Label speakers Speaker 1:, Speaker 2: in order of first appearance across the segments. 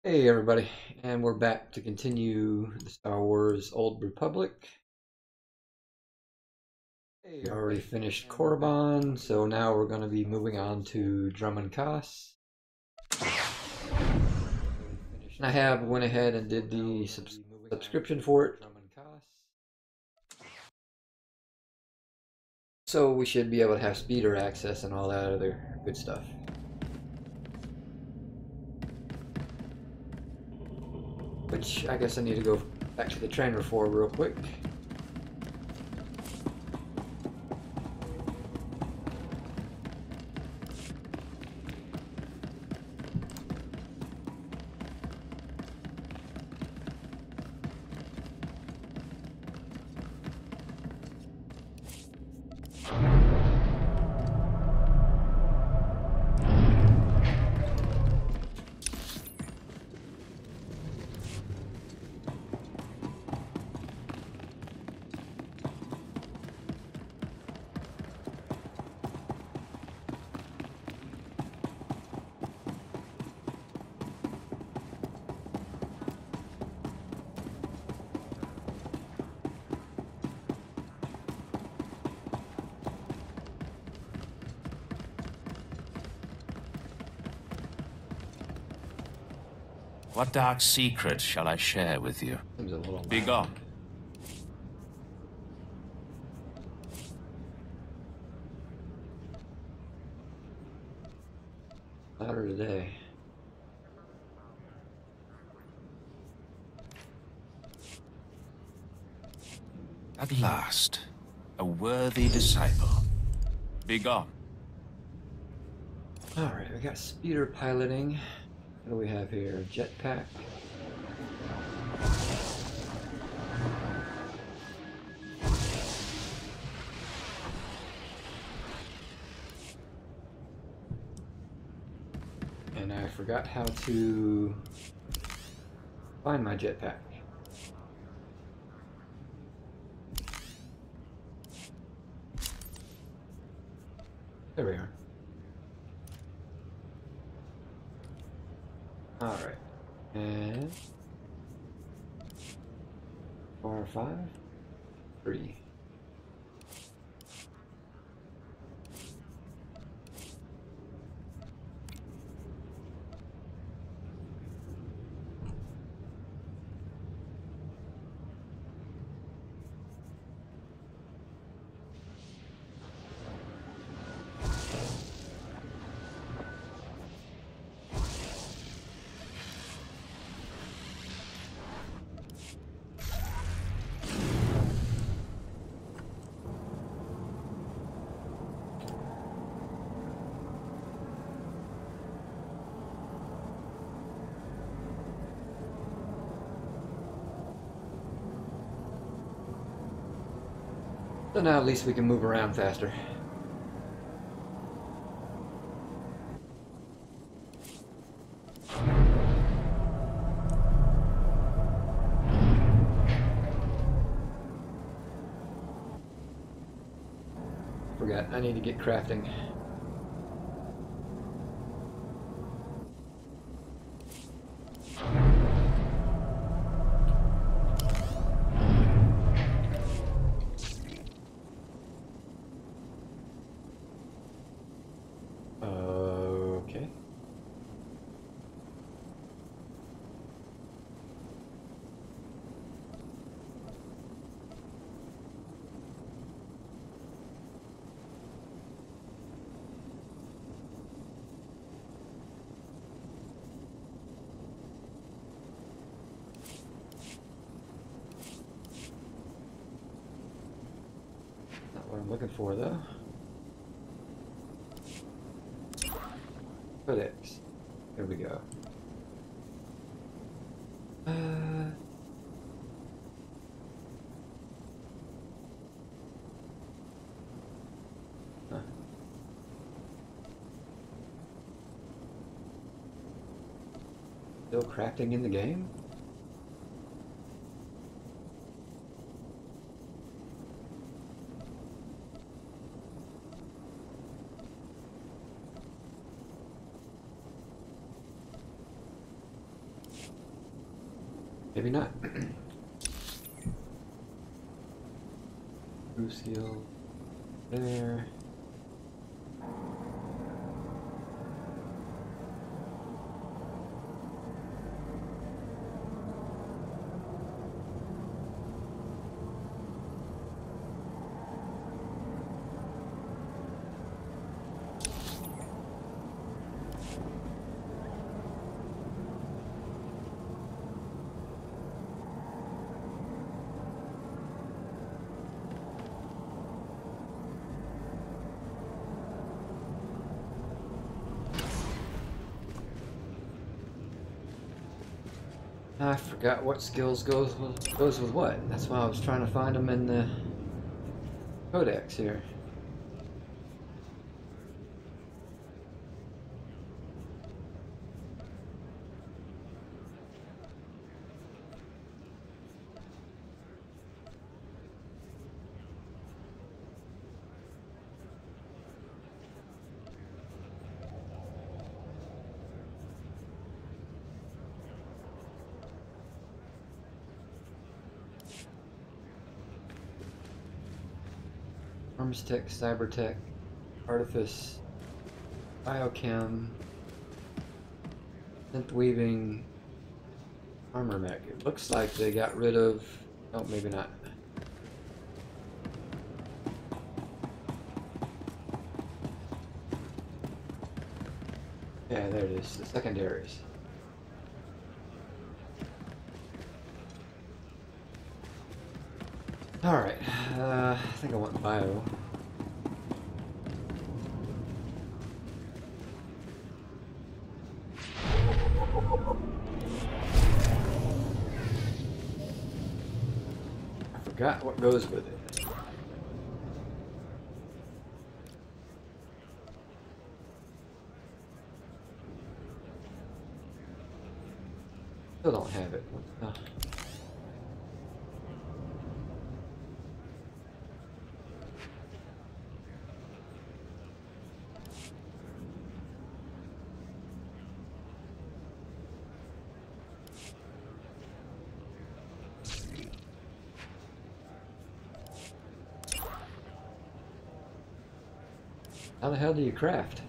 Speaker 1: Hey everybody, and we're back to continue the Star Wars Old Republic. We already finished Korriban, so now we're going to be moving on to Dromund Kaas. And I went ahead and did the subscription for it. So we should be able to have speeder access and all that other good stuff. Which I guess I need to go back to the trainer for real quick.
Speaker 2: What dark secret shall I share with you?
Speaker 1: Seems a little
Speaker 2: Be gone.
Speaker 1: louder today.
Speaker 2: At last, a worthy disciple. Be gone.
Speaker 1: Alright, we got speeder piloting. What do we have here? Jetpack. And I forgot how to find my jetpack. There we are. Alright. And 4, 5, 3. So now at least we can move around faster. Forgot, I need to get crafting. Okay. Not what I'm looking for though. Put X. Here we go. Huh. Still crafting in the game? Maybe not. Crew skill there. I forgot what skills goes with what. That's why I was trying to find them in the codex here. Arms tech, cyber tech, artifice, biochem, synth weaving, armor mech. It looks like they got rid of. Oh, maybe not. Yeah, there it is. The secondaries. Alright, I think I want bio. I forgot what goes with it. Still don't have it. What the... How the hell do you craft?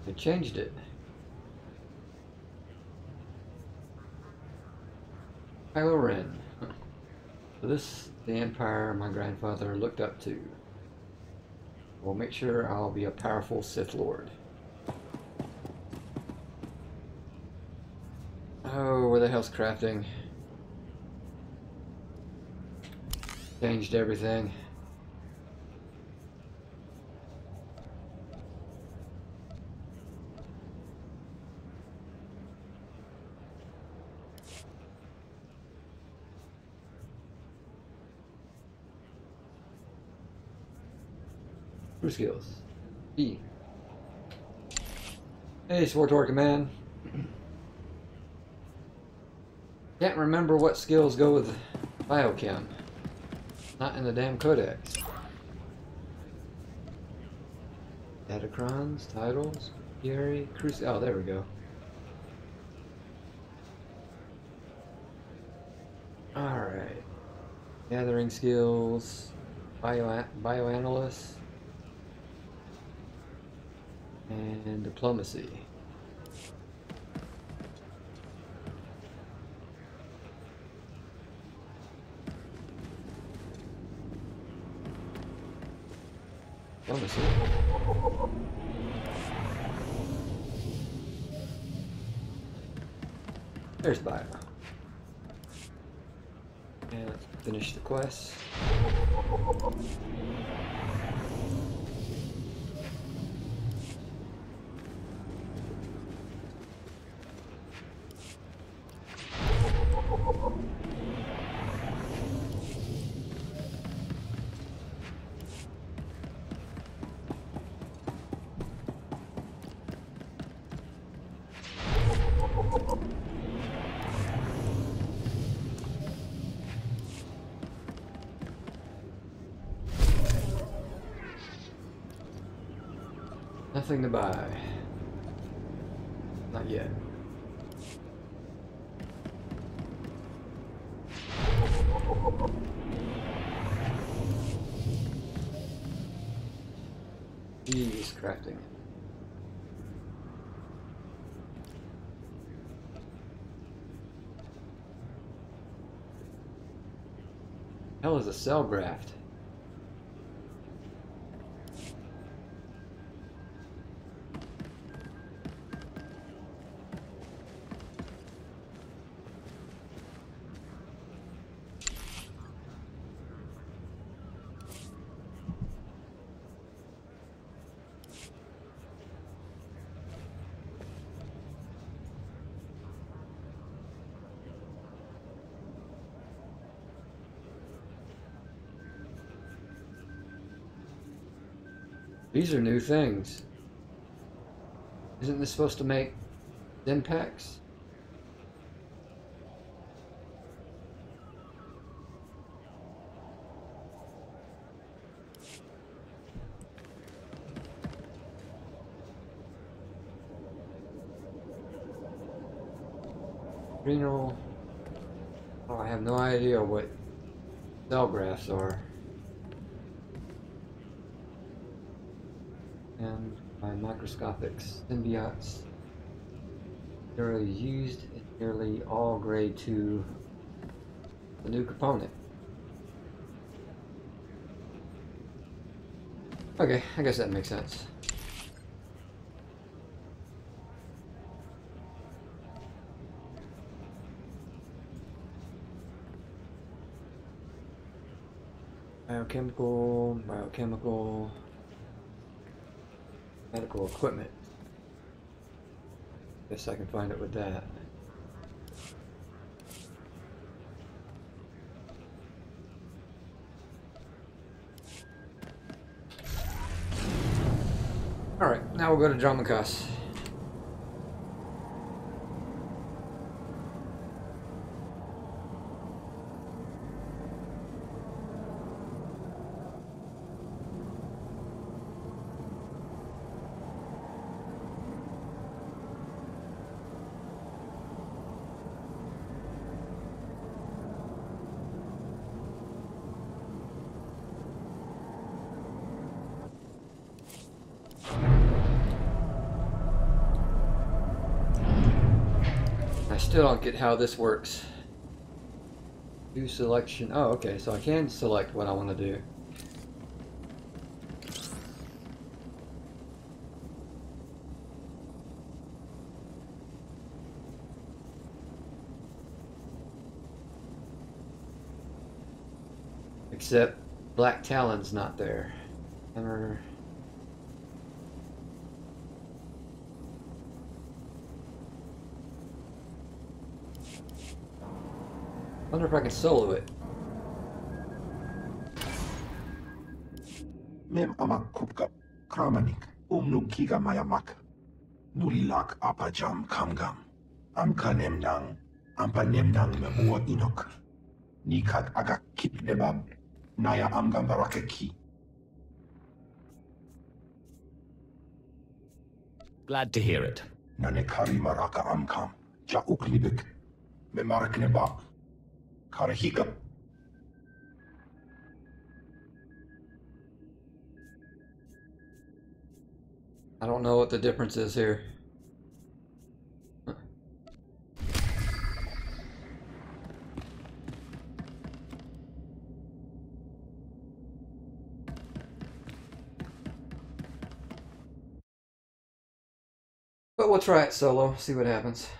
Speaker 1: They changed it. Kylo Ren. So this, the Empire my grandfather looked up to. Well, make sure I'll be a powerful Sith Lord. Oh, where the hell's crafting? Changed everything. Crew skills. E. Hey, Swartor Command. Can't remember what skills go with biochem. Not in the damn codex. Datacrons, titles, Gary, Cruise. Oh, there we go. Alright. Gathering skills, bioanalyst, and diplomacy. Diplomacy. There's bio. And let's finish the quest. Nothing to buy. Not yet. crafting. Hell is a cell graft? These are new things. Isn't this supposed to make Zen packs? Renal. Oh, I have no idea what cell graphs are. And by microscopic symbiotes. They're used in nearly all grade 2. The new component. Okay, I guess that makes sense. Biochemical, medical equipment. Guess I can find it with that. Alright, now we'll go to Dromund Kaas. I still don't get how this works. Do selection. Oh, okay, so I can select what I want to do. Except Black Talon's not there. Hammer. I wonder if I can solo it.
Speaker 3: Mem amak kupkap kramanik umnukiga mayamak nulilak apajam kamgam amka nemnang ampa nemnang memua inok nikat agak kip lebab naya amgam barakeki.
Speaker 4: Glad to hear it.
Speaker 3: Nanekari maraka amkam ja uklibik memarak nebab karahikap.
Speaker 1: I don't know what the difference is here. But we'll try it solo, see what happens.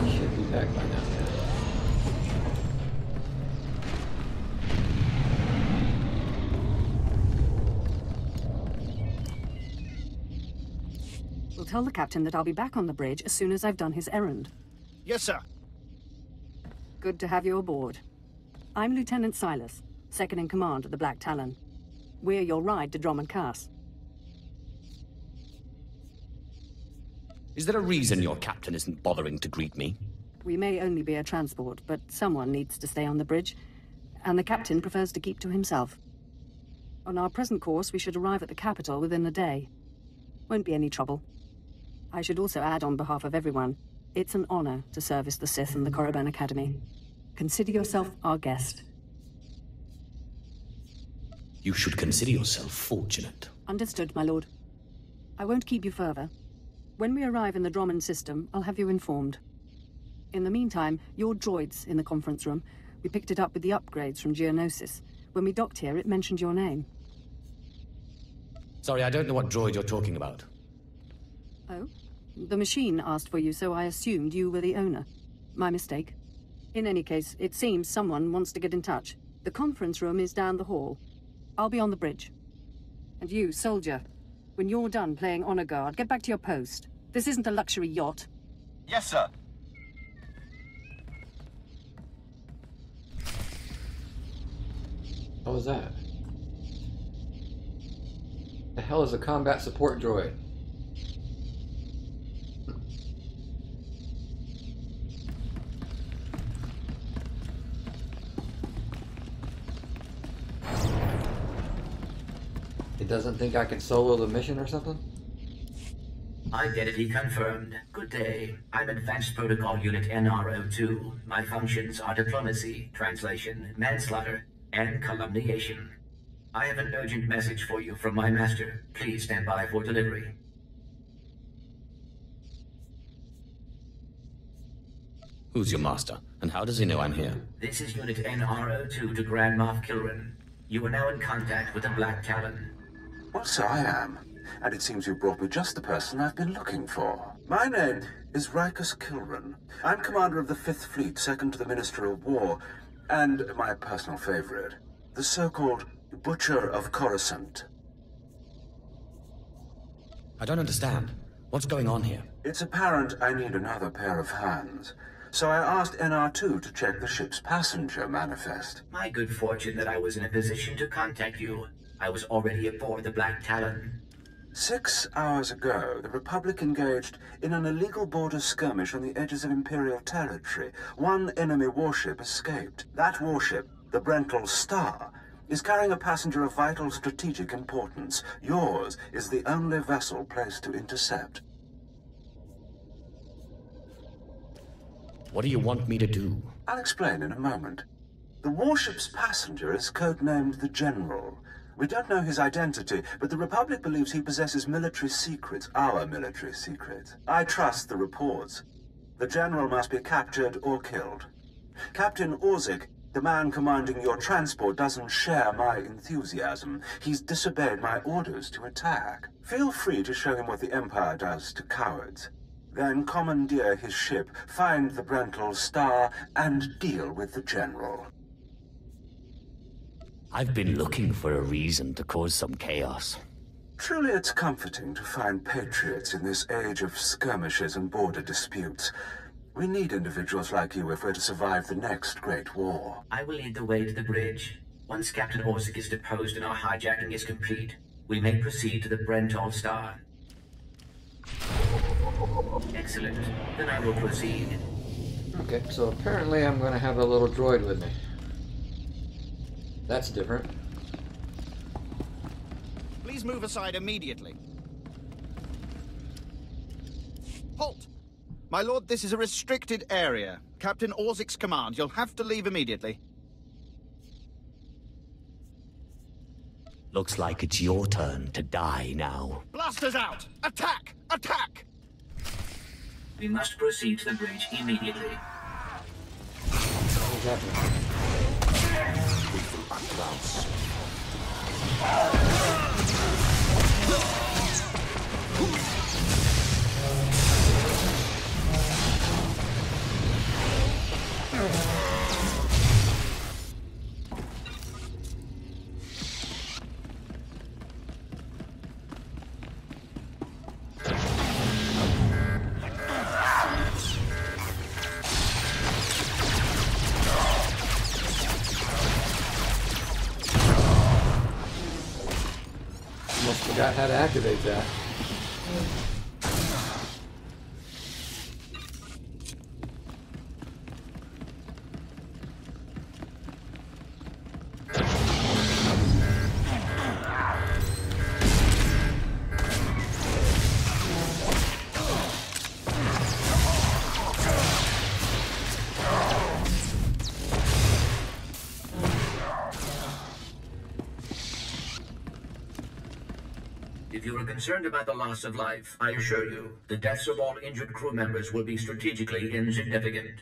Speaker 1: Should be back by now.
Speaker 5: We'll tell the captain that I'll be back on the bridge as soon as I've done his errand.
Speaker 6: Yes, sir.
Speaker 5: Good to have you aboard. I'm Lieutenant Silas, second in command of the Black Talon. We're your ride to Dromund Kaas.
Speaker 4: Is there a reason your captain isn't bothering to greet me?
Speaker 5: We may only be a transport, but someone needs to stay on the bridge, and the captain prefers to keep to himself. On our present course, we should arrive at the capital within a day. Won't be any trouble. I should also add on behalf of everyone, it's an honor to service the Sith and the Korriban Academy. Consider yourself our guest.
Speaker 4: You should consider yourself fortunate.
Speaker 5: Understood, my lord. I won't keep you further. When we arrive in the Dromund system, I'll have you informed. In the meantime, your droid's in the conference room. We picked it up with the upgrades from Geonosis. When we docked here, it mentioned your name.
Speaker 4: Sorry, I don't know what droid you're talking about.
Speaker 5: Oh? The machine asked for you, so I assumed you were the owner. My mistake. In any case, it seems someone wants to get in touch. The conference room is down the hall. I'll be on the bridge. And you, soldier, when you're done playing honor guard, get back to your post. This isn't a luxury yacht.
Speaker 6: Yes, sir.
Speaker 1: What was that? The hell is a combat support droid? It doesn't think I can solo the mission or something?
Speaker 7: Identity confirmed. Good day. I'm Advanced Protocol Unit NR02. My functions are diplomacy, translation, manslaughter, and calumniation. I have an urgent message for you from my master. Please stand by for delivery.
Speaker 4: Who's your master, and how does he know I'm here?
Speaker 7: This is Unit NR02 to Grand Moff Kilran. You are now in contact with the Black Talon.
Speaker 8: Well, so I am. And it seems you brought me just the person I've been looking for. My name is Rikus Kilran. I'm commander of the 5th Fleet, second to the Minister of War, and my personal favorite, the so-called Butcher of Coruscant.
Speaker 4: I don't understand. What's going on here?
Speaker 8: It's apparent I need another pair of hands. So I asked NR2 to check the ship's passenger manifest.
Speaker 7: My good fortune that I was in a position to contact you. I was already aboard the Black Talon.
Speaker 8: 6 hours ago, the Republic engaged in an illegal border skirmish on the edges of Imperial territory. One enemy warship escaped. That warship, the Brental Star, is carrying a passenger of vital strategic importance. Yours is the only vessel placed to intercept.
Speaker 4: What do you want me to do?
Speaker 8: I'll explain in a moment. The warship's passenger is codenamed the General. We don't know his identity, but the Republic believes he possesses military secrets, our military secrets. I trust the reports. The General must be captured or killed. Captain Orzik, the man commanding your transport, doesn't share my enthusiasm. He's disobeyed my orders to attack. Feel free to show him what the Empire does to cowards. Then commandeer his ship, find the Brental Star, and deal with the General.
Speaker 4: I've been looking for a reason to cause some chaos.
Speaker 8: Truly it's comforting to find patriots in this age of skirmishes and border disputes. We need individuals like you if we're to survive the next great war.
Speaker 7: I will lead the way to the bridge. Once Captain Orzik is deposed and our hijacking is complete, we may proceed to the Brental Star. Excellent. Then I will proceed.
Speaker 1: Okay, so apparently I'm going to have a little droid with me. That's different.
Speaker 6: Please move aside immediately. Halt! My lord, this is a restricted area. Captain Orzik's command. You'll have to leave immediately.
Speaker 4: Looks like it's your turn to die now.
Speaker 6: Blasters out! Attack! Attack!
Speaker 7: We must proceed to the bridge immediately.
Speaker 1: What's happening? Forgot how to activate that.
Speaker 7: If you are concerned about the loss of life, I assure you, the deaths of all injured crew members will be strategically insignificant.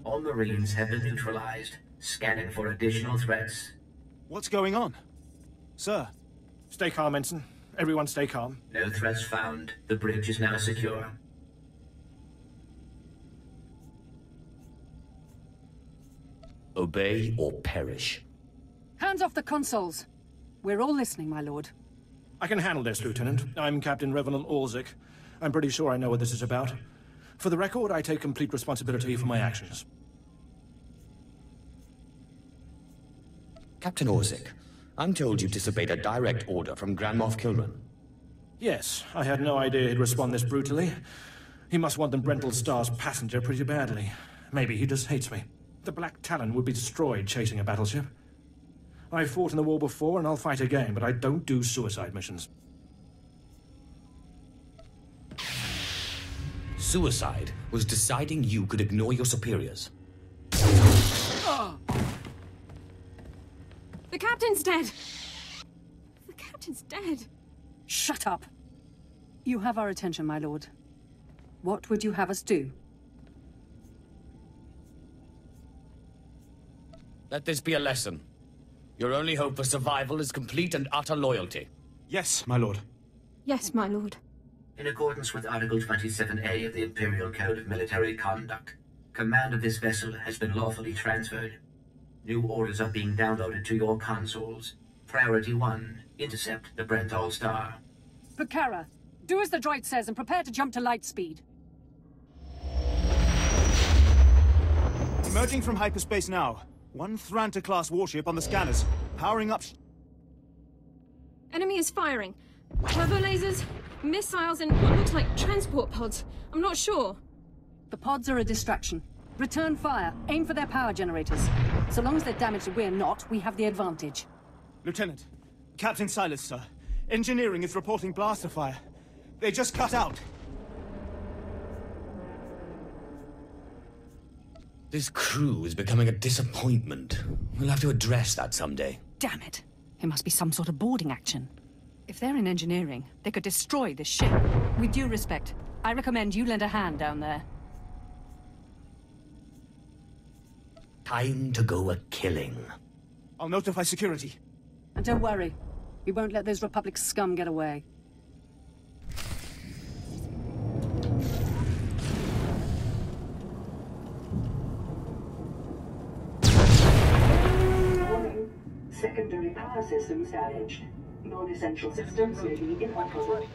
Speaker 7: All Marines have been neutralized. Scanning for additional threats.
Speaker 9: What's going on? Sir?
Speaker 10: Stay calm, Ensign. Everyone stay calm.
Speaker 7: No threats found. The bridge is now secure.
Speaker 4: Obey or perish.
Speaker 5: Hands off the consoles. We're all listening, my lord.
Speaker 10: I can handle this, Lieutenant. I'm Captain Revenant Orzik. I'm pretty sure I know what this is about. For the record, I take complete responsibility for my actions.
Speaker 4: Captain Orzik, I'm told you disobeyed a direct order from Grand Moff Kilran.
Speaker 10: Yes, I had no idea he'd respond this brutally. He must want the Brental Star's passenger pretty badly. Maybe he just hates me. The Black Talon would be destroyed chasing a battleship. I've fought in the war before, and I'll fight again, but I don't do suicide missions.
Speaker 4: Suicide was deciding you could ignore your superiors.
Speaker 11: The captain's dead! The captain's dead!
Speaker 5: Shut up! You have our attention, my lord. What would you have us do?
Speaker 4: Let this be a lesson. Your only hope for survival is complete and utter loyalty.
Speaker 9: Yes, my lord.
Speaker 11: Yes, my lord.
Speaker 7: In accordance with Article 27A of the Imperial Code of Military Conduct, command of this vessel has been lawfully transferred. New orders are being downloaded to your consoles. Priority 1, intercept the Brental Star.
Speaker 5: Bukhara, do as the droid says and prepare to jump to light speed.
Speaker 9: Emerging from hyperspace now. One Thranta-class warship on the scanners. Powering up...
Speaker 11: Enemy is firing. Turbo lasers, missiles, and what looks like transport pods. I'm not sure.
Speaker 5: The pods are a distraction. Return fire. Aim for their power generators. So long as they're damaged and we're not, we have the advantage.
Speaker 9: Lieutenant. Captain Silas, sir. Engineering is reporting blaster fire. They just cut out.
Speaker 4: This crew is becoming a disappointment. We'll have to address that someday.
Speaker 5: Damn it. It must be some sort of boarding action. If they're in engineering, they could destroy this ship. With due respect, I recommend you lend a hand down there.
Speaker 4: Time to go a-killing.
Speaker 9: I'll notify security.
Speaker 5: And don't worry. We won't let those Republic scum get away.
Speaker 12: Secondary power systems damaged. Non-essential systems may be inoperable.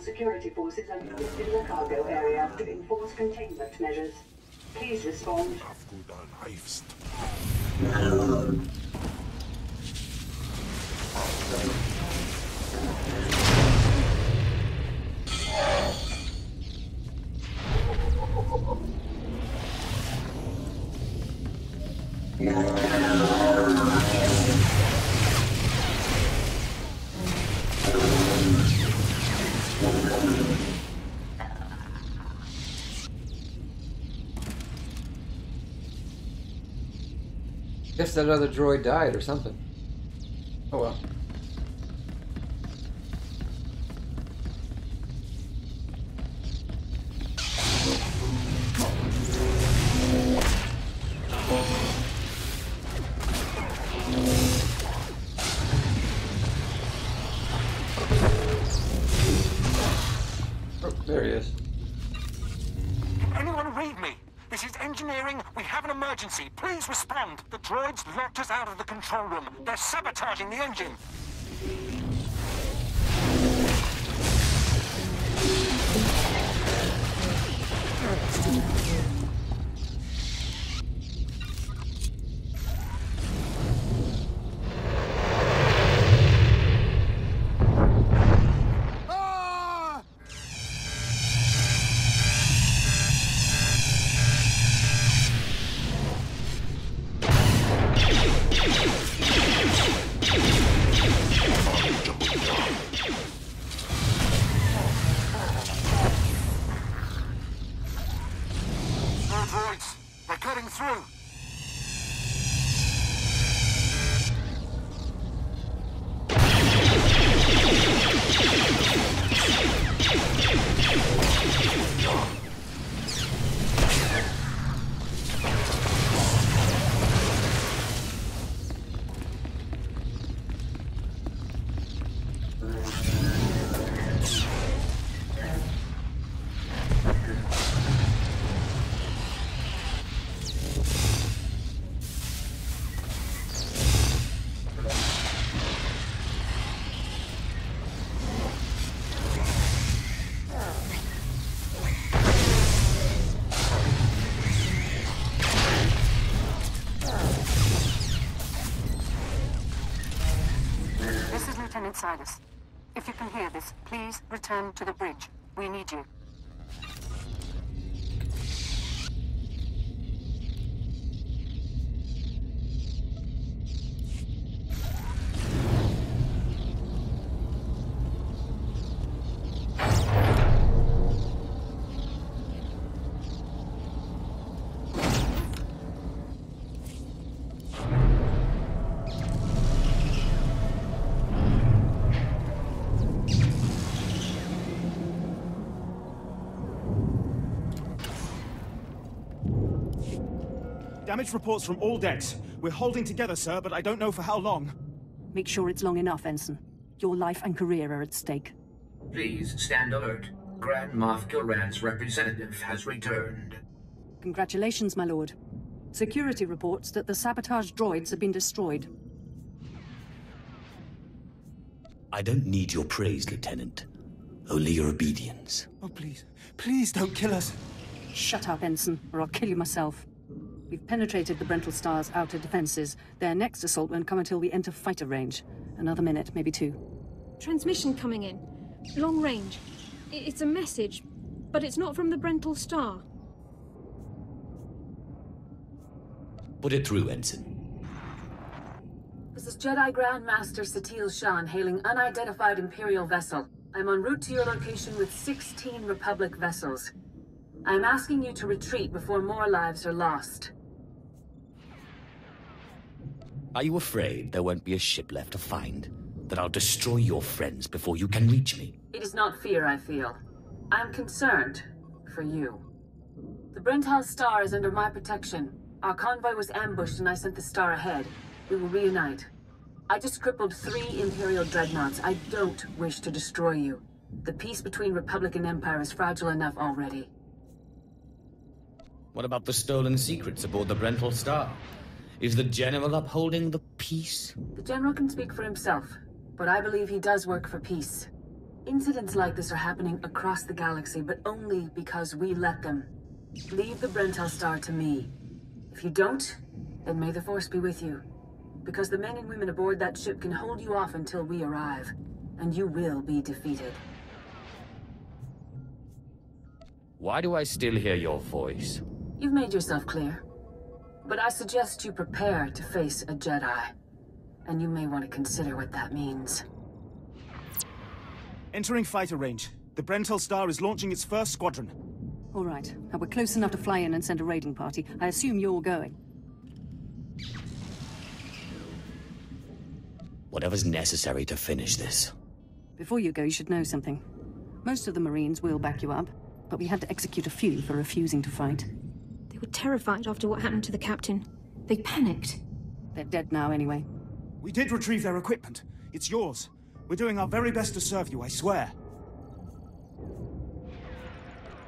Speaker 12: Security forces are used in the cargo area to enforce containment measures. Please respond.
Speaker 1: Guess that other droid died or something. Oh well. Oh, there he is.
Speaker 13: Anyone read me? This is engineering. We have an emergency. Please respond. The droids locked us out of the control room. They're sabotaging the engine.
Speaker 5: Lieutenant Silas, if you can hear this, please return to the bridge. We need you.
Speaker 9: Damage reports from all decks. We're holding together, sir, but I don't know for how long.
Speaker 5: Make sure it's long enough, Ensign. Your life and career are at stake.
Speaker 7: Please stand alert. Grand Moff Kilran's representative has returned.
Speaker 5: Congratulations, my lord. Security reports that the sabotage droids have been destroyed.
Speaker 4: I don't need your praise, Lieutenant. Only your obedience.
Speaker 9: Oh, please. Please don't kill us.
Speaker 5: Shut up, Ensign, or I'll kill you myself. We've penetrated the Brental Star's outer defenses. Their next assault won't come until we enter fighter range. Another minute, maybe 2.
Speaker 11: Transmission coming in. Long range. It's a message, but it's not from the Brental Star.
Speaker 4: Put it through, Ensign.
Speaker 14: This is Jedi Grand Master Satil Shan hailing unidentified Imperial vessel. I'm en route to your location with 16 Republic vessels. I'm asking you to retreat before more lives are lost.
Speaker 4: Are you afraid there won't be a ship left to find? That I'll destroy your friends before you can reach me?
Speaker 14: It is not fear I feel. I'm concerned for you. The Brental Star is under my protection. Our convoy was ambushed and I sent the Star ahead. We will reunite. I just crippled 3 Imperial dreadnoughts. I don't wish to destroy you. The peace between Republic and Empire is fragile enough already.
Speaker 4: What about the stolen secrets aboard the Brental Star? Is the General upholding the peace?
Speaker 14: The General can speak for himself, but I believe he does work for peace. Incidents like this are happening across the galaxy, but only because we let them. Leave the Brental Star to me. If you don't, then may the Force be with you. Because the men and women aboard that ship can hold you off until we arrive, and you will be defeated.
Speaker 4: Why do I still hear your voice?
Speaker 14: You've made yourself clear. But I suggest you prepare to face a Jedi. And you may want to consider what that means.
Speaker 9: Entering fighter range. The Brental Star is launching its first squadron.
Speaker 5: All right. Now we're close enough to fly in and send a raiding party. I assume you're going.
Speaker 4: Whatever's necessary to finish this.
Speaker 5: Before you go, you should know something. Most of the Marines will back you up, but we had to execute a few for refusing to fight.
Speaker 11: They were terrified after what happened to the captain. They panicked.
Speaker 5: They're dead now anyway.
Speaker 9: We did retrieve their equipment. It's yours. We're doing our very best to serve you, I swear.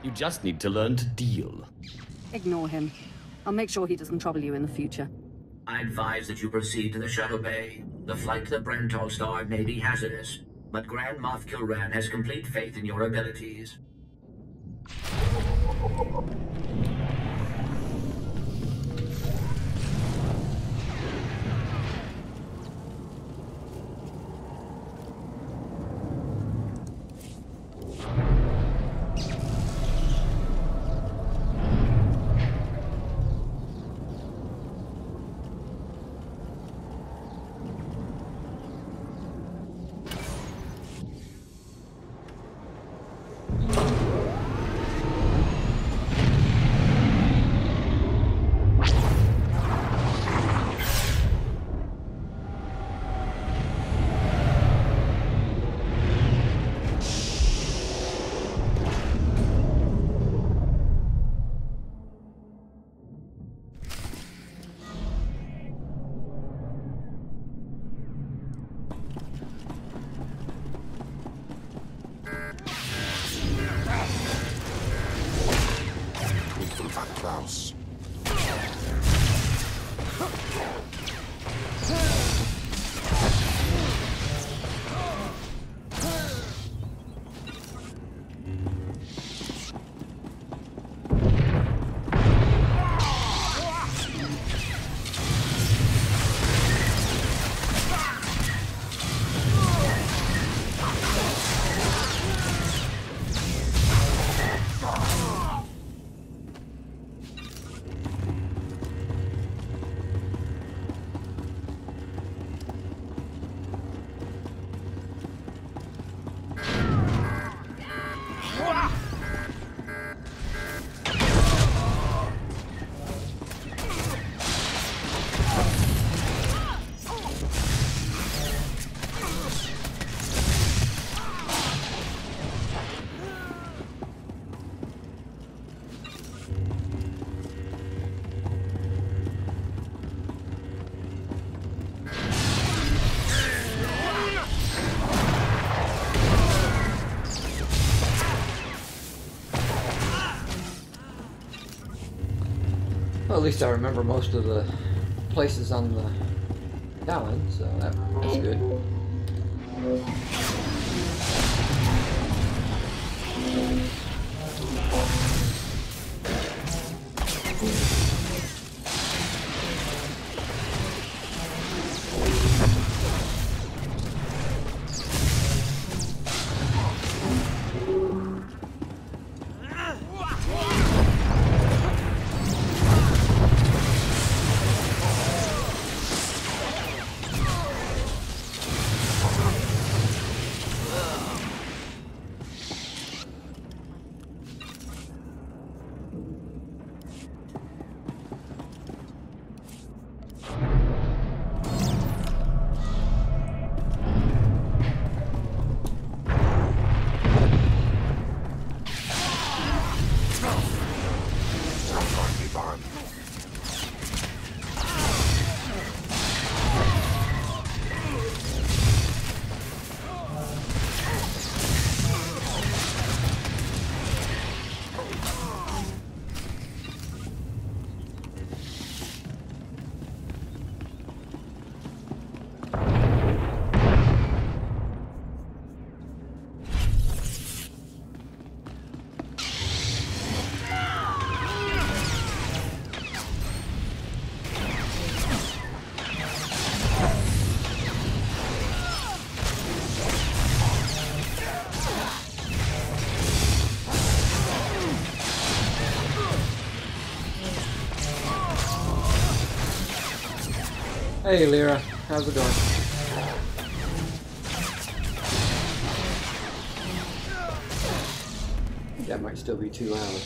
Speaker 4: You just need to learn to deal.
Speaker 5: Ignore him. I'll make sure he doesn't trouble you in the future.
Speaker 7: I advise that you proceed to the shuttle bay. The flight to the Brental Star may be hazardous, but Grand Moff Kilran has complete faith in your abilities.
Speaker 3: Klaus.
Speaker 1: Well, at least I remember most of the places on the island, so that's good. Hey Lyra, how's it going? That might still be too loud.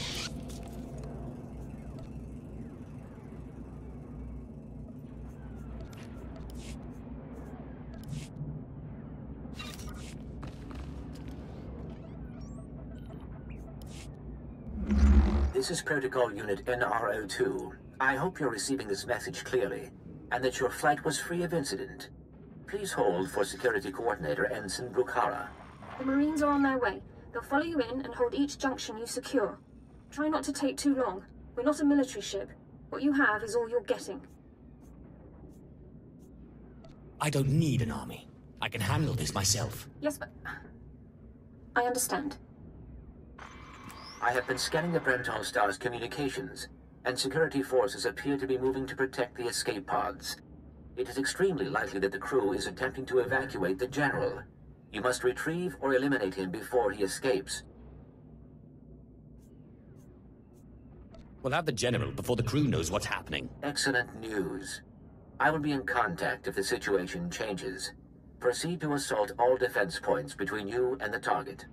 Speaker 7: This is Protocol Unit NRO2. I hope you're receiving this message clearly, and that your flight was free of incident. Please hold for Security Coordinator Ensign Brukhara.
Speaker 11: The Marines are on their way. They'll follow you in and hold each junction you secure. Try not to take too long. We're not a military ship. What you have is all you're getting.
Speaker 4: I don't need an army. I can handle this myself.
Speaker 11: Yes, but... I understand.
Speaker 7: I have been scanning the Brental Star's communications, and security forces appear to be moving to protect the escape pods. It is extremely likely that the crew is attempting to evacuate the General. You must retrieve or eliminate him before he escapes.
Speaker 4: We'll have the General before the crew knows what's happening.
Speaker 7: Excellent news. I will be in contact if the situation changes. Proceed to assault all defense points between you and the target.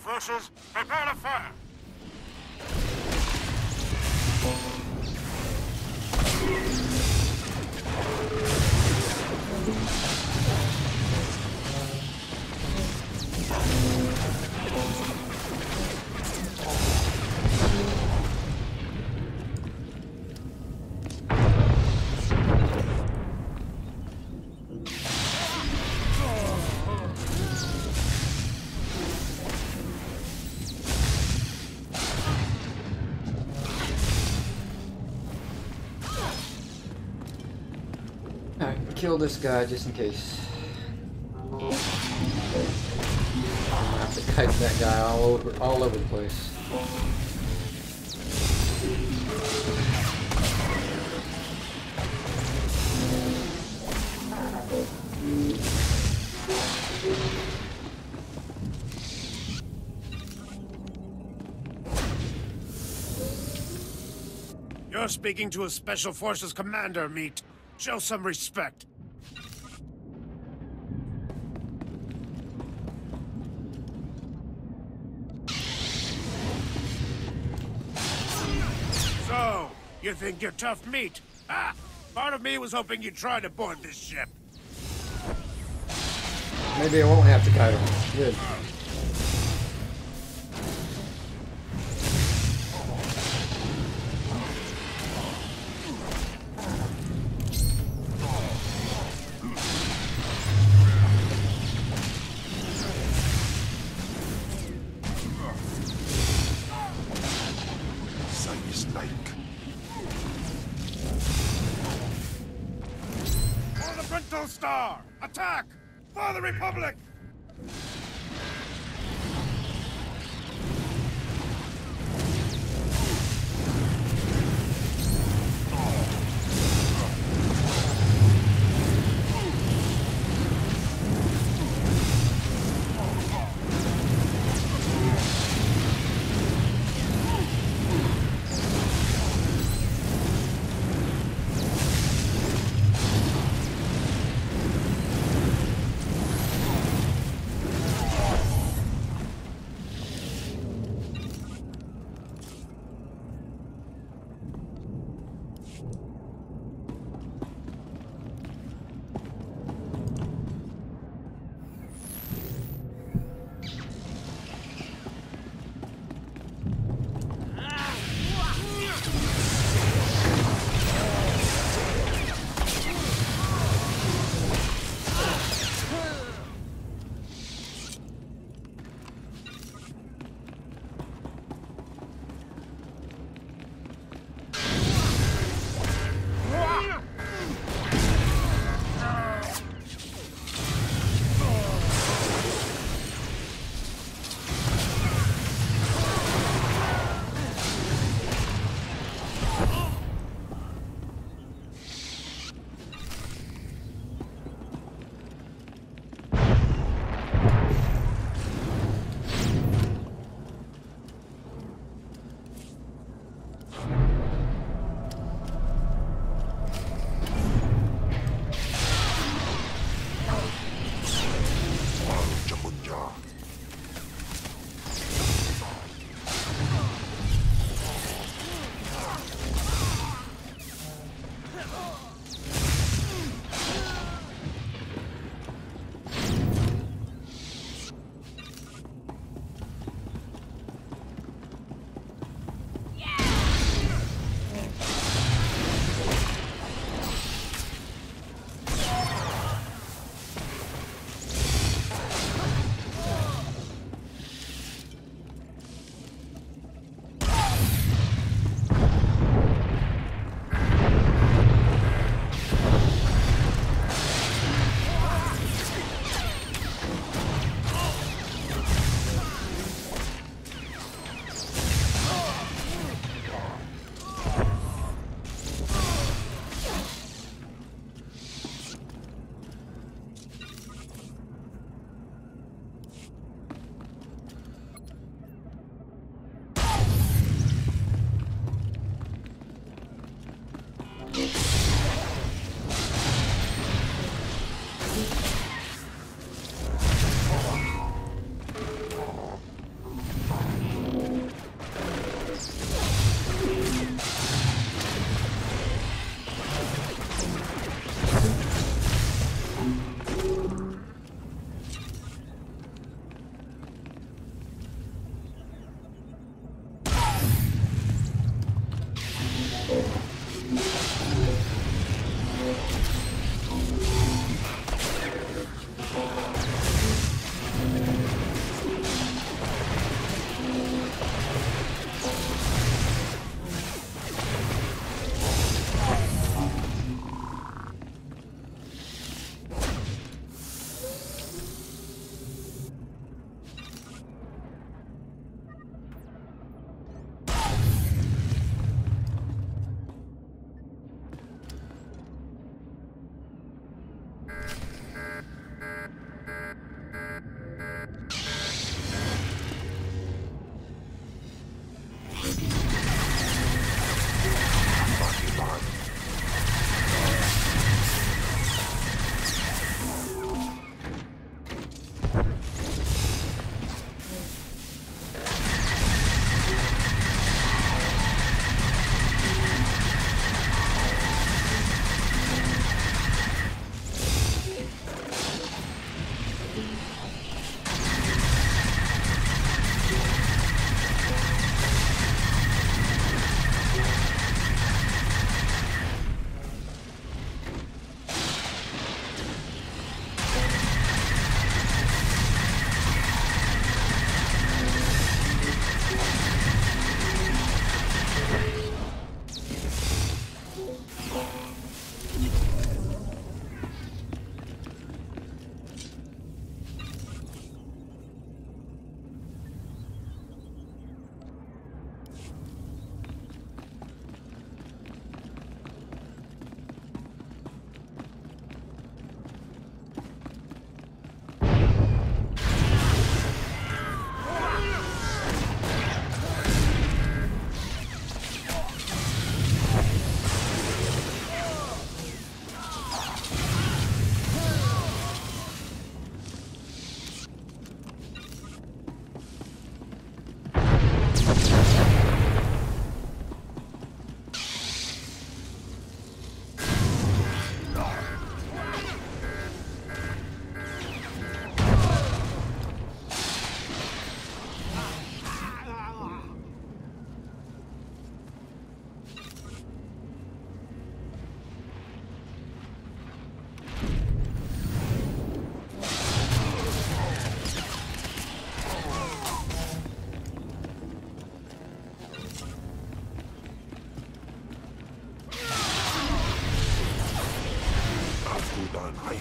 Speaker 13: Forces, prepare to fire!
Speaker 1: Kill this guy just in case. I'm gonna have to kite that guy all over the place.
Speaker 13: You're speaking to a Special Forces commander, Meat. Show some respect. So, you think you're tough meat? Ah! Part of me was hoping you'd try to board this ship.
Speaker 1: Maybe I won't have to kite on. Good.
Speaker 13: For the Brental Star! Attack! For the Republic!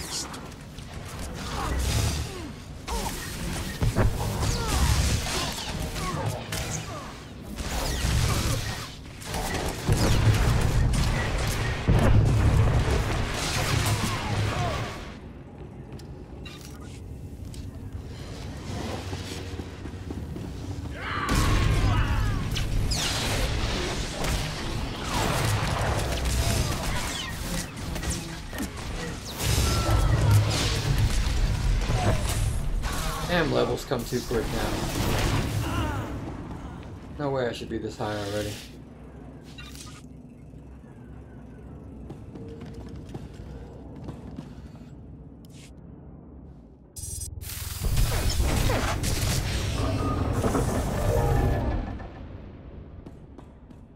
Speaker 3: beast.
Speaker 1: Damn, levels come too quick now. No way I should be this high already.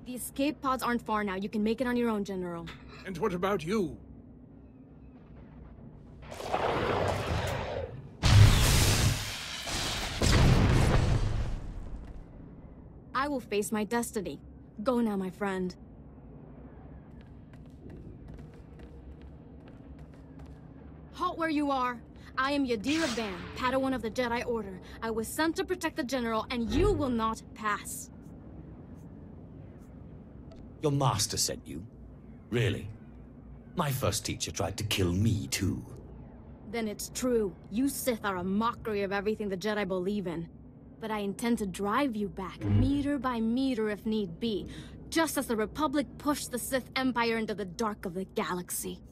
Speaker 15: The escape pods aren't far now. You can make it on your own, General.
Speaker 16: And what about you?
Speaker 15: I will face my destiny. Go now, my friend. Halt where you are. I am Yadira Van, Padawan of the Jedi Order. I was sent to protect the General, and you will not pass.
Speaker 4: Your master sent you? Really? My first teacher tried to kill me, too.
Speaker 15: Then it's true. You Sith are a mockery of everything the Jedi believe in. But I intend to drive you back, meter by meter if need be, just as the Republic pushed the Sith Empire into the dark of the galaxy.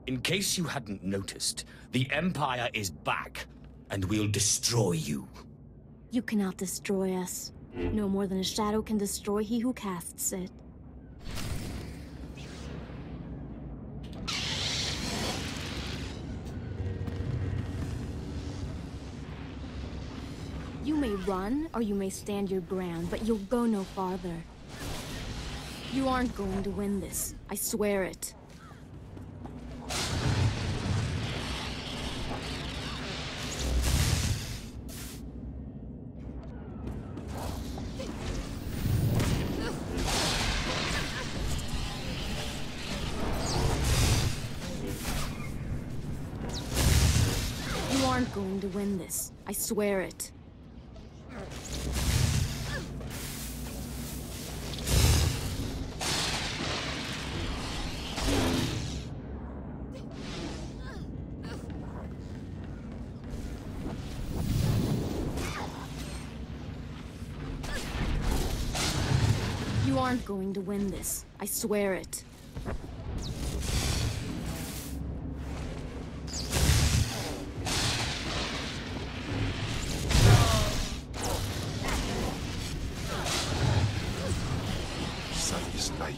Speaker 4: In case you hadn't noticed, the Empire is back, and we'll destroy you.
Speaker 15: You cannot destroy us. No more than a shadow can destroy he who casts it. You may run, or you may stand your ground, but you'll go no farther. You aren't going to win this. I swear it. You aren't going to win this. I swear it. You aren't going to win this. I swear it.
Speaker 3: Size like.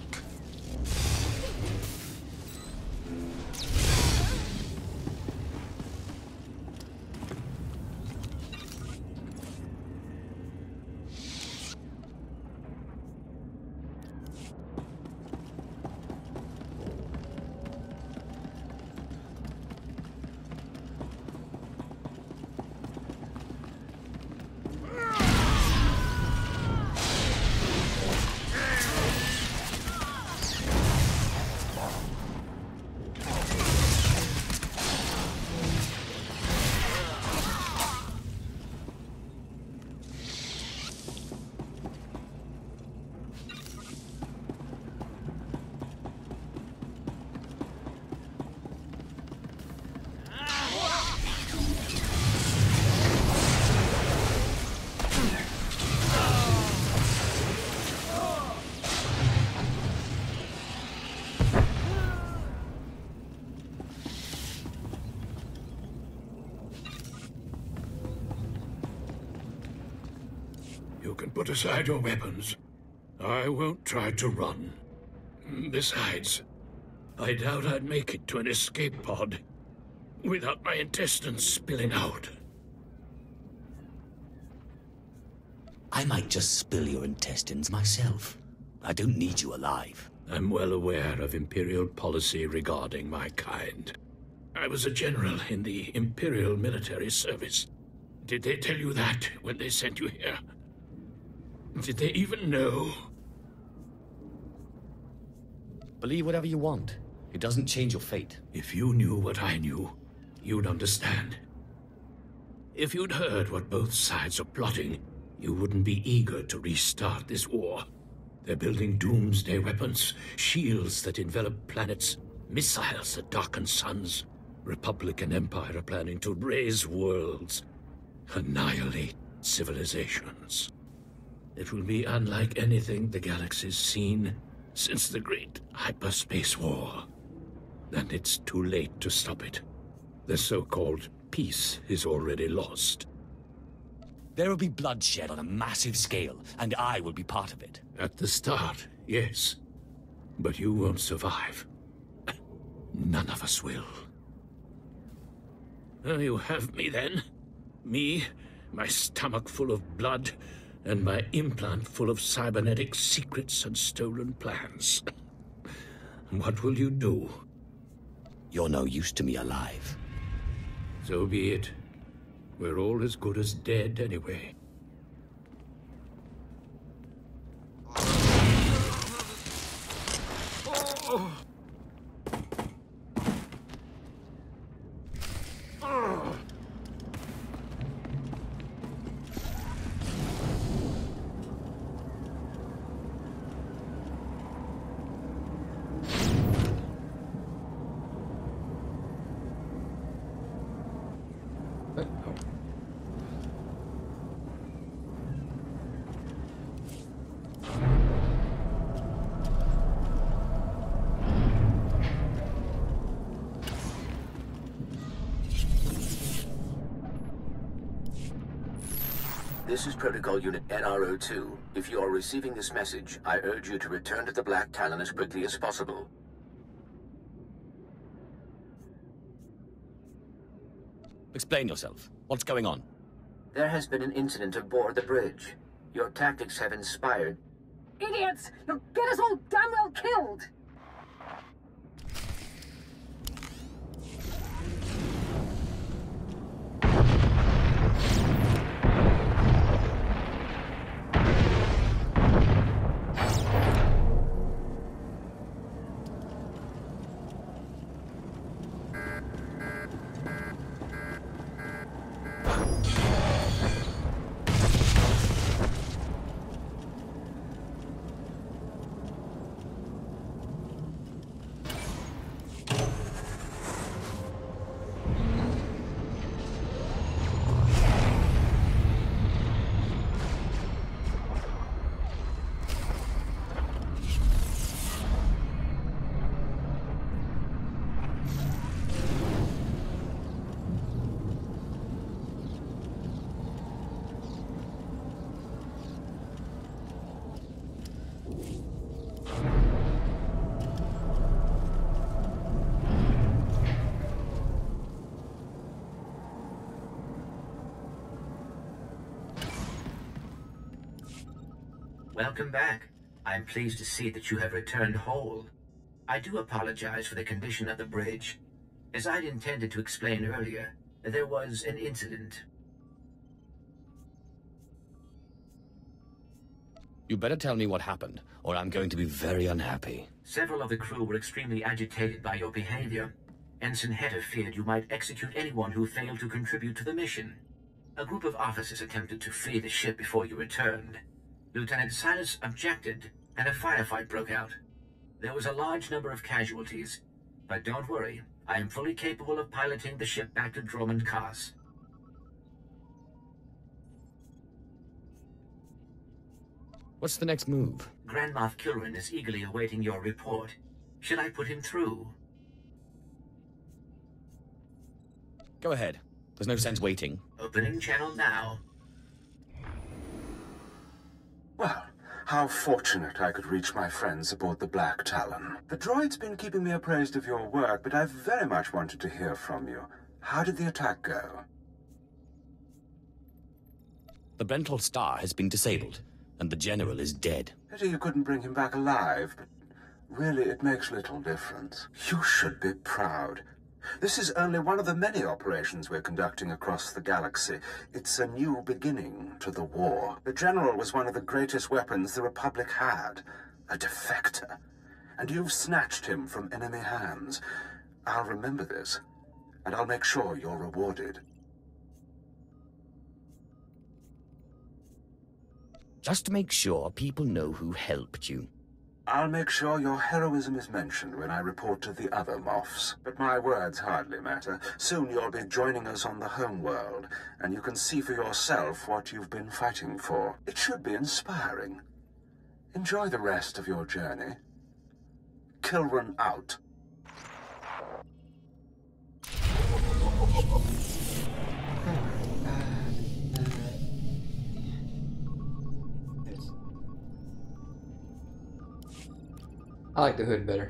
Speaker 16: You can put aside your weapons. I won't try to run. Besides, I doubt I'd make it to an escape pod without my intestines spilling out.
Speaker 4: I might just spill your intestines myself. I don't need you alive.
Speaker 16: I'm well aware of Imperial policy regarding my kind. I was a general in the Imperial military service. Did they tell you that when they sent you here? Did they even know?
Speaker 4: Believe whatever you want. It doesn't change your fate.
Speaker 16: If you knew what I knew, you'd understand. If you'd heard what both sides are plotting, you wouldn't be eager to restart this war. They're building doomsday weapons, shields that envelop planets, missiles that darken suns. Republic and Empire are planning to raise worlds, annihilate civilizations. It will be unlike anything the galaxy's seen since the Great Hyperspace War. And it's too late to stop it. The so-called peace is already lost.
Speaker 4: There will be bloodshed on a massive scale, and I will be part of it.
Speaker 16: At the start, yes. But you won't survive. None of us will. You have me then. Me, my stomach full of blood, and my implant full of cybernetic secrets and stolen plans. What will you do?
Speaker 4: You're no use to me alive.
Speaker 16: So be it. We're all as good as dead anyway.
Speaker 7: This is Protocol Unit NRO2. If you are receiving this message, I urge you to return to the Black Talon as quickly as possible.
Speaker 4: Explain yourself. What's going on?
Speaker 7: There has been an incident aboard the bridge. Your tactics have inspired...
Speaker 11: Idiots! You'll get us all damn well killed!
Speaker 7: Welcome back. I'm pleased to see that you have returned whole. I do apologize for the condition of the bridge. As I'd intended to explain earlier, there was an incident.
Speaker 4: You better tell me what happened, or I'm going to be very unhappy.
Speaker 7: Several of the crew were extremely agitated by your behavior. Ensign Hetter feared you might execute anyone who failed to contribute to the mission. A group of officers attempted to flee the ship before you returned. Lieutenant Silas objected, and a firefight broke out. There was a large number of casualties, but don't worry, I am fully capable of piloting the ship back to Dromund Kaas.
Speaker 4: What's the next move?
Speaker 7: Grand Moff Kilrin is eagerly awaiting your report. Should I put him through?
Speaker 4: Go ahead. There's no sense waiting.
Speaker 7: Opening channel now.
Speaker 8: Well, how fortunate I could reach my friends aboard the Black Talon. The droid's been keeping me appraised of your work, but I've very much wanted to hear from you. How did the attack go?
Speaker 4: The Brental Star has been disabled, and the General is dead.
Speaker 8: Pity you couldn't bring him back alive, but really it makes little difference. You should be proud. This is only one of the many operations we're conducting across the galaxy. It's a new beginning to the war. The General was one of the greatest weapons the Republic had. A defector. and you've snatched him from enemy hands. I'll remember this, and I'll make sure you're rewarded.
Speaker 4: Just make sure people know who helped you.
Speaker 8: I'll make sure your heroism is mentioned when I report to the other Moffs. But my words hardly matter. Soon you'll be joining us on the homeworld, and you can see for yourself what you've been fighting for. It should be inspiring. Enjoy the rest of your journey. Kilran out.
Speaker 1: I like the hood better.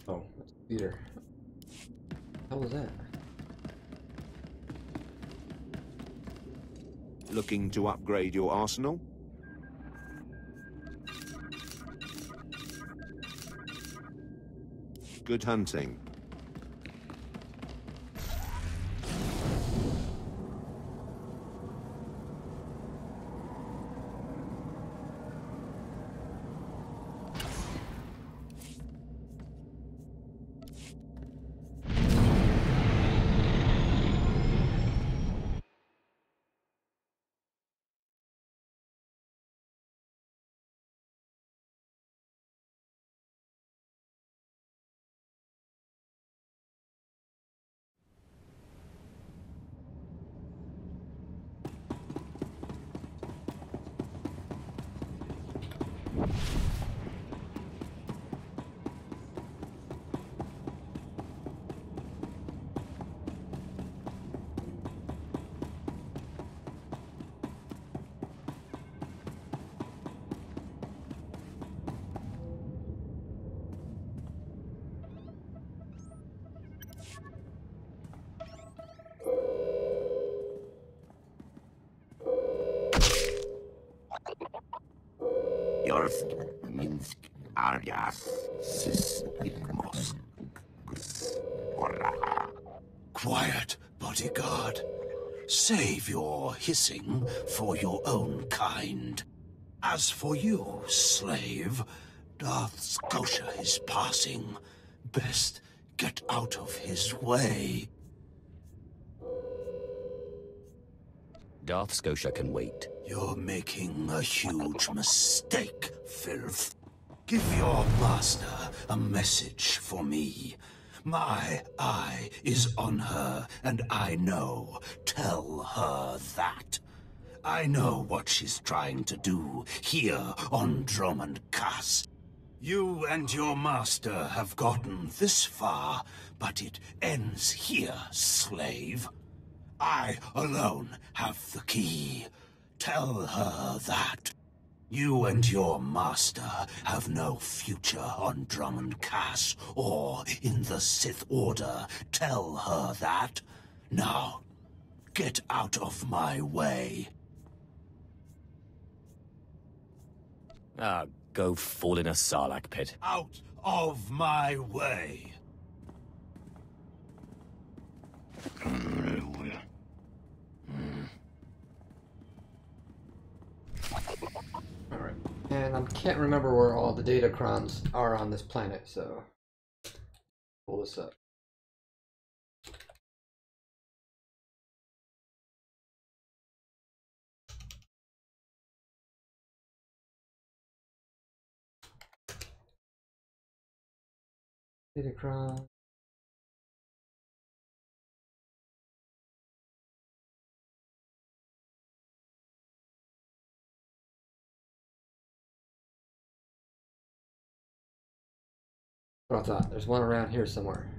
Speaker 1: Oh, that's Peter. What was that?
Speaker 17: Looking to upgrade your arsenal? Good hunting.
Speaker 18: Minsk Arias Sismos.
Speaker 3: Quiet, bodyguard. Save your hissing for your own kind. As for you, slave, Darth Scotia is passing. Best get out of his way.
Speaker 4: Darth Scotia can wait.
Speaker 3: You're making a huge mistake, filth. Give your master a message for me. My eye is on her, and I know. Tell her that. I know what she's trying to do here on Dromund Kaas. You and your master have gotten this far, but it ends here, slave. I alone have the key. Tell her that. You and your master have no future on Dromund Kaas or in the Sith Order. Tell her that. Now, get out of my way.
Speaker 4: Ah, go fall in a sarlacc pit.
Speaker 3: Out of my way.
Speaker 1: Alright. And I can't remember where all the datacrons are on this planet, so pull this up. Datacron. What I thought. There's one around here somewhere.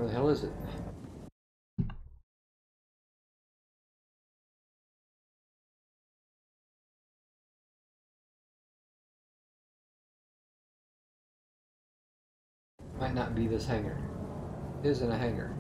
Speaker 1: Where the hell is it? Might not be this hangar. It is in a hangar.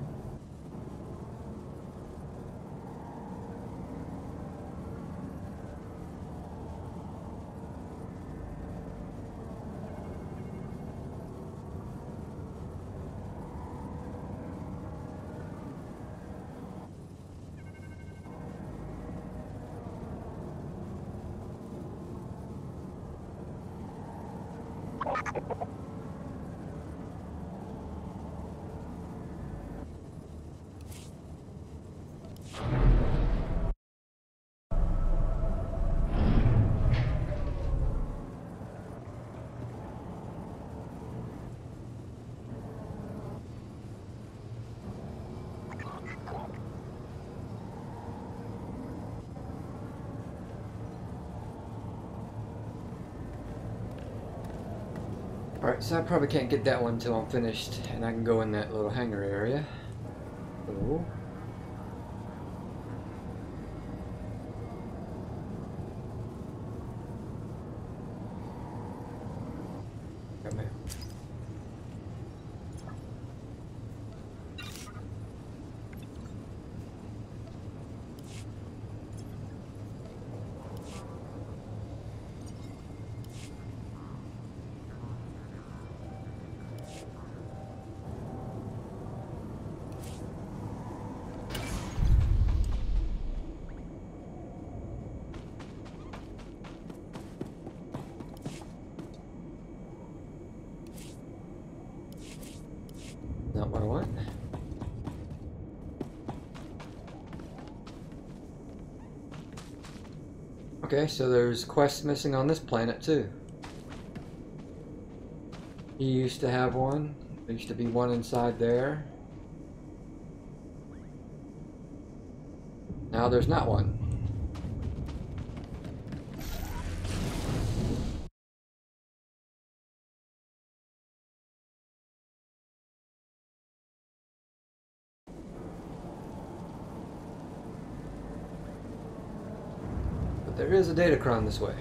Speaker 1: Alright, so I probably can't get that one until I'm finished and I can go in that little hangar area. So, come here. Not what I want. Okay, so there's quests missing on this planet too. He used to have one. There used to be one inside there. Now there's not one. There is a datacron this way.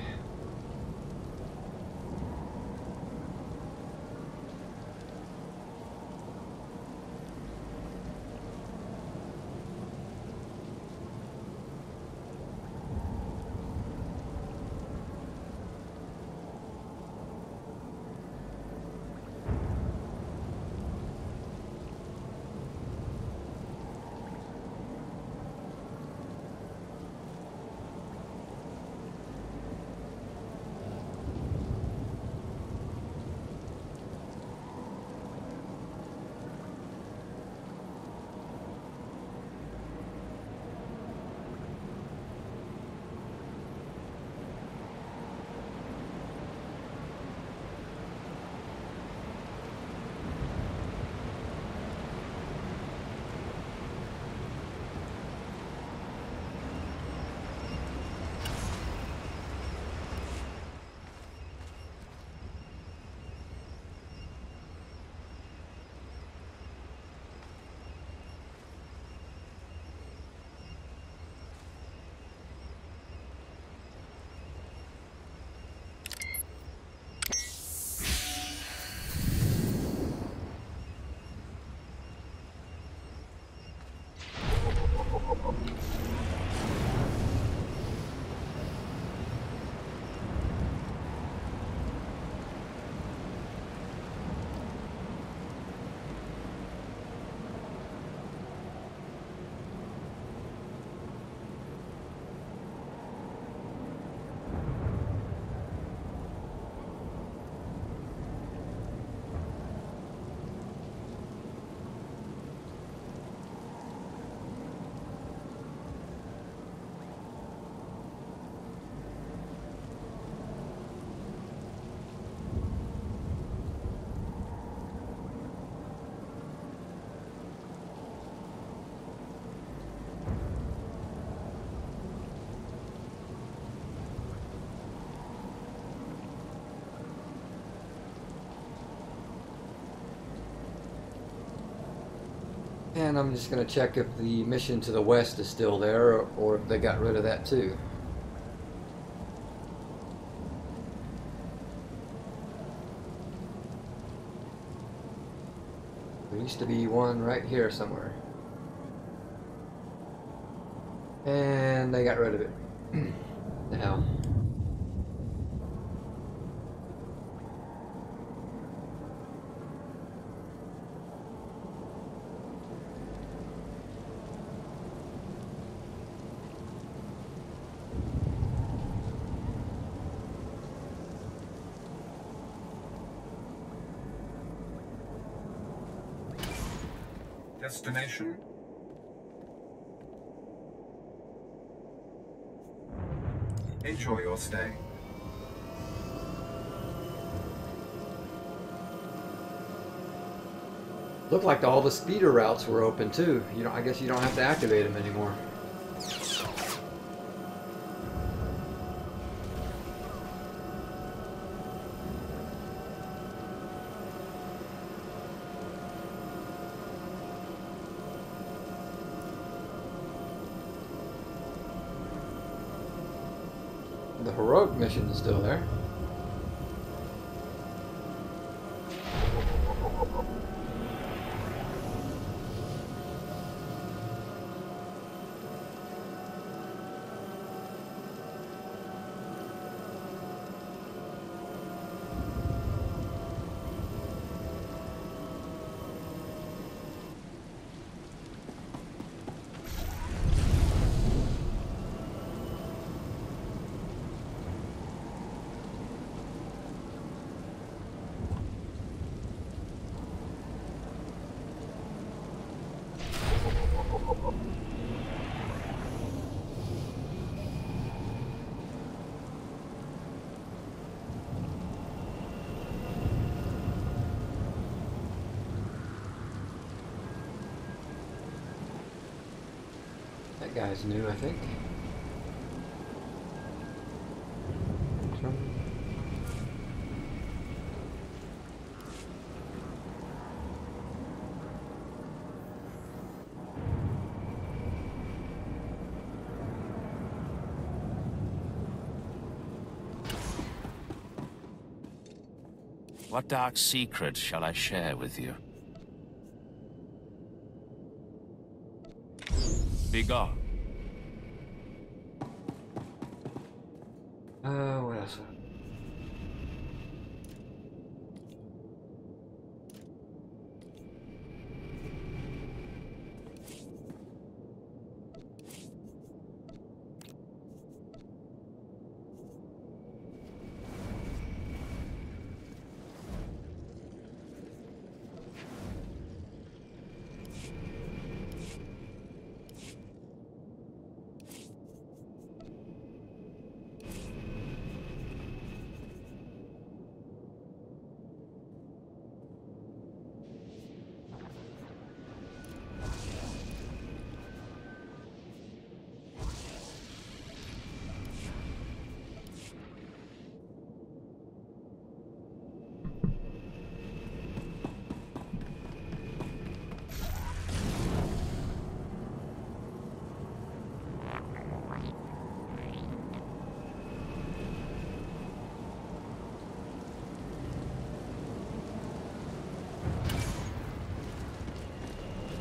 Speaker 1: And I'm just going to check if the mission to the west is still there, or if they got rid of that too. There used to be one right here somewhere. And they got rid of it. The hell.
Speaker 19: Destination? Enjoy your stay.
Speaker 1: Looked like all the speeder routes were open too. You know, I guess you don't have to activate them anymore. The heroic mission is still there. That guy's new, I think.
Speaker 2: What dark secret shall I share with you? Be gone.
Speaker 1: What else?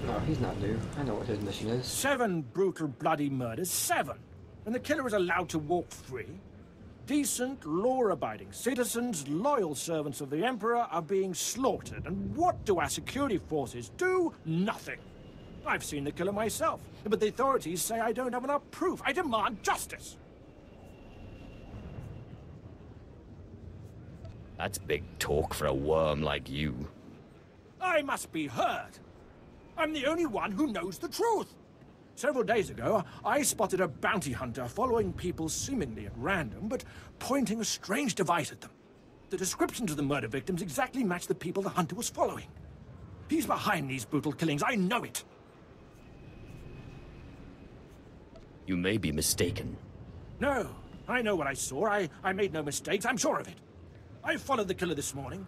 Speaker 1: No, he's not new. I know what his mission is.
Speaker 10: 7 brutal, bloody murders. 7! And the killer is allowed to walk free? Decent, law-abiding citizens, loyal servants of the Emperor are being slaughtered. And what do our security forces do? Nothing. I've seen the killer myself, but the authorities say I don't have enough proof. I demand justice!
Speaker 4: That's big talk for a worm like you.
Speaker 10: I must be heard. I'm the only one who knows the truth. Several days ago, I spotted a bounty hunter following people seemingly at random, but pointing a strange device at them. The descriptions of the murder victims exactly match the people the hunter was following. He's behind these brutal killings, I know it.
Speaker 4: You may be mistaken.
Speaker 10: No, I know what I saw. I made no mistakes, I'm sure of it. I followed the killer this morning.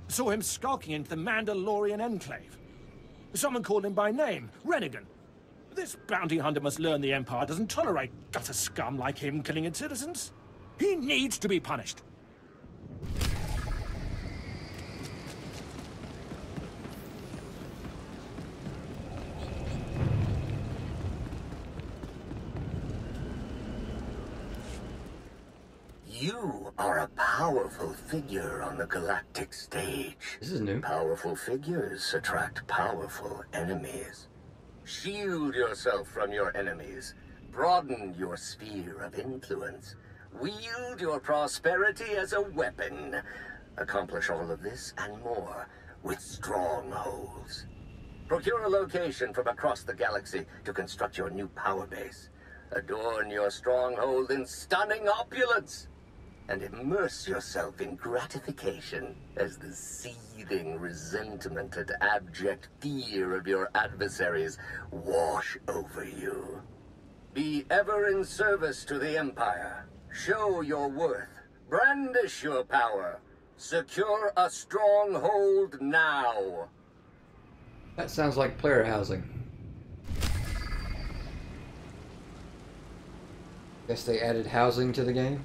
Speaker 10: Saw him skulking into the Mandalorian Enclave. Someone called him by name, Rennigan. This bounty hunter must learn the Empire doesn't tolerate gutter scum like him killing its citizens. He needs to be punished.
Speaker 18: You are a powerful figure on the galactic stage.
Speaker 1: This is new.
Speaker 18: Powerful figures attract powerful enemies. Shield yourself from your enemies. Broaden your sphere of influence. Wield your prosperity as a weapon. Accomplish all of this and more with strongholds. Procure a location from across the galaxy to construct your new power base. Adorn your stronghold in stunning opulence. And immerse yourself in gratification as the seething resentment and abject fear of your adversaries wash over you. Be ever in service to the Empire. Show your worth. Brandish your power. Secure a stronghold now.
Speaker 1: That sounds like player housing. Guess they added housing to the game.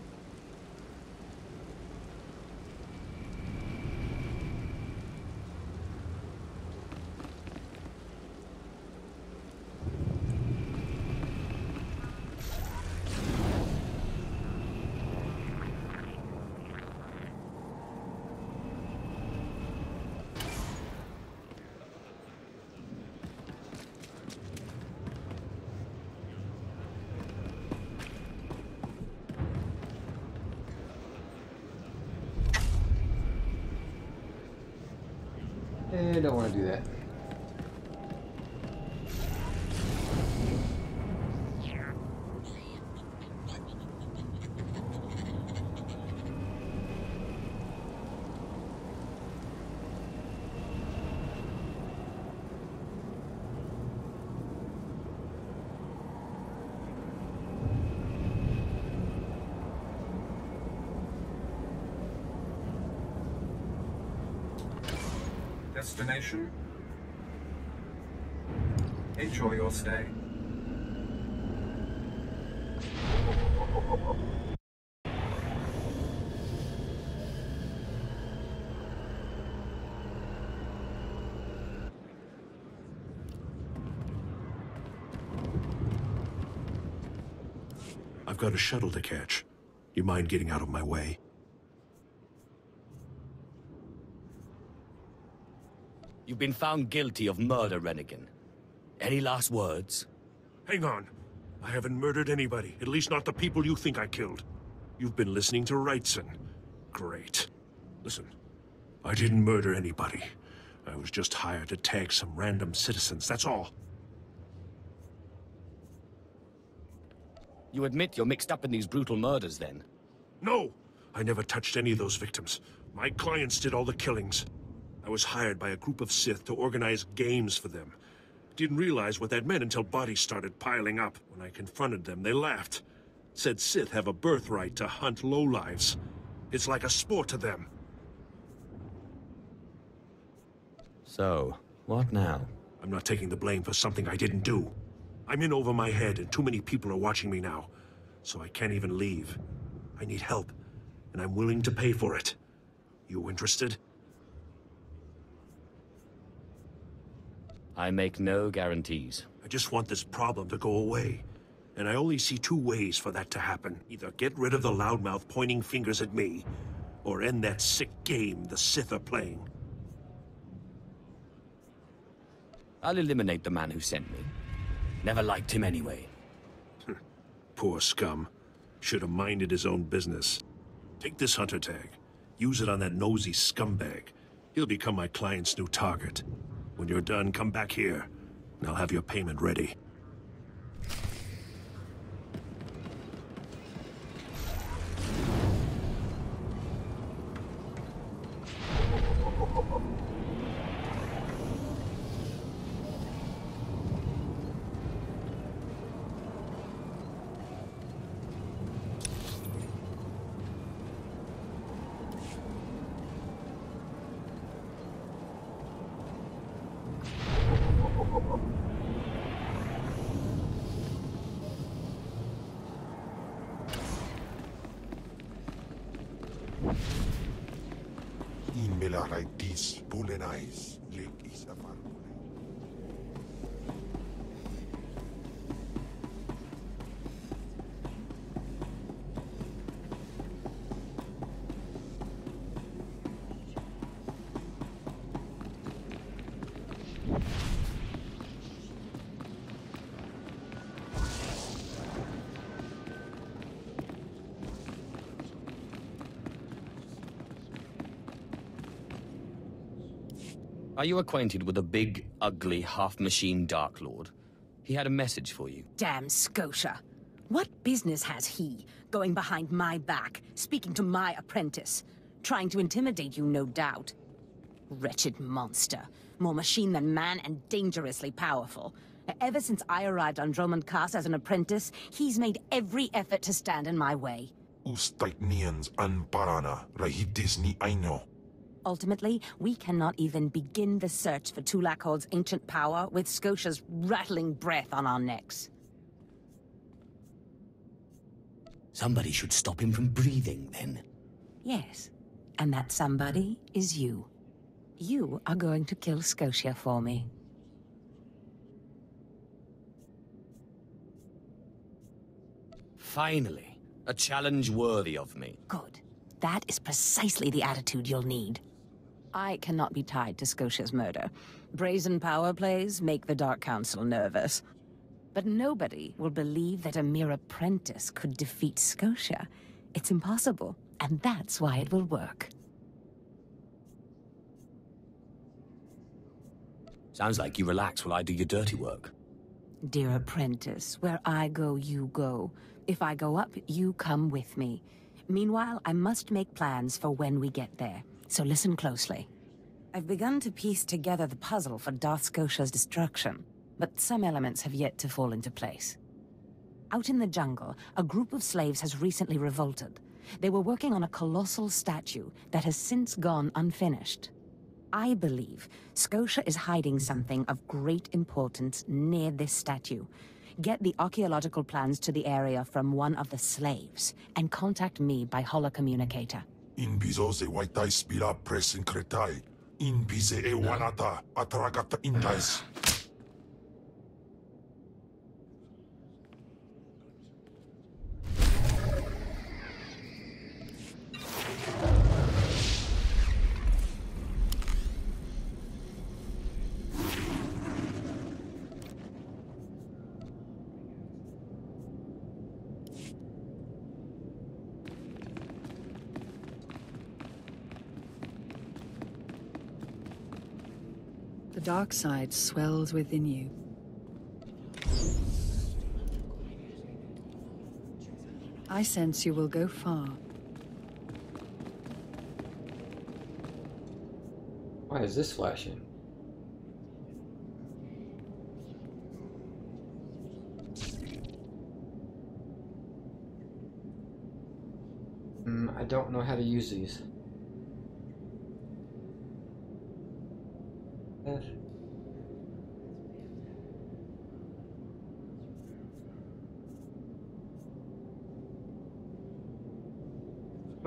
Speaker 1: I don't want to do that.
Speaker 19: Destination. Enjoy your stay.
Speaker 16: I've got a shuttle to catch. You mind getting out of my way?
Speaker 4: You've been found guilty of murder, Rennigan. Any last words?
Speaker 16: Hang on. I haven't murdered anybody, at least not the people you think I killed. You've been listening to Wrightson. Great. Listen, I didn't murder anybody. I was just hired to tag some random citizens, that's all.
Speaker 4: You admit you're mixed up in these brutal murders, then?
Speaker 16: No! I never touched any of those victims. My clients did all the killings. I was hired by a group of Sith to organize games for them. Didn't realize what that meant until bodies started piling up. When I confronted them, they laughed. Said Sith have a birthright to hunt lowlives. It's like a sport to them.
Speaker 4: So, what now?
Speaker 16: I'm not taking the blame for something I didn't do. I'm in over my head and too many people are watching me now. So I can't even leave. I need help, and I'm willing to pay for it. You interested?
Speaker 4: I make no guarantees.
Speaker 16: I just want this problem to go away. And I only see two ways for that to happen. Either get rid of the loudmouth pointing fingers at me, or end that sick game the Sith are playing.
Speaker 4: I'll eliminate the man who sent me. Never liked him anyway.
Speaker 16: Poor scum. Should have minded his own business. Take this hunter tag. Use it on that nosy scumbag. He'll become my client's new target. When you're done, come back here, and I'll have your payment ready.
Speaker 3: In Melaritis, Bulenais, Lake is a man.
Speaker 4: Are you acquainted with a big, ugly, half-machine Dark Lord? He had a message for you.
Speaker 20: Damn Scotia. What business has he going behind my back, speaking to my apprentice? Trying to intimidate you, no doubt. Wretched monster. More machine than man and dangerously powerful. Ever since I arrived on Dromund Kaas as an apprentice, he's made every effort to stand in my way.
Speaker 3: Ustaiknians an parana, rahitis ni aino.
Speaker 20: Ultimately, we cannot even begin the search for Tulakhod's ancient power with Scotia's rattling breath on our necks.
Speaker 4: Somebody should stop him from breathing, then.
Speaker 20: Yes, and that somebody is you. You are going to kill Scotia for me.
Speaker 4: Finally, a challenge worthy of me.
Speaker 20: Good. That is precisely the attitude you'll need. I cannot be tied to Scotia's murder. Brazen power plays make the Dark Council nervous. But nobody will believe that a mere apprentice could defeat Scotia. It's impossible, and that's why it will work.
Speaker 4: Sounds like you relax while I do your dirty work.
Speaker 20: Dear apprentice, where I go, you go. If I go up, you come with me. Meanwhile, I must make plans for when we get there, so listen closely. I've begun to piece together the puzzle for Darth Scotia's destruction, but some elements have yet to fall into place. Out in the jungle, a group of slaves has recently revolted. They were working on a colossal statue that has since gone unfinished. I believe Scotia is hiding something of great importance near this statue. Get the archaeological plans to the area from one of the slaves, and contact me by holocommunicator.
Speaker 3: In bizo se waitai spira presin kretai. In bize e wanata ataragata indais.
Speaker 5: The dark side swells within you. I sense you will go far.
Speaker 1: Why is this flashing? I don't know how to use these.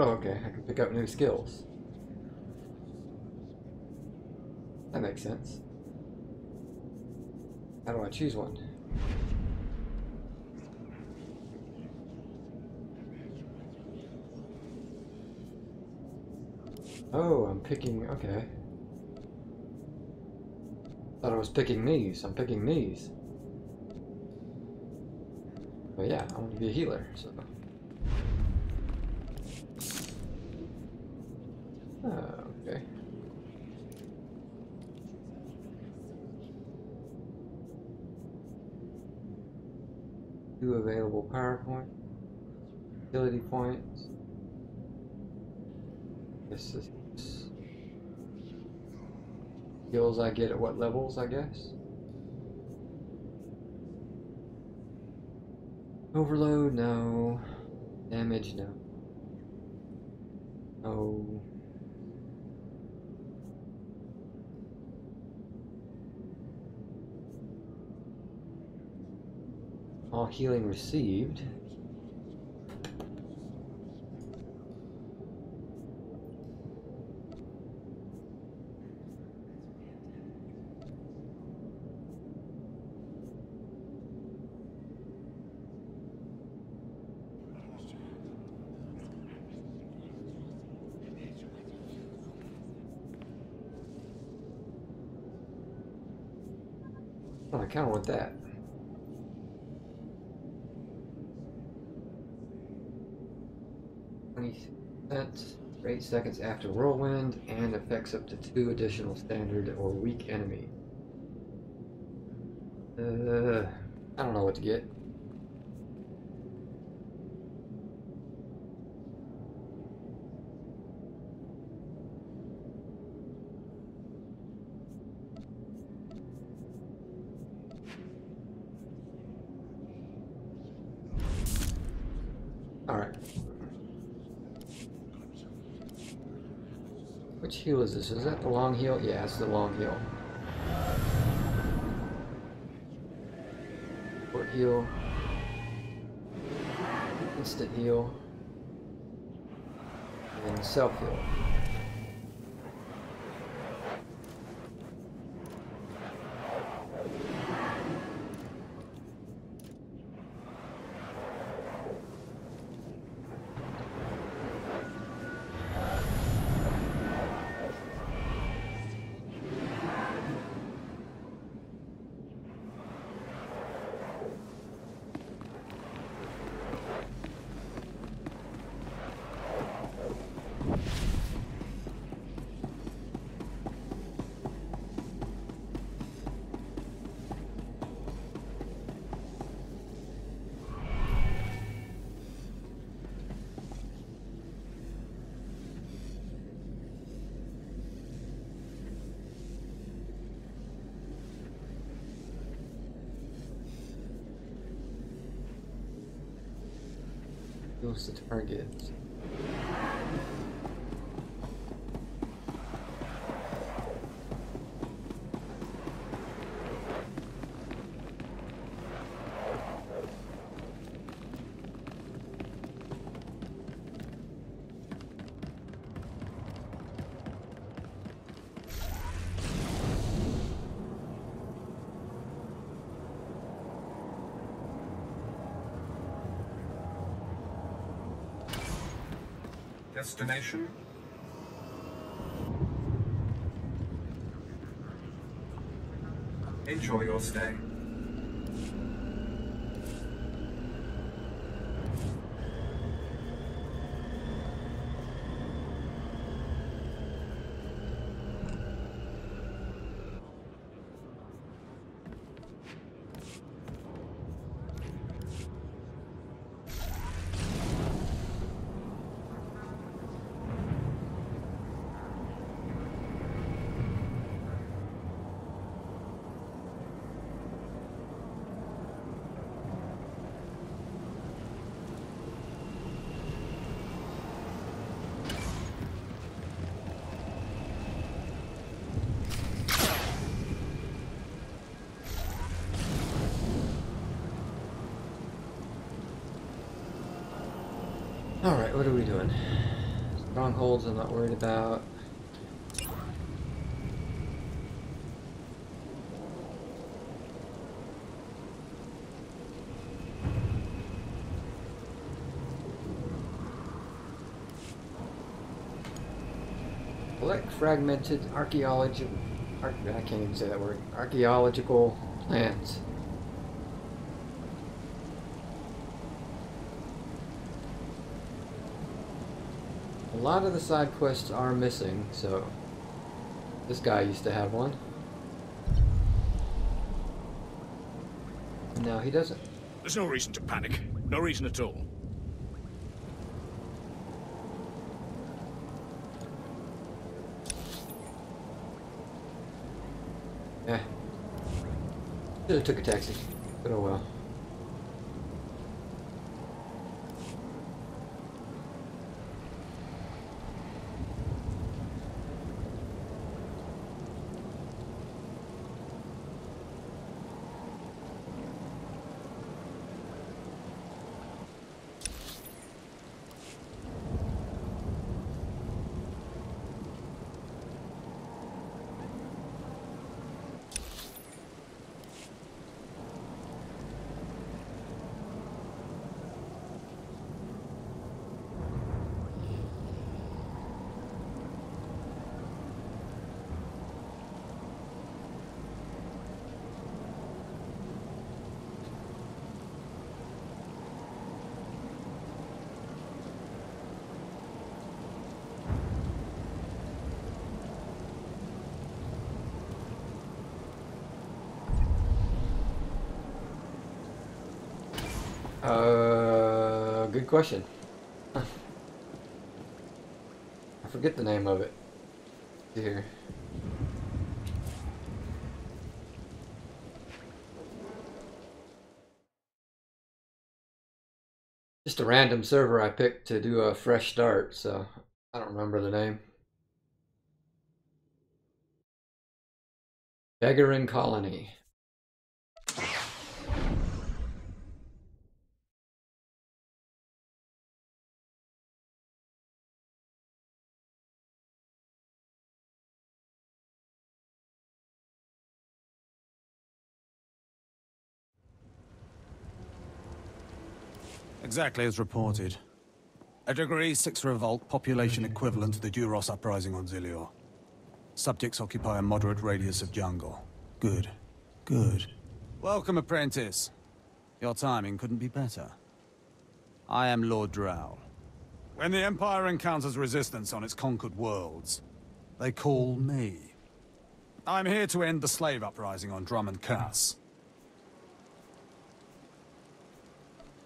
Speaker 1: Oh, okay, I can pick up new skills. That makes sense. How do I choose one? Oh, I'm picking, okay. Thought I was picking these. I'm picking these. But yeah, I want to be a healer, so. Oh, okay. Two available power points. Utility points. This is skills I get at what levels, I guess. Overload, no. Damage, no. No. All healing received. Oh, I kind of want that. $0.20 for 8 seconds after whirlwind, and affects up to 2 additional standard or weak enemy. I don't know what to get. Alright. Which heal is this? Is that the long heal? Yeah, it's the long heal. Short heal. Instant heal. And self heal. Goes to target.
Speaker 19: Destination? Enjoy your stay.
Speaker 1: Alright, what are we doing? Strongholds I'm not worried about. Collect fragmented archaeological... I can't even say that word. Archaeological plans. A lot of the side quests are missing, so this guy used to have one. No, he doesn't.
Speaker 10: There's no reason to panic. No reason at all.
Speaker 1: Yeah. Should have took a taxi, but oh well. Good question. I forget the name of it. Here. Just a random server I picked to do a fresh start, so I don't remember the name. Beggarin Colony.
Speaker 21: Exactly as reported. A Degree 6 revolt, population equivalent to the Duros uprising on Zilior. Subjects occupy a moderate radius of jungle. Good. Good. Welcome, apprentice. Your timing couldn't be better. I am Lord Drow. When the Empire encounters resistance on its conquered worlds, they call me. I'm here to end the slave uprising on Dromund Kaas.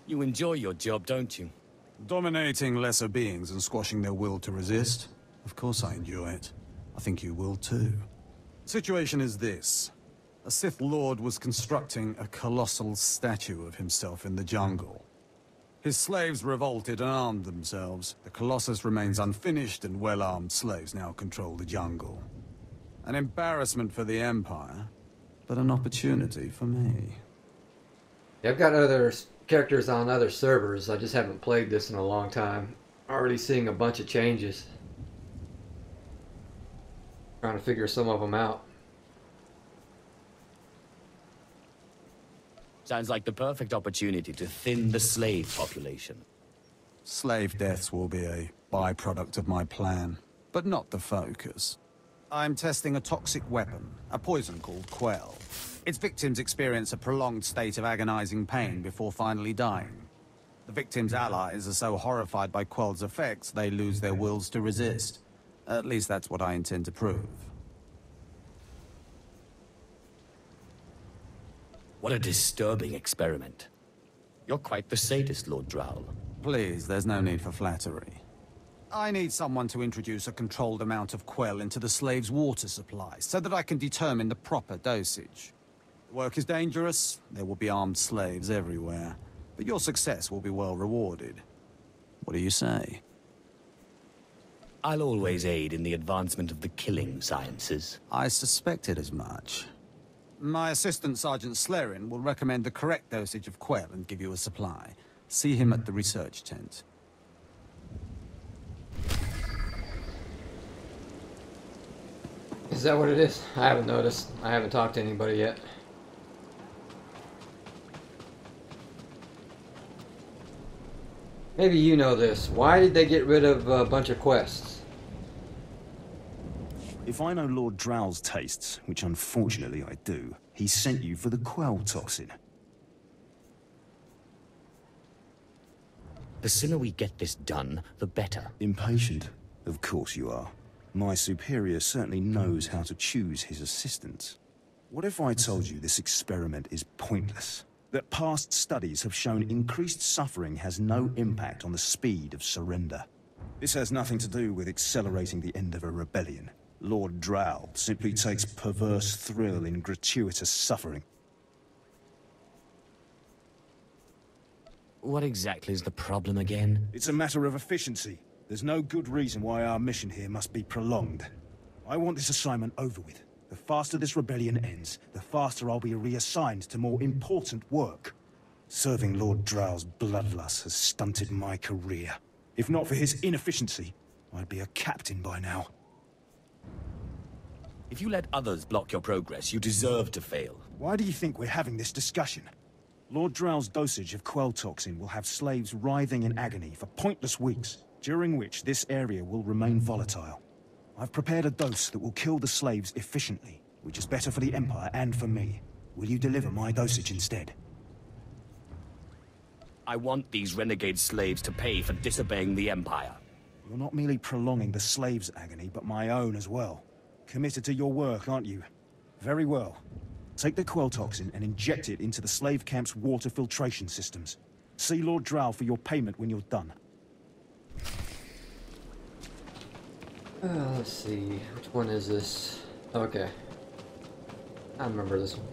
Speaker 4: You enjoy your job, don't you?
Speaker 21: Dominating lesser beings and squashing their will to resist? Of course I enjoy it. I think you will too. Situation is this. A Sith Lord was constructing a colossal statue of himself in the jungle. His slaves revolted and armed themselves. The Colossus remains unfinished, and well-armed slaves now control the jungle. An embarrassment for the Empire, but an opportunity for me.
Speaker 1: Yeah, I've got other characters on other servers. I just haven't played this in a long time. Already seeing a bunch of changes. Trying to figure some of them out.
Speaker 4: Sounds like the perfect opportunity to thin the slave population.
Speaker 21: Slave deaths will be a byproduct of my plan, but not the focus. I'm testing a toxic weapon, a poison called Quell. Its victims experience a prolonged state of agonizing pain before finally dying. The victims' allies are so horrified by Quell's effects, they lose their wills to resist. At least that's what I intend to prove.
Speaker 4: What a disturbing experiment. You're quite the sadist, Lord Drow.
Speaker 21: Please, there's no need for flattery. I need someone to introduce a controlled amount of Quell into the slaves' water supply, so that I can determine the proper dosage. The work is dangerous, there will be armed slaves everywhere, but your success will be well rewarded. What do you say?
Speaker 4: I'll always aid in the advancement of the killing sciences.
Speaker 21: I suspected as much. My assistant, Sergeant Slerin, will recommend the correct dosage of Quell and give you a supply. See him at the research tent.
Speaker 1: Is that what it is? I haven't noticed. I haven't talked to anybody yet. Maybe you know this. Why did they get rid of a bunch of quests?
Speaker 22: If I know Lord Drow's tastes, which unfortunately I do, he sent you for the Quell toxin.
Speaker 4: The sooner we get this done, the better.
Speaker 22: Impatient? Of course you are. My superior certainly knows how to choose his assistants. What if I told you this experiment is pointless? That past studies have shown increased suffering has no impact on the speed of surrender. This has nothing to do with accelerating the end of a rebellion. Lord Drow simply takes perverse thrill in gratuitous suffering.
Speaker 4: What exactly is the problem again?
Speaker 22: It's a matter of efficiency. There's no good reason why our mission here must be prolonged. I want this assignment over with. The faster this rebellion ends, the faster I'll be reassigned to more important work. Serving Lord Drow's bloodlust has stunted my career. If not for his inefficiency, I'd be a captain by now.
Speaker 4: If you let others block your progress, you deserve to fail.
Speaker 22: Why do you think we're having this discussion? Lord Drow's dosage of Quell toxin will have slaves writhing in agony for pointless weeks, during which this area will remain volatile. I've prepared a dose that will kill the slaves efficiently, which is better for the Empire and for me. Will you deliver my dosage instead?
Speaker 4: I want these renegade slaves to pay for disobeying the Empire.
Speaker 22: You're not merely prolonging the slaves' agony, but my own as well. Committed to your work, aren't you? Very well. Take the Quell toxin and inject it into the slave camp's water filtration systems. See Lord Drow for your payment when you're done.
Speaker 1: Let's see, which one is this? Okay, I remember this one.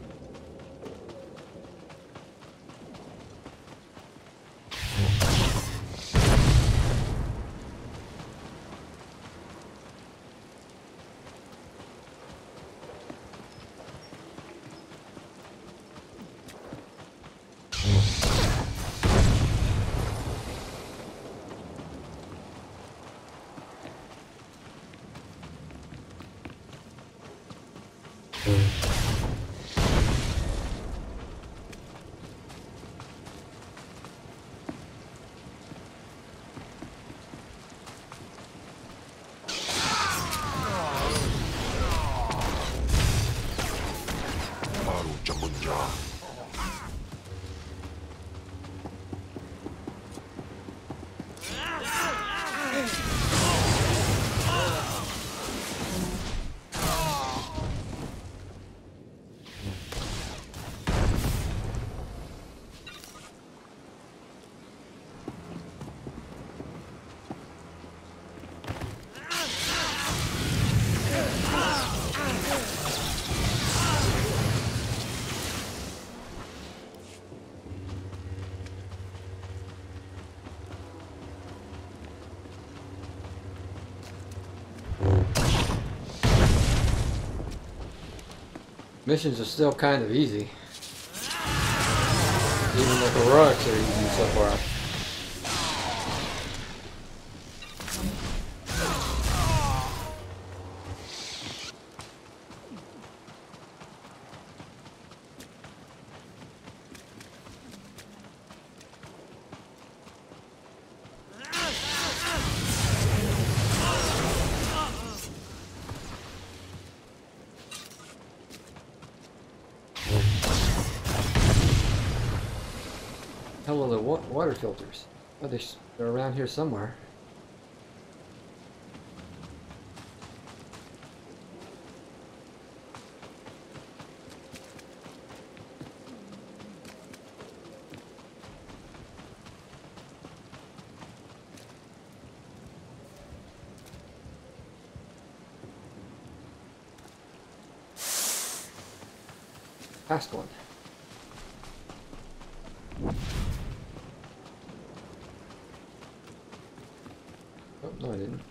Speaker 1: Missions are still kind of easy. Even the heroics are easy so far. Hell are the water filters? Oh, they're around here somewhere. Past one. Oh, no, I didn't.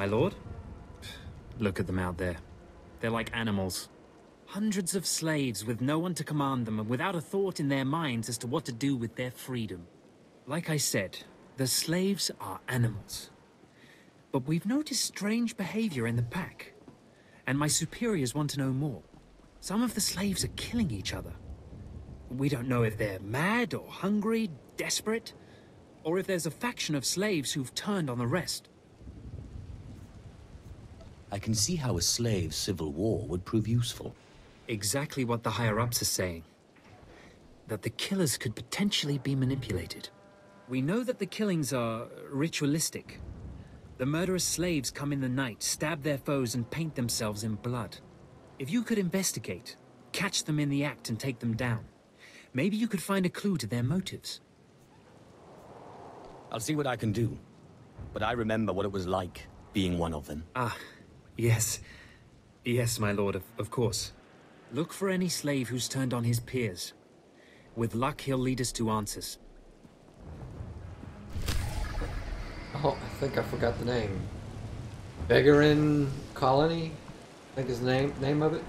Speaker 6: My lord? Look at them out there. They're like animals. Hundreds of slaves with no one to command them and without a thought in their minds as to what to do with their freedom. Like I said, the slaves are animals. But we've noticed strange behavior in the pack. And my superiors want to know more. Some of the slaves are killing each other. We don't know if they're mad or hungry, desperate, or if there's a faction of slaves who've turned on the rest.
Speaker 4: I can see how a slave civil war would prove useful.
Speaker 6: Exactly what the higher-ups are saying. That the killers could potentially be manipulated. We know that the killings are ritualistic. The murderous slaves come in the night, stab their foes, and paint themselves in blood. If you could investigate, catch them in the act and take them down, maybe you could find a clue to their motives.
Speaker 4: I'll see what I can do. But I remember what it was like, being one of them.
Speaker 6: Ah, yes. Yes, my lord, of course. Look for any slave who's turned on his peers. With luck, he'll lead us to answers.
Speaker 1: Oh, I think I forgot the name. Beggarin Colony? I think is the name of it.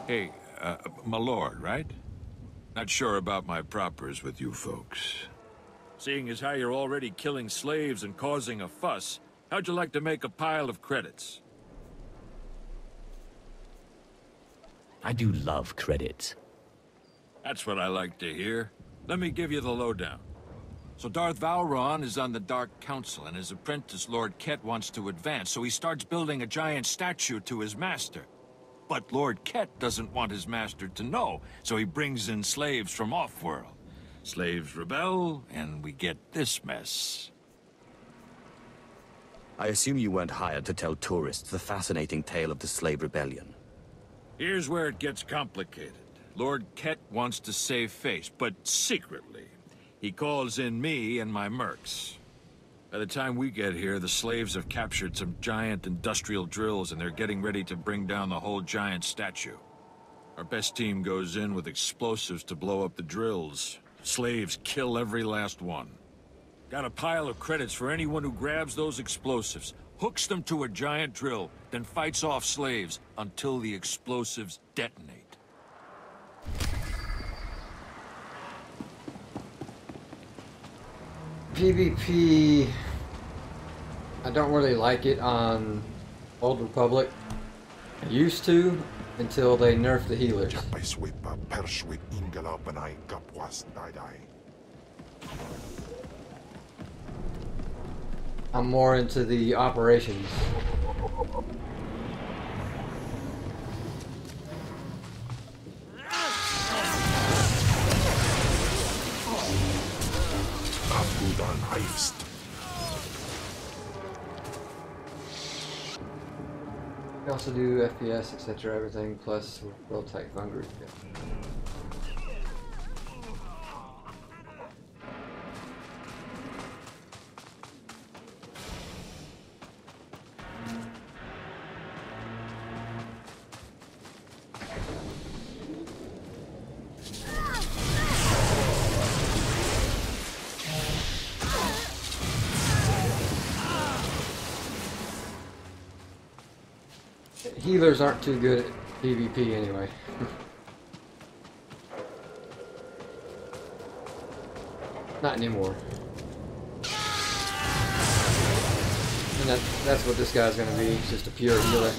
Speaker 12: Hey, my lord, right? Not sure about my propers with you folks. Seeing as how you're already killing slaves and causing a fuss, how'd you like to make a pile of credits?
Speaker 4: I do love credits.
Speaker 12: That's what I like to hear. Let me give you the lowdown. So Darth Valron is on the Dark Council, and his apprentice, Lord Ket, wants to advance, so he starts building a giant statue to his master. But Lord Ket doesn't want his master to know, so he brings in slaves from off-world. Slaves rebel, and we get this mess.
Speaker 4: I assume you weren't hired to tell tourists the fascinating tale of the slave rebellion.
Speaker 12: Here's where it gets complicated. Lord Ket wants to save face, but secretly. He calls in me and my mercs. By the time we get here, the slaves have captured some giant industrial drills, and they're getting ready to bring down the whole giant statue. Our best team goes in with explosives to blow up the drills. Slaves kill every last one. Got a pile of credits for anyone who grabs those explosives, hooks them to a giant drill, then fights off slaves until the explosives detonate.
Speaker 1: PvP, I don't really like it on Old Republic. I used to, until they nerfed the healers. I'm more into the operations. We also do FPS, etc., everything, plus real tight fun group. Yeah. Healers aren't too good at PvP anyway. Not anymore. And that's what this guy's gonna be, just a pure healer.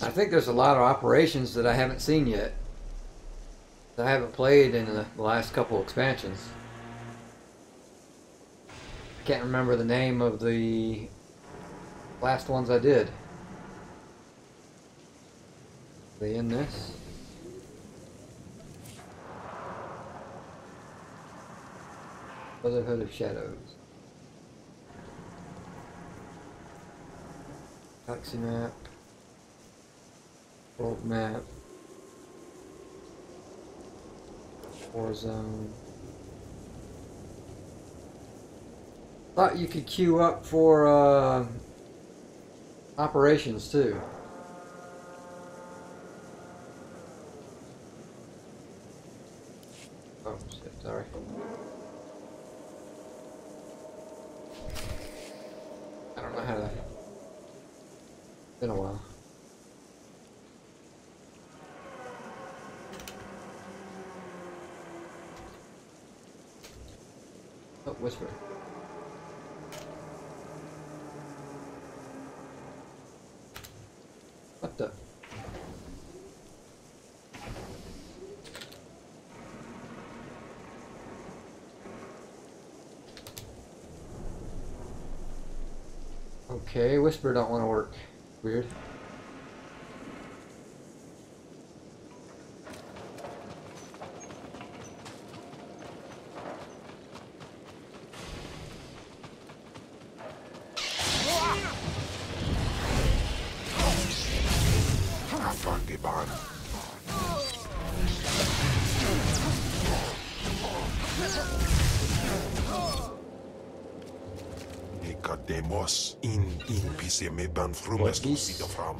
Speaker 1: I think there's a lot of operations that I haven't seen yet. That I haven't played in the last couple expansions. Can't remember the name of the last ones I did. Are they in this? Brotherhood of Shadows. Galaxy map. World map. Warzone. Thought you could queue up for operations too. Oh shit, sorry. I don't know how to. It's been a while. Oh, Whisper. What the? Okay, Whisper don't want to work. Weird.
Speaker 3: Demos in PC me ban frumes to see the from.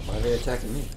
Speaker 1: Why are they attacking me?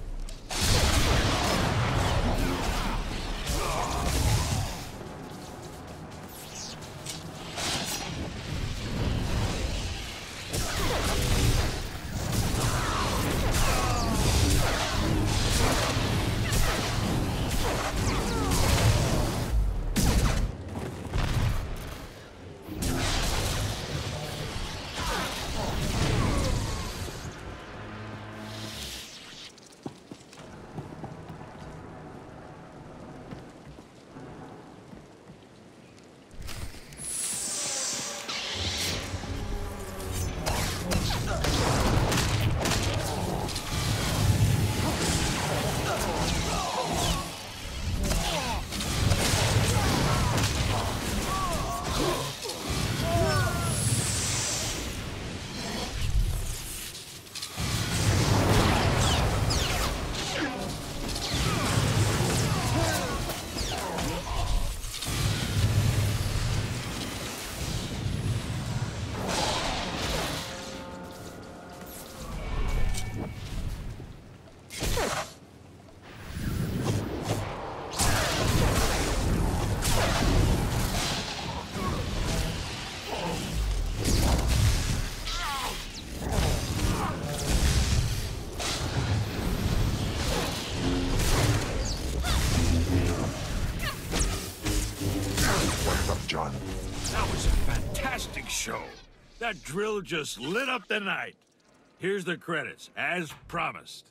Speaker 12: That was a fantastic show. That drill just lit up the night. Here's the credits, as promised.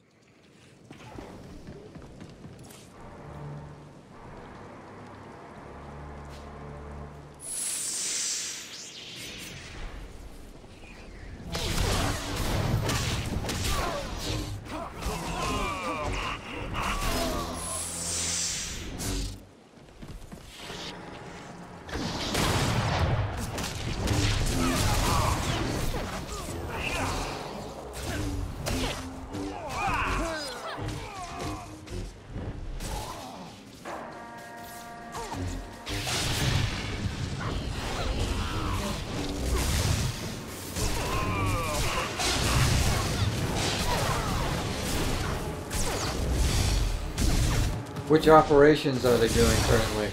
Speaker 1: Which operations are they doing currently?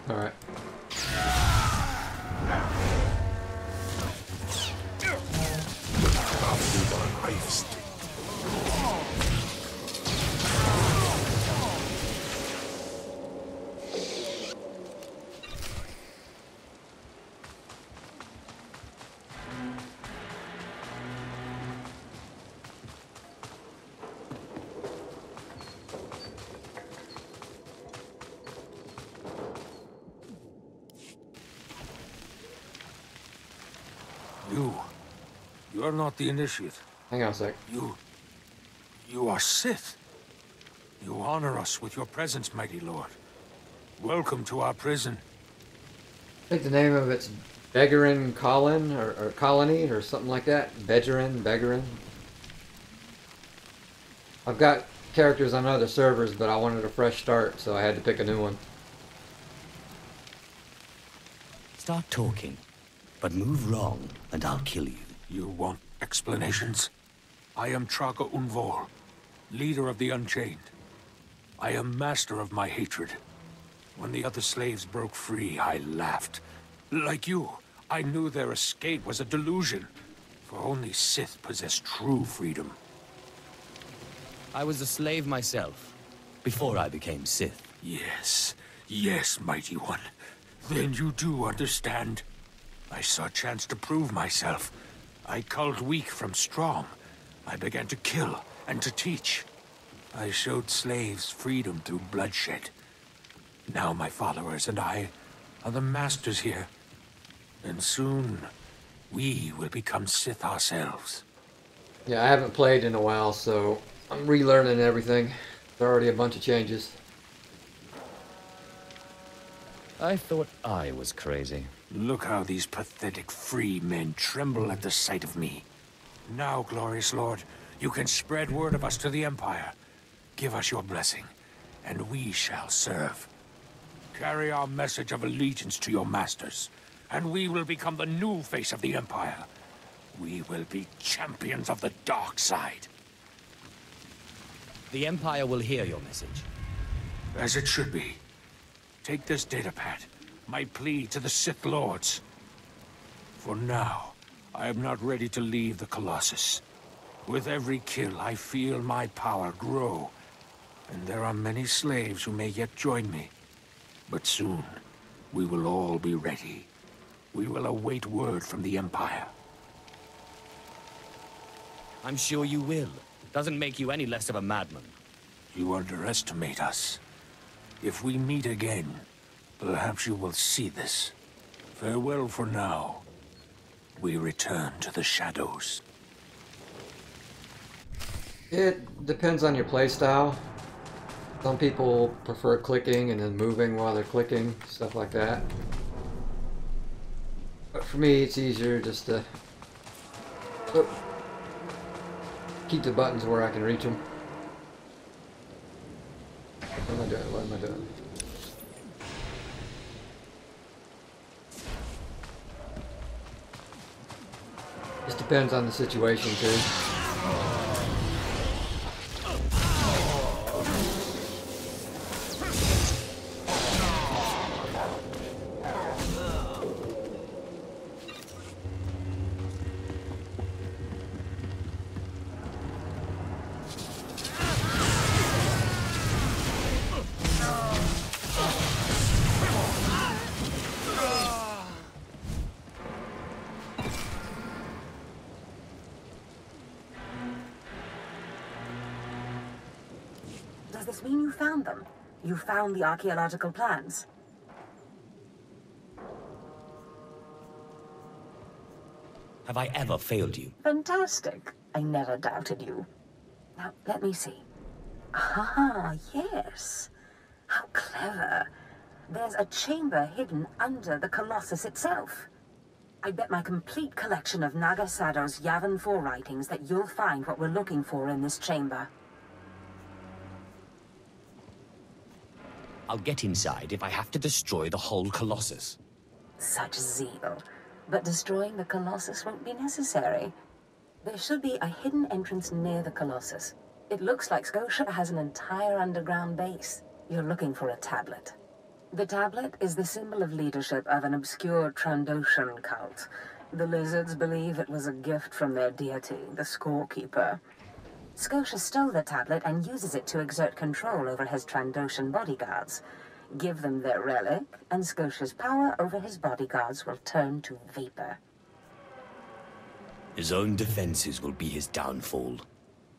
Speaker 1: Alright.
Speaker 12: You're not the initiate.
Speaker 1: Hang on a sec.
Speaker 12: You are Sith. You honor us with your presence, mighty lord. Welcome to our prison.
Speaker 1: I think the name of it's Begarin Colin or Colony or something like that. Begarin. I've got characters on other servers, but I wanted a fresh start, so I had to pick a new one.
Speaker 4: Start talking, but move wrong, and I'll kill you.
Speaker 12: You want explanations? I am Traga Unvor, leader of the Unchained. I am master of my hatred. When the other slaves broke free, I laughed. Like you, I knew their escape was a delusion, for only Sith possess true freedom.
Speaker 4: I was a slave myself, before I became Sith.
Speaker 12: Yes, mighty one. Then you do understand. I saw a chance to prove myself. I culled weak from strong. I began to kill and to teach. I showed slaves freedom through bloodshed. Now my followers and I are the masters here. And soon, we will become Sith ourselves.
Speaker 1: Yeah, I haven't played in a while, so I'm relearning everything. There are already a bunch of changes.
Speaker 4: I thought I was crazy.
Speaker 12: Look how these pathetic free men tremble at the sight of me. Now, glorious lord, you can spread word of us to the Empire. Give us your blessing, and we shall serve. Carry our message of allegiance to your masters, and we will become the new face of the Empire. We will be champions of the dark side.
Speaker 4: The Empire will hear your message.
Speaker 12: As it should be. Take this datapad, my plea to the Sith Lords. For now, I am not ready to leave the Colossus. With every kill, I feel my power grow. And there are many slaves who may yet join me. But soon, we will all be ready. We will await word from the Empire.
Speaker 4: I'm sure you will. Doesn't make you any less of a madman.
Speaker 12: You underestimate us. If we meet again, perhaps you will see this. Farewell for now. We return to the shadows.
Speaker 1: It depends on your playstyle. Some people prefer clicking and then moving while they're clicking, stuff like that. But for me, it's easier just to keep the buttons where I can reach them. What am I doing? What am I doing? Just depends on the situation too.
Speaker 20: Does this mean you found them? You found the archaeological plans?
Speaker 4: Have I ever failed you?
Speaker 20: Fantastic. I never doubted you. Now, let me see. Ah, yes. How clever. There's a chamber hidden under the Colossus itself. I bet my complete collection of Naga Sado's Yavin 4 writings that you'll find what we're looking for in this chamber.
Speaker 4: I'll get inside if I have to destroy the whole Colossus.
Speaker 20: Such zeal. But destroying the Colossus won't be necessary. There should be a hidden entrance near the Colossus. It looks like Scotia has an entire underground base. You're looking for a tablet. The tablet is the symbol of leadership of an obscure Trandoshan cult. The lizards believe it was a gift from their deity, the Scorekeeper. Scotia stole the tablet and uses it to exert control over his Trandoshan bodyguards. Give them their relic, and Scotia's power over his bodyguards will turn to vapor.
Speaker 4: His own defenses will be his downfall.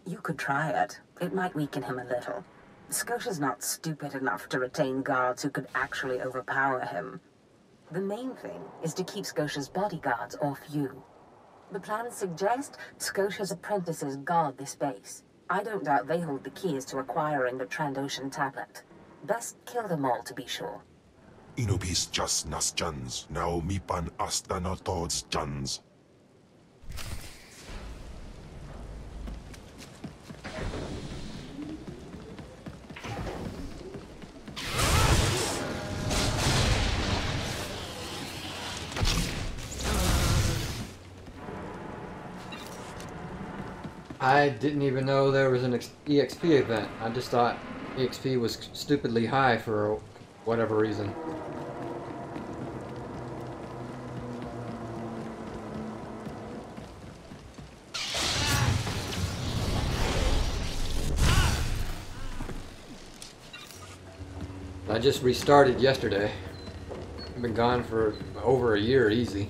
Speaker 20: You could try it. It might weaken him a little. Scotia's not stupid enough to retain guards who could actually overpower him. The main thing is to keep Scotia's bodyguards off you. The plans suggest Scotia's apprentices guard this base. I don't doubt they hold the keys to acquiring the Trandoshan tablet. Best kill them all to be sure.
Speaker 3: Inubis just nas jans, now mipan astana tods jans.
Speaker 1: I didn't even know there was an EXP event. I just thought EXP was stupidly high for whatever reason. I just restarted yesterday. I've been gone for over a year easy.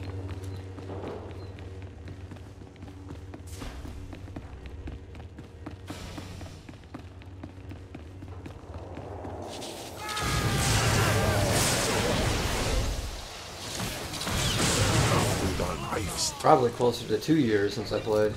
Speaker 1: Probably closer to 2 years since I played.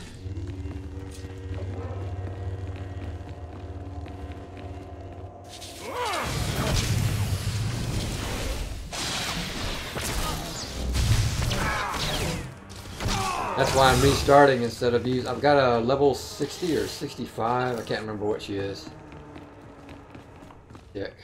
Speaker 1: That's why I'm restarting instead of using. I've got a level 60 or 65. I can't remember what she is. Dick.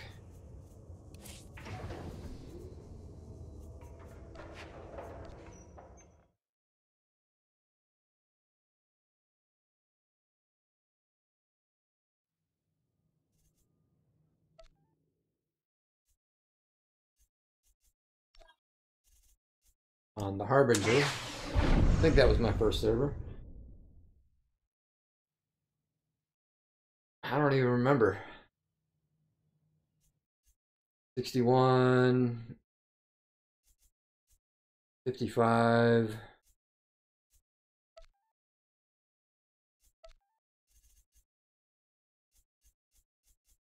Speaker 1: On the Harbinger. I think that was my first server. I don't even remember. 61, 55.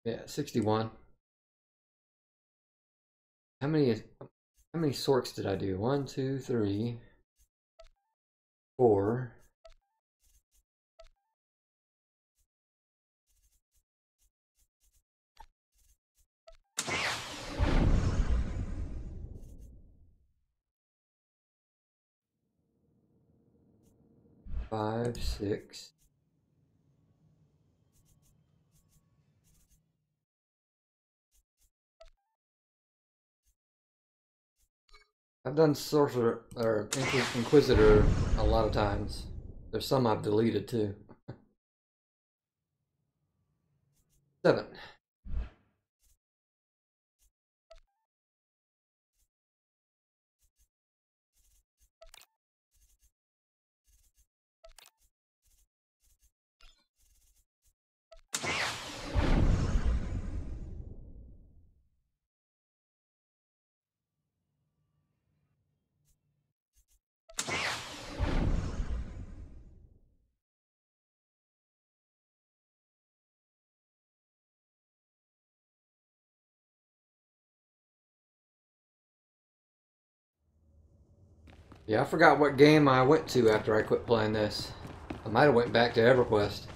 Speaker 1: Yeah, 61. How many sorks did I do? 1, 2, 3, 4. Five, 6. I've done Sorcerer or Inquisitor a lot of times. There's some I've deleted too. 7. Yeah, I forgot what game I went to after I quit playing this. I might have went back to EverQuest.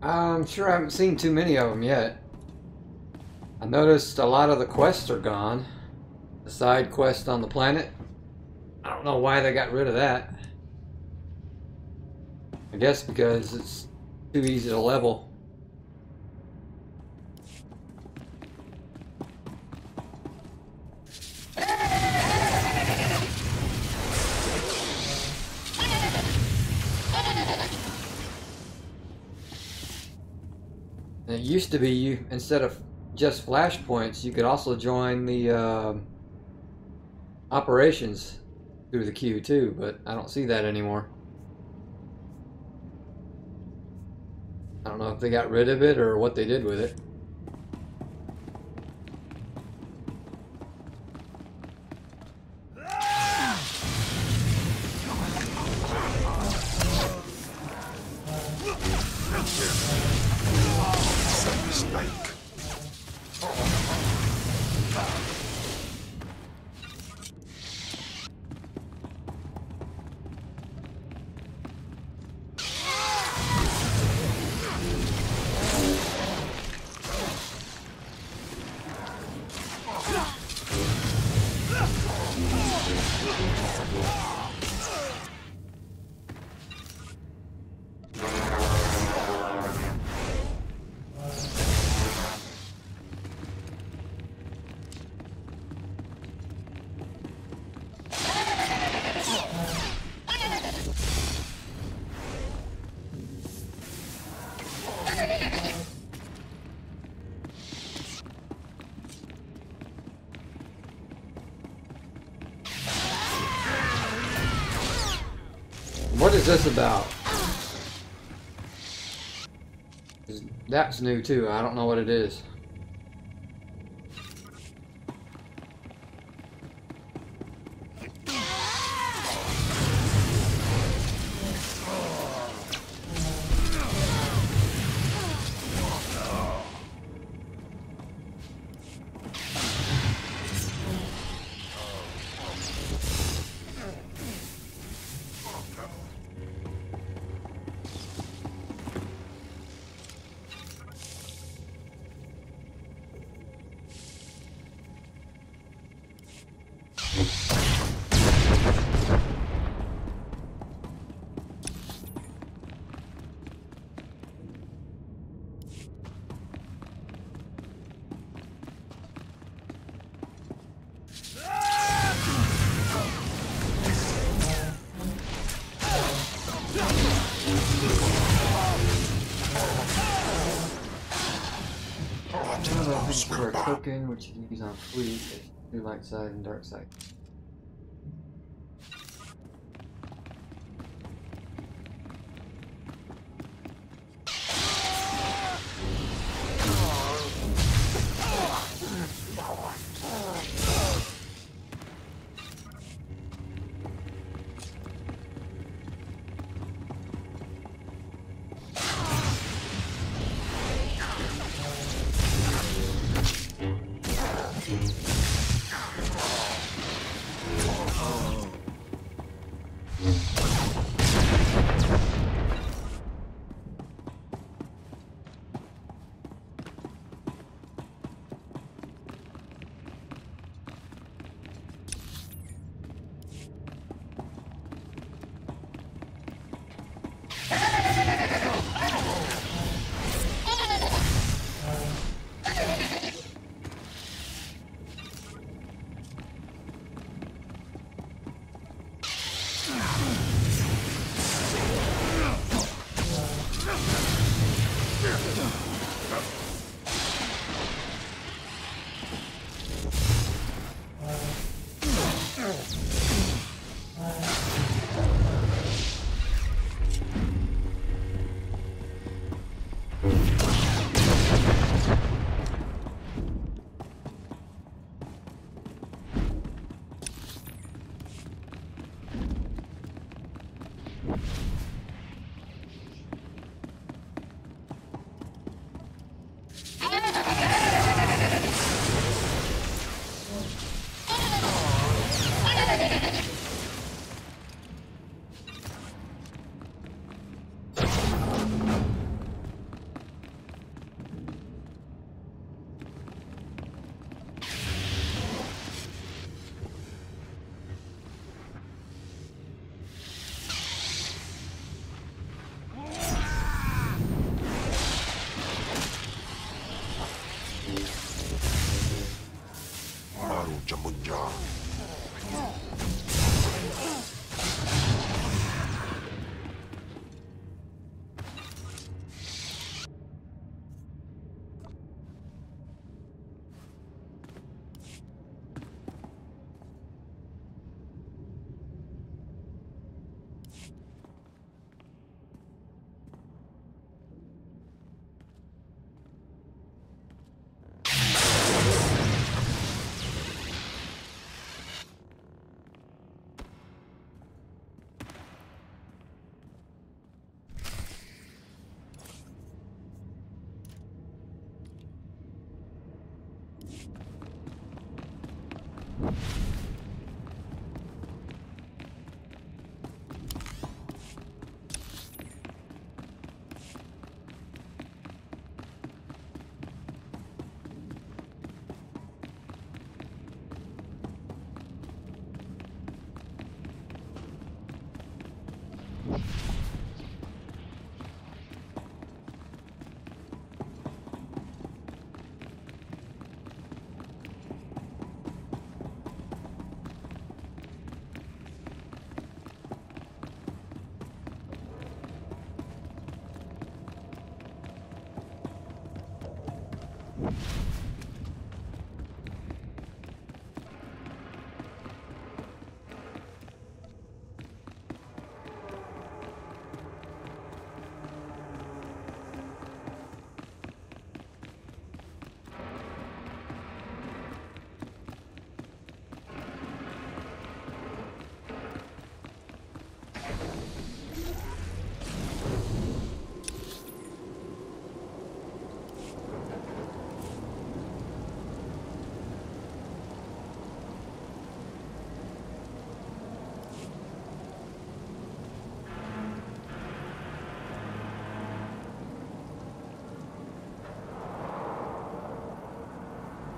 Speaker 1: I'm sure I haven't seen too many of them yet. I noticed a lot of the quests are gone. The side quest on the planet. I don't know why they got rid of that. I guess because it's too easy to level. And it used to be you, instead of just flashpoints, you could also join the operations through the queue too, but I don't see that anymore. I don't know if they got rid of it or what they did with it. What is this about? That's new too. I don't know what it is. For a token, which you can use on fleet, new light side and dark side.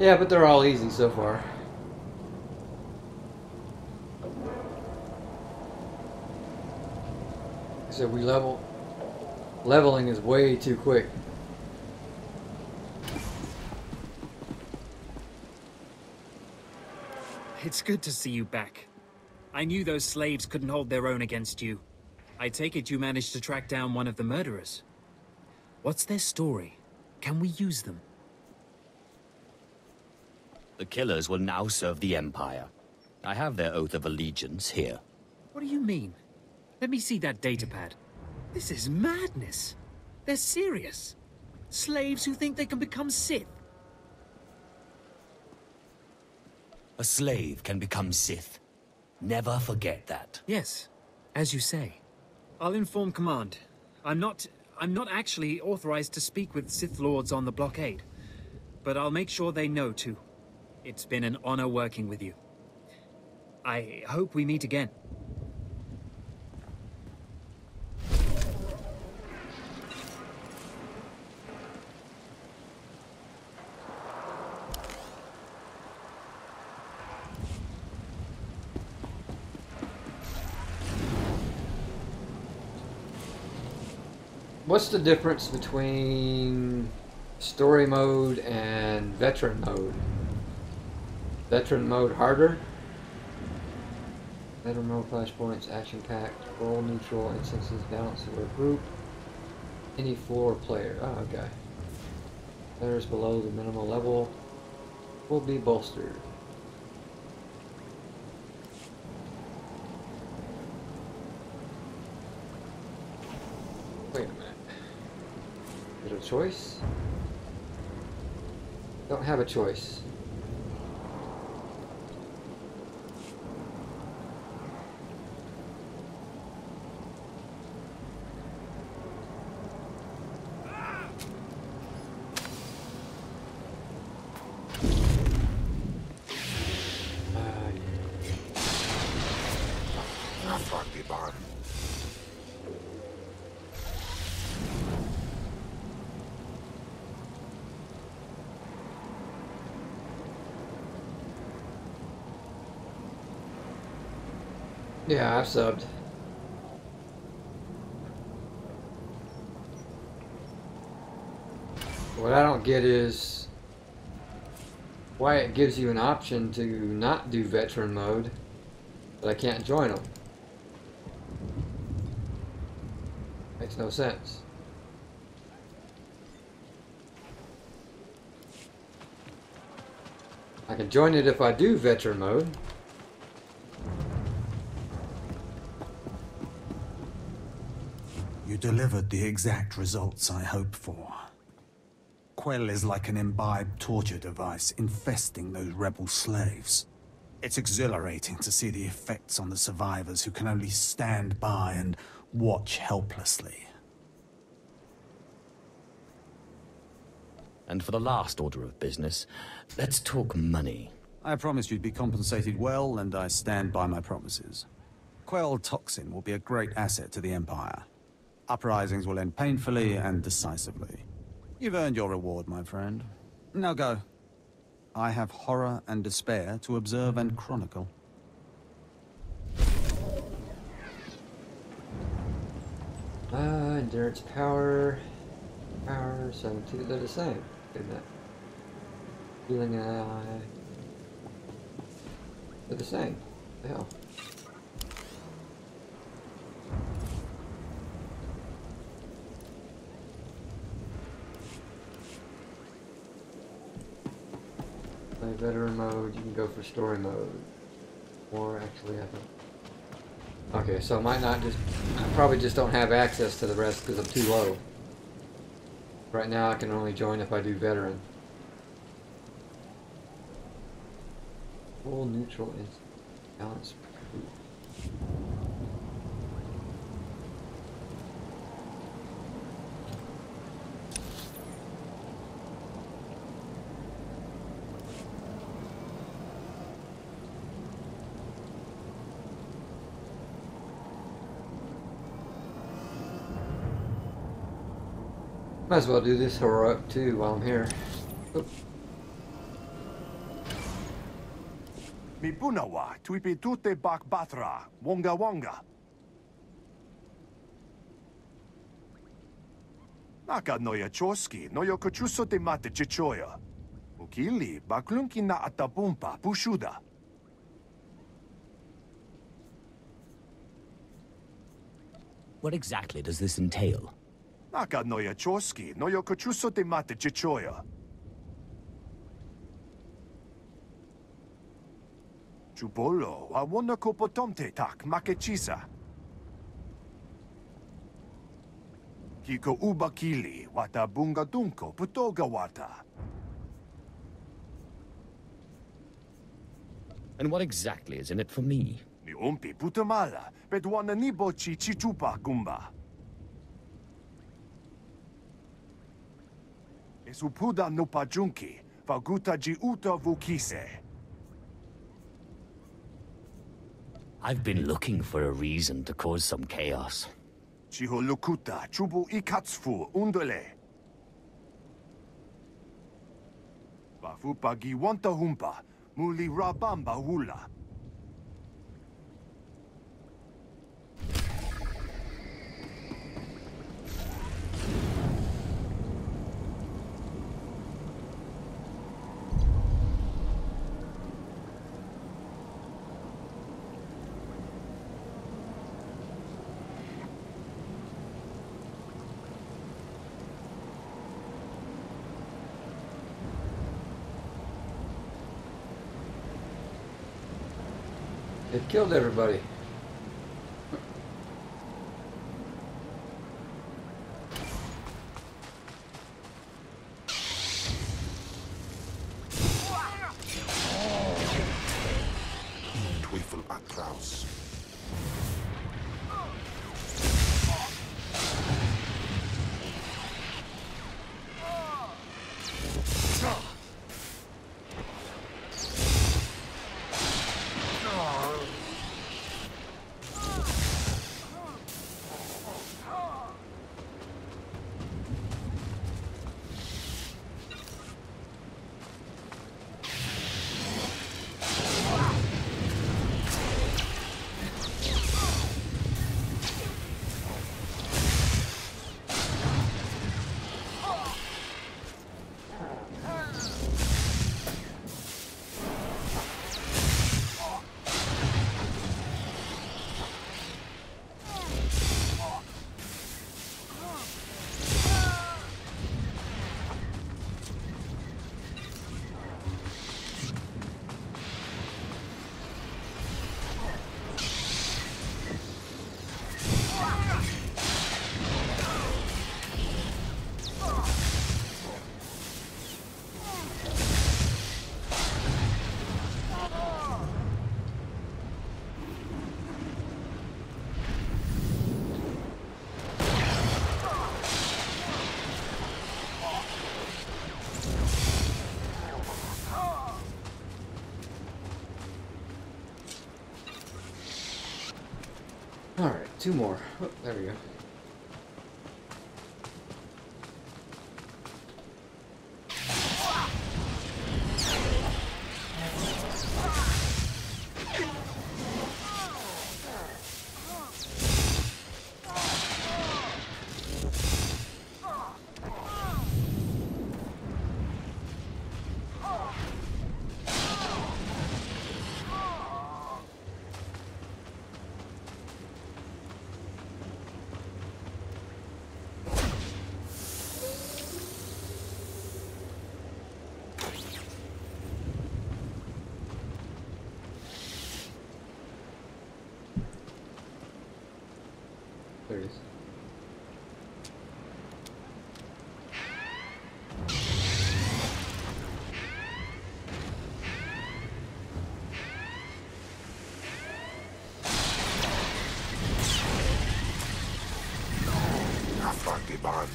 Speaker 1: Yeah, but they're all easy so far. So we leveling is way too quick.
Speaker 6: It's good to see you back. I knew those slaves couldn't hold their own against you. I take it you managed to track down one of the murderers. What's their story? Can we use them?
Speaker 4: The killers will now serve the Empire. I have their oath of allegiance here.
Speaker 6: What do you mean? Let me see that datapad. This is madness. They're serious. Slaves who think they can become Sith.
Speaker 4: A slave can become Sith. Never forget that.
Speaker 6: Yes, as you say. I'll inform Command. I'm not actually authorized to speak with Sith Lords on the blockade. But I'll make sure they know too. It's been an honor working with you. I hope we meet again.
Speaker 1: What's the difference between story mode and veteran mode? Veteran mode harder? Veteran mode flashpoints, action packed, roll neutral, instances, balance for a group, any floor player. Oh, okay. Players below the minimal level will be bolstered. Wait a minute. Is it a choice? Don't have a choice. Yeah, I've subbed. What I don't get is why it gives you an option to not do veteran mode, but I can't join them. Makes no sense. I can join it if I do veteran mode.
Speaker 21: You delivered the exact results I hoped for. Quell is like an imbibed torture device infesting those rebel slaves. It's exhilarating to see the effects on the survivors who can only stand by and watch helplessly.
Speaker 4: And for the last order of business, let's talk money.
Speaker 21: I promised you'd be compensated well, and I stand by my promises. Quell toxin will be a great asset to the Empire. Uprisings will end painfully and decisively. You've earned your reward, my friend. Now go. I have horror and despair to observe and chronicle.
Speaker 1: Endurance, power, 72, they're the same, isn't it? Healing, they're the same. The hell. Play veteran mode, you can go for story mode. Or actually, I think. Okay, so I might not just. I probably just don't have access to the rest because I'm too low. Right now, I can only join if I do veteran. Full neutral is balance. Might as well do this heroic too while I'm here. Oop.
Speaker 9: Mi punawa, tuipi tute bak batra, wonga wonga. Naka noya choski, noyo kochuso te mate chichoya. Ukili, baklunki na atapumpa, pushuda.
Speaker 4: What exactly does this entail?
Speaker 9: Naka noya choski, noyo kochuso te mate chichoya. Chupolo, awona kopotomte tak makechisa. Kiko ubakili, wata bunga dunko, putoga wata.
Speaker 4: And what exactly is in it for me?
Speaker 9: Mi umpi putamala, pedwana nibo chi chichupa kumba. Esupuda no pajunki, faguta ji uta vukise.
Speaker 4: I've been looking for a reason to cause some chaos.
Speaker 9: Chiho lukuta, chubu ikatsufu undole. Bafupa giwanta humpa, muli rabamba hula.
Speaker 1: They've killed everybody.
Speaker 3: Teufel Atraus.
Speaker 1: Alright, 2 more. Oh, there we go. There it is.
Speaker 3: Afragiban.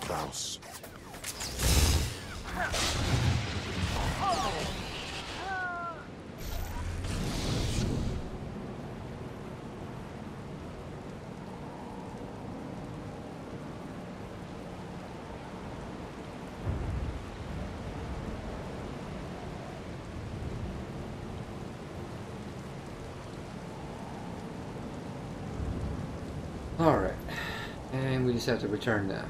Speaker 3: Klaus.
Speaker 1: Alright, and we just have to return now.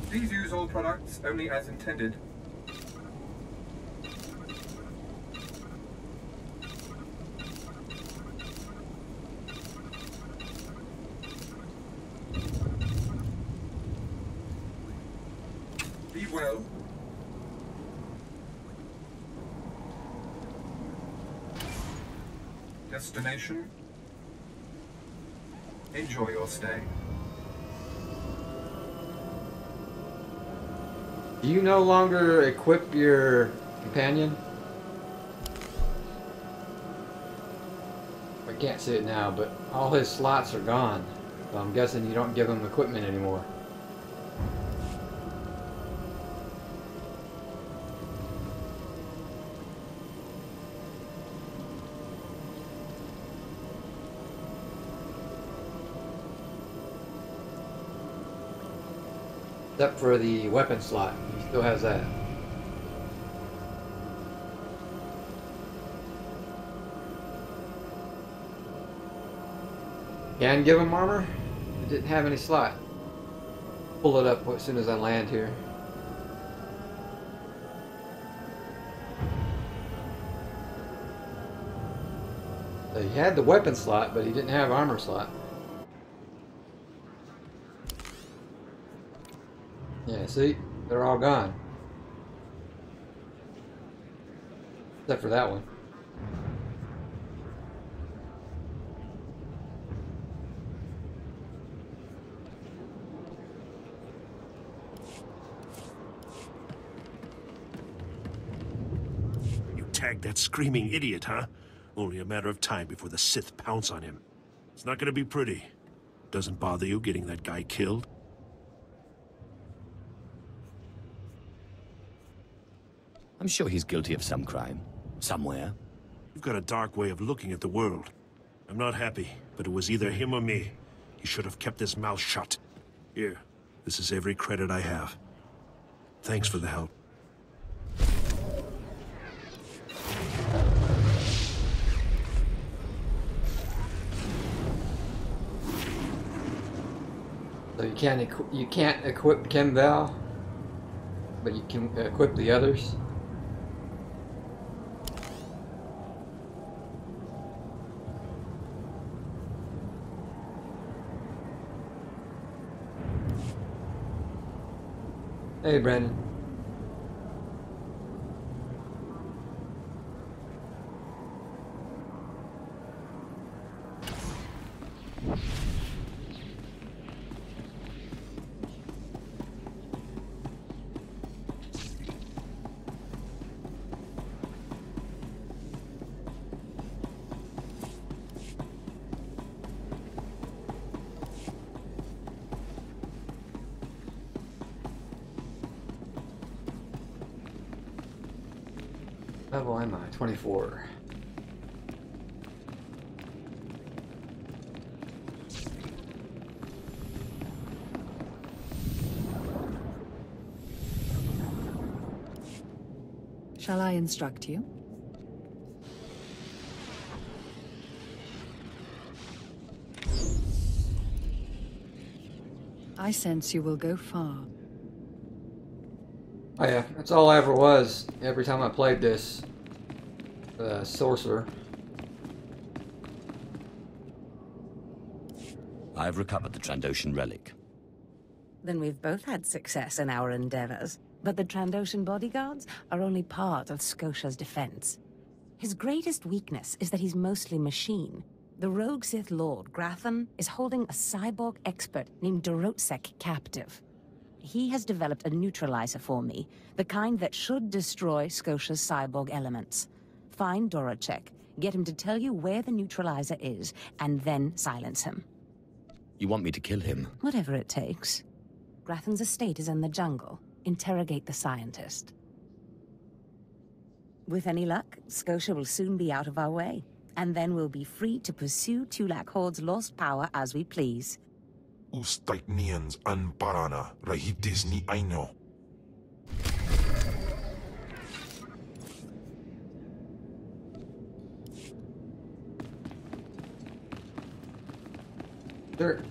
Speaker 19: Please use all products only as intended. Be well. Destination. Enjoy your stay.
Speaker 1: Do you no longer equip your companion? I can't see it now, but all his slots are gone. So I'm guessing you don't give him equipment anymore. Except for the weapon slot, he still has that. Can give him armor? It didn't have any slot. Pull it up as soon as I land here. So he had the weapon slot, but he didn't have armor slot. Yeah, see? They're all gone. Except for that one.
Speaker 13: You tagged that screaming idiot, huh? Only a matter of time before the Sith pounce on him. It's not gonna be pretty. Doesn't bother you getting that guy killed?
Speaker 4: I'm sure he's guilty of some crime. Somewhere.
Speaker 13: You've got a dark way of looking at the world. I'm not happy, but it was either him or me. He should have kept his mouth shut. Here, this is every credit I have. Thanks for the help.
Speaker 1: So you can't equip Kimval, but you can equip the others. Hey, Brandon. Level am I? 24.
Speaker 5: Shall I instruct you? I sense you will go far.
Speaker 1: Oh yeah, that's all I ever was. Every time I played this, sorcerer.
Speaker 4: I've recovered the Trandoshan relic.
Speaker 20: Then we've both had success in our endeavors. But the Trandoshan bodyguards are only part of Scotia's defense. His greatest weakness is that he's mostly machine. The rogue Sith Lord, Grathan, is holding a cyborg expert named Dorotsek captive. He has developed a neutralizer for me, the kind that should destroy Scotia's cyborg elements. Find Dorotsek, get him to tell you where the neutralizer is, and then silence him.
Speaker 4: You want me to kill him?
Speaker 20: Whatever it takes. Grathan's estate is in the jungle. Interrogate the scientist. With any luck, Scotia will soon be out of our way, and then we'll be free to pursue Tulak Horde's lost power as we please.
Speaker 3: Ustaiknians an parana, rahitis ni aino.
Speaker 1: Dirt.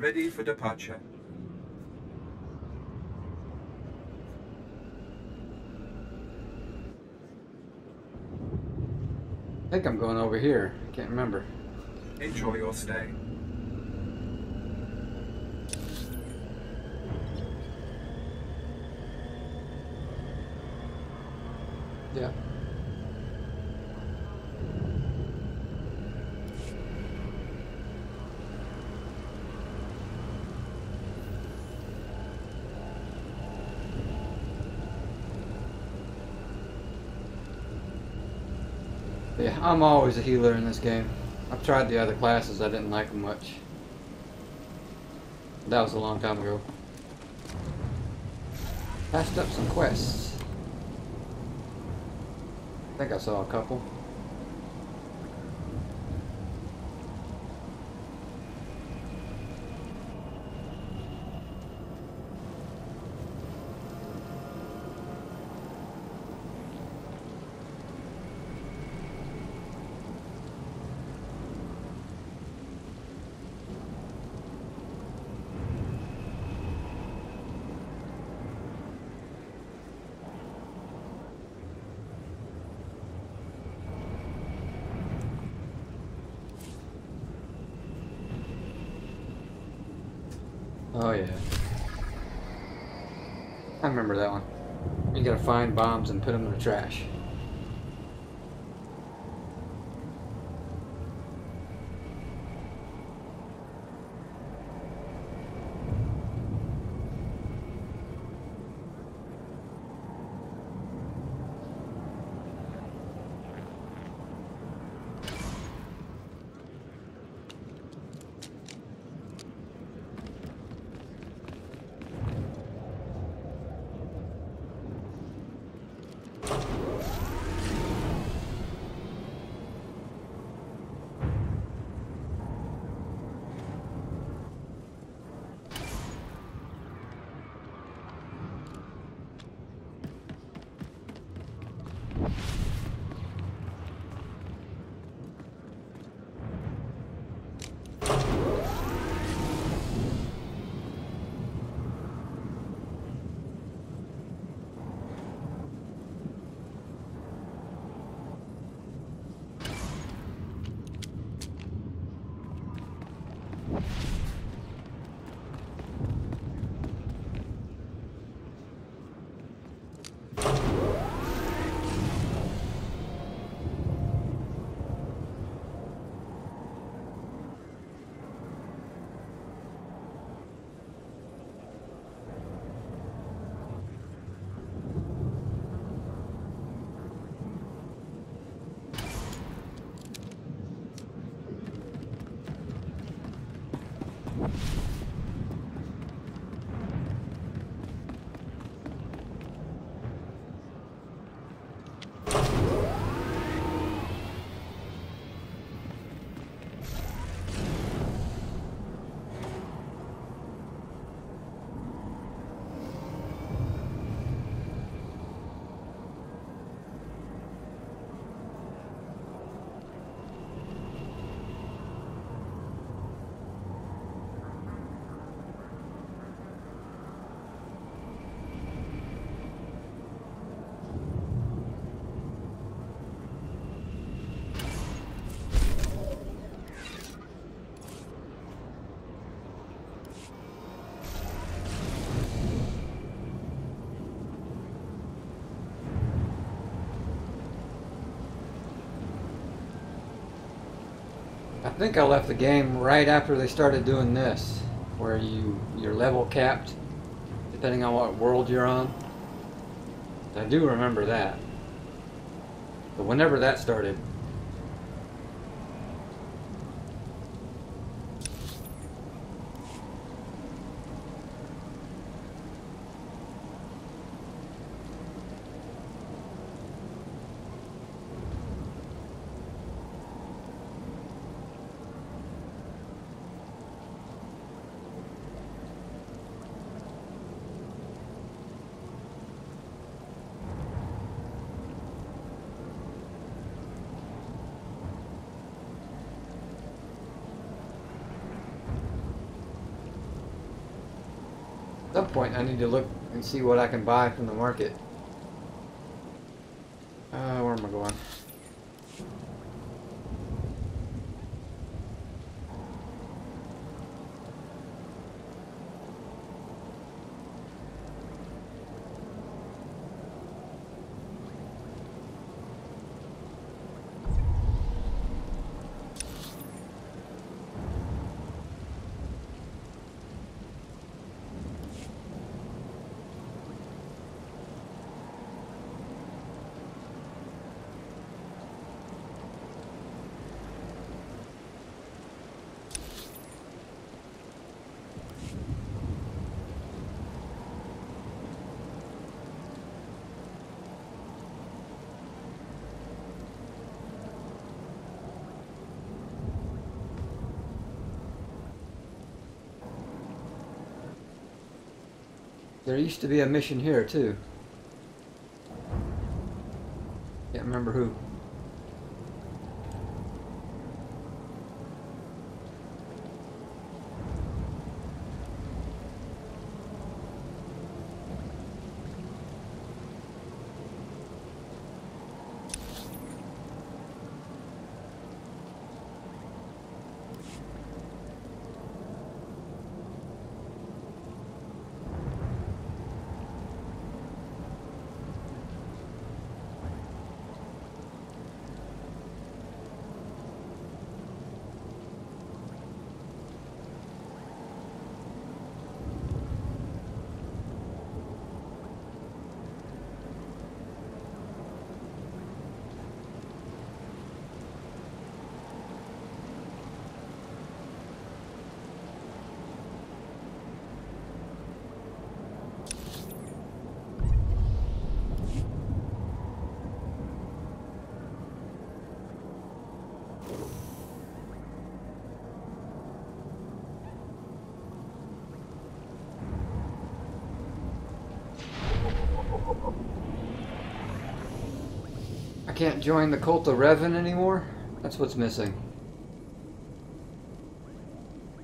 Speaker 19: Ready for departure.
Speaker 1: I think I'm going over here. I can't remember.
Speaker 19: Enjoy your stay.
Speaker 1: Yeah. Yeah, I'm always a healer in this game. I've tried the other classes, I didn't like them much. That was a long time ago. Passed up some quests. I think I saw a couple. Oh yeah. I remember that one. You gotta find bombs and put them in the trash. I think I left the game right after they started doing this, where your level capped depending on what world you're on. I do remember that. But whenever that started, at some point I need to look and see what I can buy from the market. Where am I going? There used to be a mission here too. Can't remember who. can't join the Cult of Revan anymore? That's what's missing.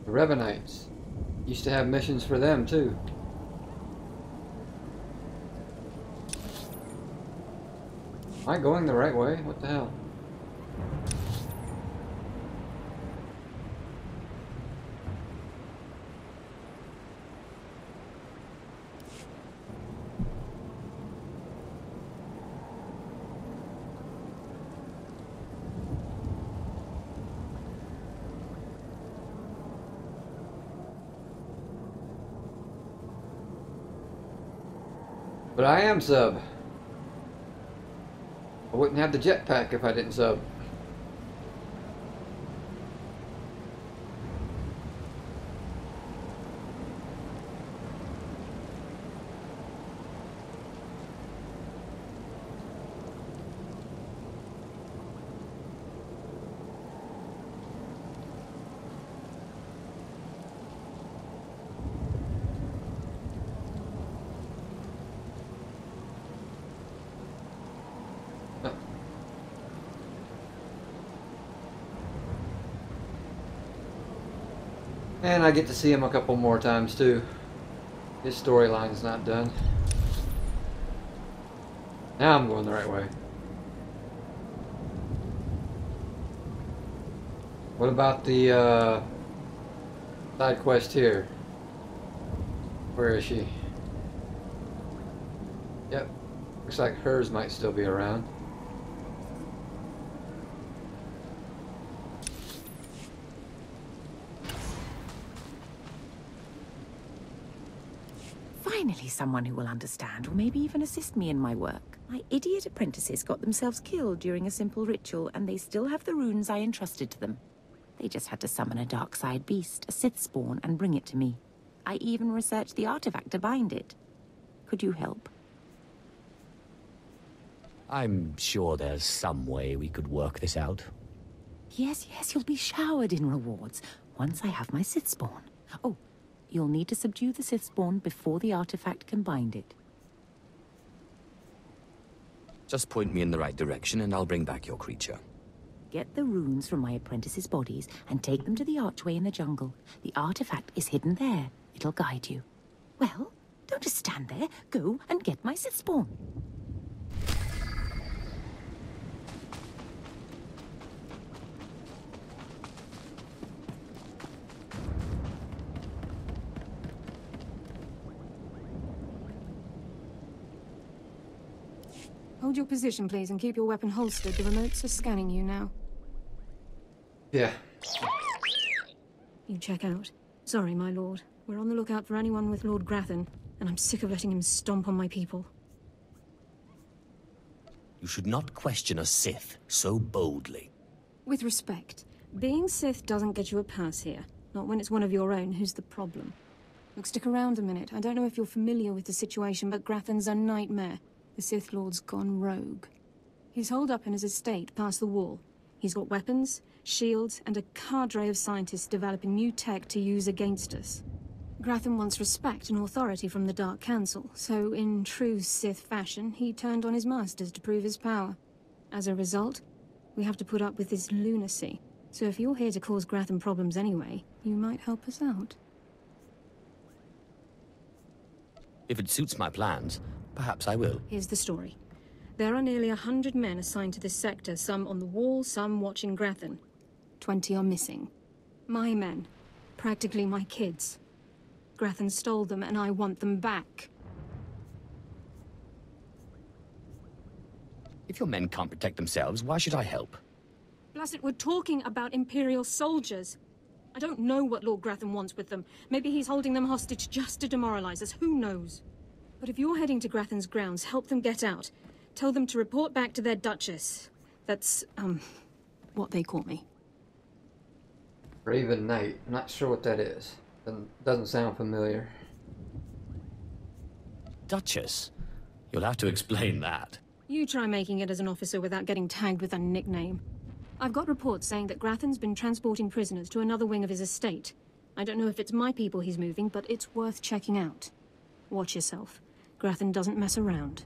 Speaker 1: The Revanites. Used to have missions for them too. Am I going the right way? What the hell? But I am sub. I wouldn't have the jetpack if I didn't sub. And I get to see him a couple more times too. His storyline's not done. Now I'm going the right way. What about the side quest here? Where is she? Yep. Looks like hers might still be around.
Speaker 20: Finally, someone who will understand, or maybe even assist me in my work. My idiot apprentices got themselves killed during a simple ritual, and they still have the runes I entrusted to them. They just had to summon a dark side beast, a Sith spawn, and bring it to me. I even researched the artifact to bind it. Could you help?
Speaker 4: I'm sure there's some way we could work this out.
Speaker 20: Yes, you'll be showered in rewards once I have my Sith spawn. Oh, you'll need to subdue the Sith spawn before the artifact can bind it.
Speaker 4: Just point me in the right direction and I'll bring back your creature.
Speaker 20: Get the runes from my apprentices' bodies and take them to the archway in the jungle. The artifact is hidden there. It'll guide you. Well, don't just stand there. Go and get my Sith spawn.
Speaker 11: Hold your position, please, and keep your weapon holstered. The remotes are scanning you now.
Speaker 1: Yeah.
Speaker 11: You check out. Sorry, my lord. We're on the lookout for anyone with Lord Grathan, and I'm sick of letting him stomp on my people.
Speaker 4: You should not question a Sith so boldly.
Speaker 11: With respect, being Sith doesn't get you a pass here. Not when it's one of your own who's the problem. Look, stick around a minute. I don't know if you're familiar with the situation, but Grathan's a nightmare. The Sith Lord's gone rogue. He's holed up in his estate past the wall. He's got weapons, shields, and a cadre of scientists developing new tech to use against us. Grathan wants respect and authority from the Dark Council, so in true Sith fashion, he turned on his masters to prove his power. As a result, we have to put up with this lunacy. So if you're here to cause Grathan problems anyway, you might help us out.
Speaker 4: If it suits my plans, perhaps I will.
Speaker 11: Here's the story. There are nearly 100 men assigned to this sector, some on the wall, some watching Grathan. 20 are missing. My men. Practically my kids. Grathan stole them, and I want them back.
Speaker 4: If your men can't protect themselves, why should I help?
Speaker 11: Blast it, we're talking about Imperial soldiers. I don't know what Lord Grathan wants with them. Maybe he's holding them hostage just to demoralize us. Who knows? But if you're heading to Grathan's grounds, help them get out. Tell them to report back to their Duchess. That's, what they call me.
Speaker 1: Raven Knight. I'm not sure what that is. Doesn't sound familiar.
Speaker 4: Duchess? You'll have to explain that.
Speaker 11: You try making it as an officer without getting tagged with a nickname. I've got reports saying that Grathan's been transporting prisoners to another wing of his estate. I don't know if it's my people he's moving, but it's worth checking out. Watch yourself. Grathan doesn't mess around.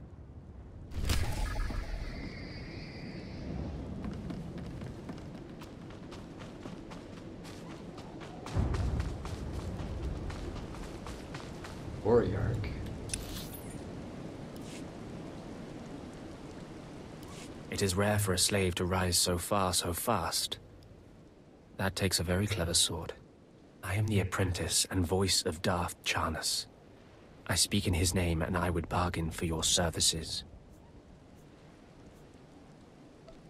Speaker 1: story arc.
Speaker 6: It is rare for a slave to rise so far so fast. That takes a very clever sword. I am the apprentice and voice of Darth Charnas. I speak in his name, and I would bargain for your services.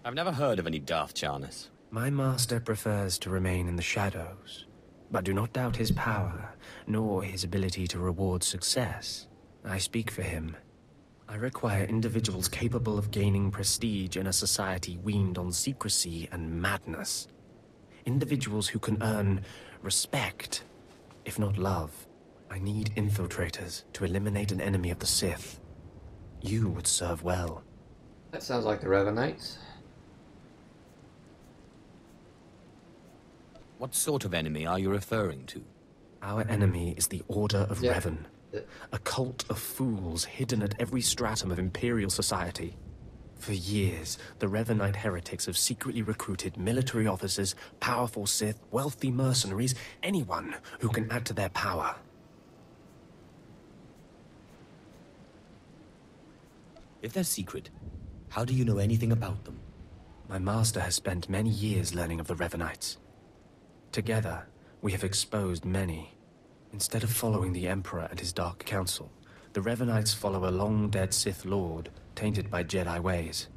Speaker 4: I've never heard of any Darth Charnas.
Speaker 6: My master prefers to remain in the shadows, but do not doubt his power, nor his ability to reward success. I speak for him. I require individuals capable of gaining prestige in a society weaned on secrecy and madness. Individuals who can earn respect, if not love. I need infiltrators to eliminate an enemy of the Sith. You would serve well.
Speaker 1: That sounds like the Revenites.
Speaker 4: What sort of enemy are you referring to?
Speaker 6: Our enemy is the Order of Revan, a cult of fools hidden at every stratum of Imperial society. For years, the Revanite heretics have secretly recruited military officers, powerful Sith, wealthy mercenaries, anyone who can add to their power.
Speaker 4: If they're secret, how do you know anything about them?
Speaker 6: My master has spent many years learning of the Revanites. Together, we have exposed many. Instead of following the Emperor and his Dark Council, the Revanites follow a long-dead Sith Lord, tainted by Jedi ways.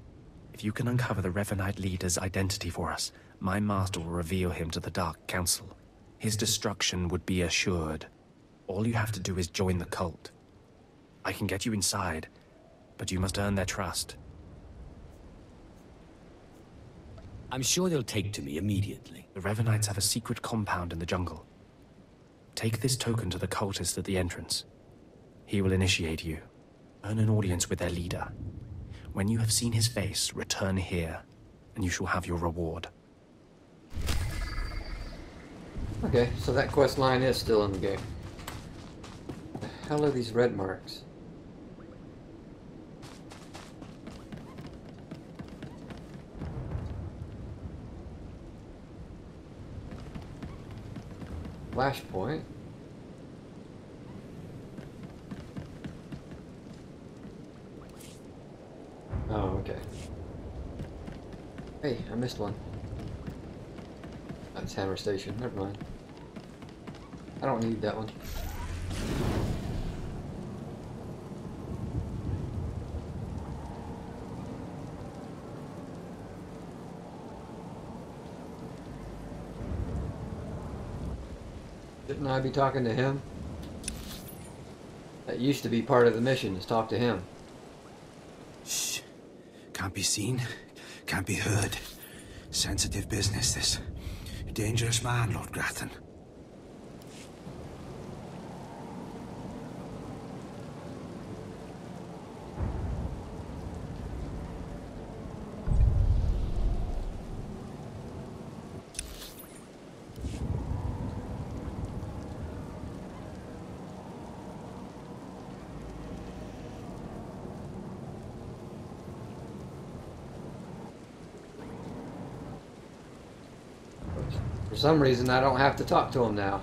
Speaker 6: If you can uncover the Revanite leader's identity for us, my master will reveal him to the Dark Council. His destruction would be assured. All you have to do is join the cult. I can get you inside, but you must earn their trust.
Speaker 4: I'm sure they'll take to me immediately.
Speaker 6: The Revanites have a secret compound in the jungle. Take this token to the cultist at the entrance. He will initiate you. Earn an audience with their leader. When you have seen his face, return here, and you shall have your reward.
Speaker 1: Okay, so that quest line is still in the game. What the hell are these red marks? Flashpoint. Oh, okay. Hey, I missed one. That's Hammer Station. Never mind. I don't need that one. Shouldn't I be talking to him? That used to be part of the mission, is talk to him.
Speaker 3: Shh. Can't be seen, can't be heard. Sensitive business, this. Dangerous man, Lord Grathan.
Speaker 1: For some reason, I don't have to talk to him now.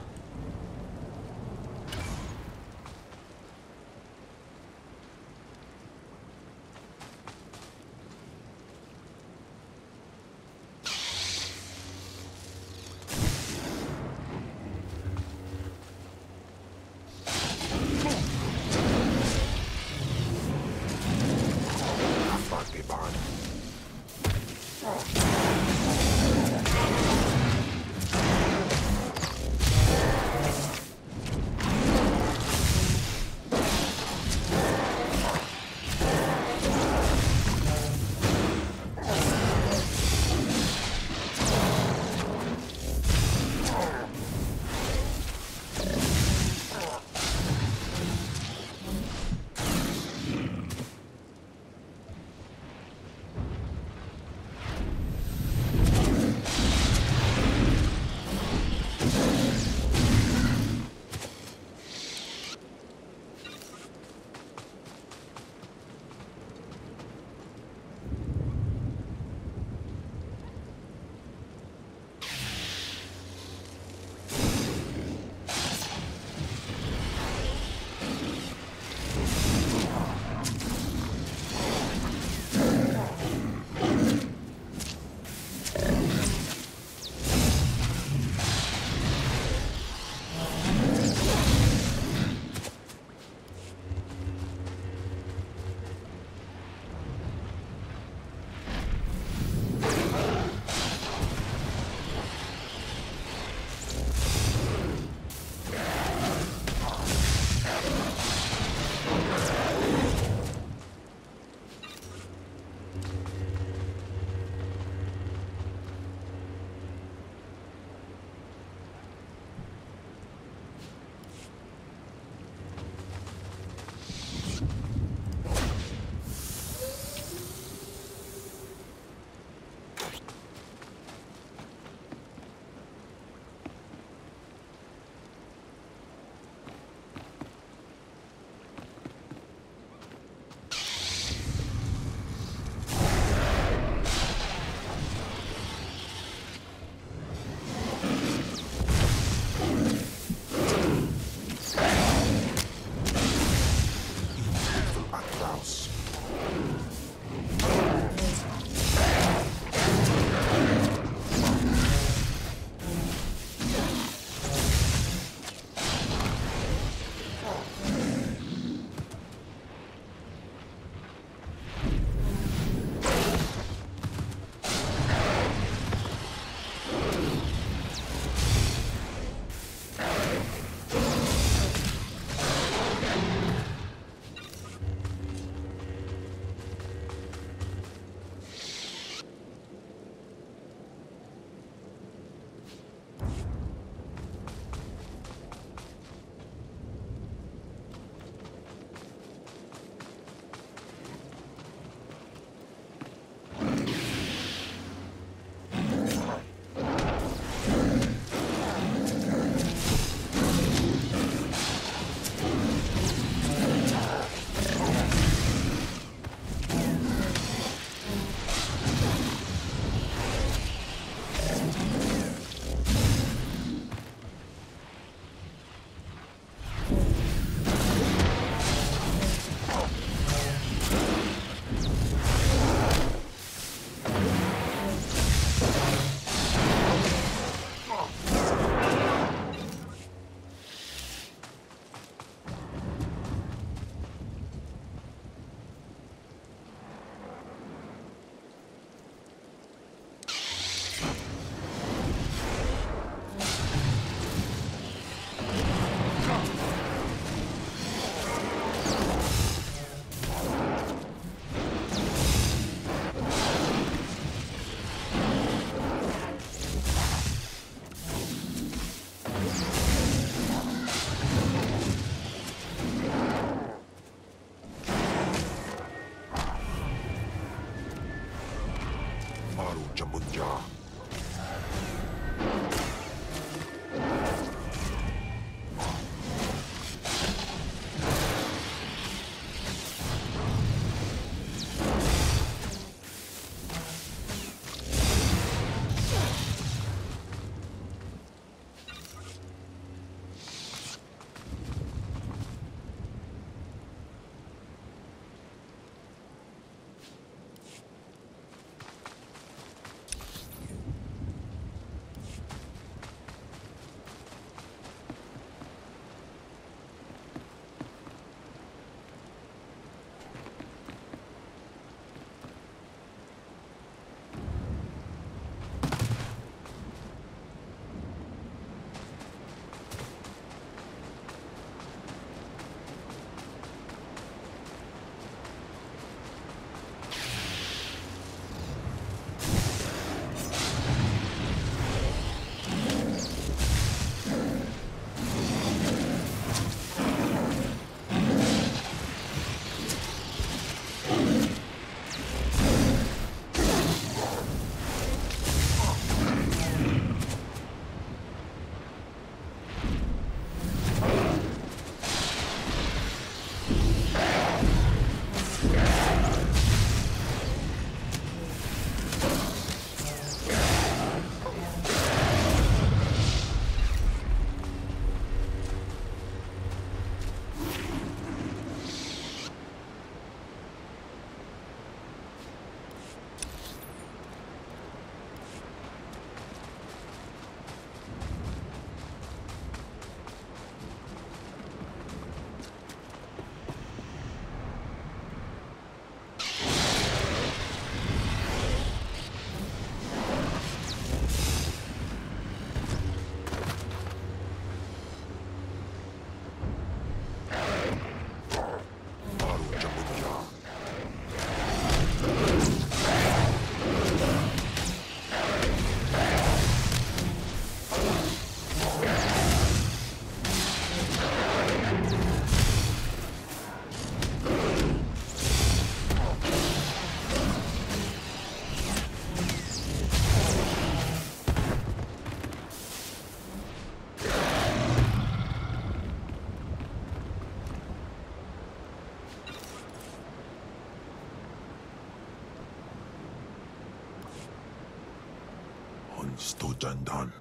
Speaker 3: Stojandan.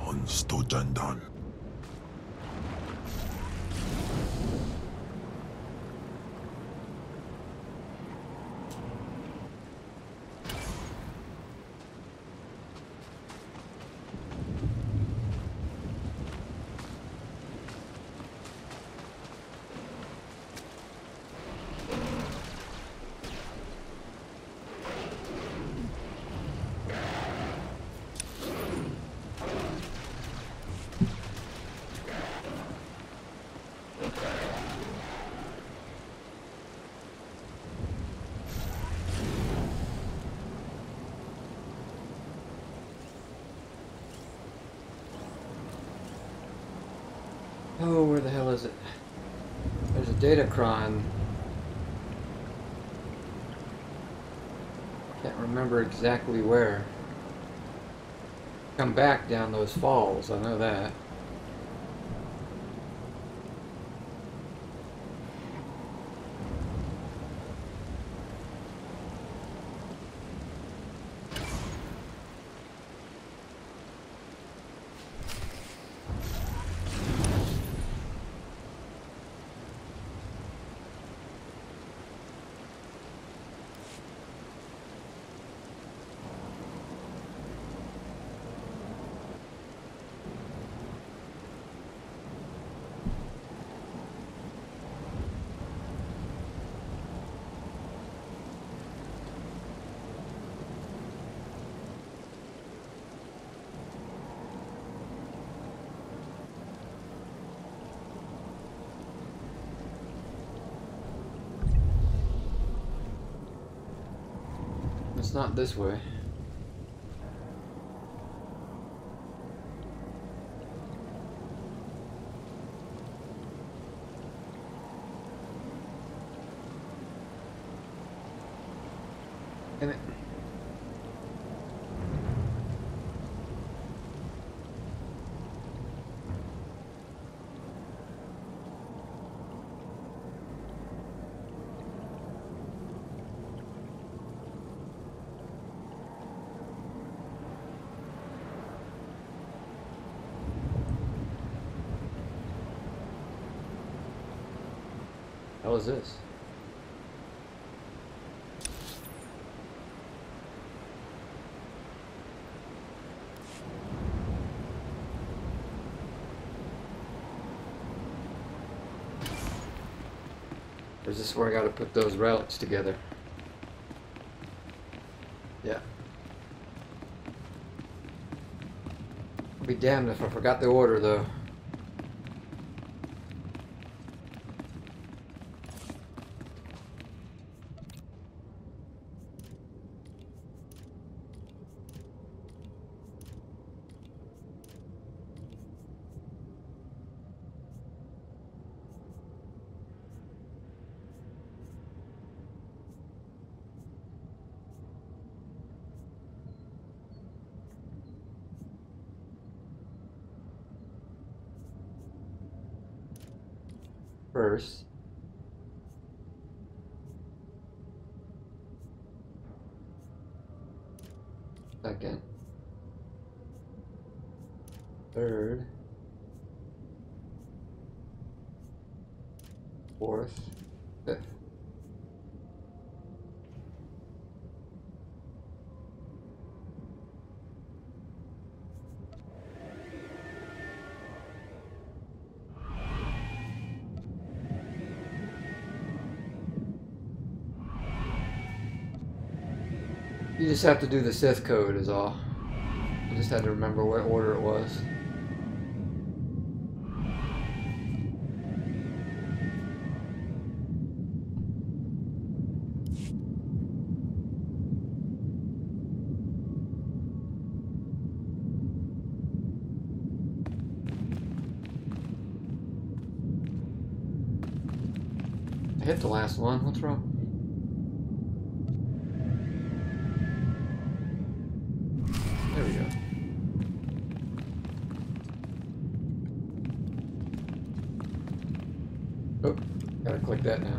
Speaker 3: On Stojandan.
Speaker 1: Oh, where the hell is it? There's a datacron. Can't remember exactly where. Come back down those falls, I know that. It's not this way. Damn it. How is this? Or is this where I gotta put those relics together? Yeah. I'll be damned if I forgot the order though. First, second, third, fourth, fifth. You just have to do the Sith code is all. I just had to remember what order it was. I hit the last one. What's wrong? There we go. Oh, gotta click that now.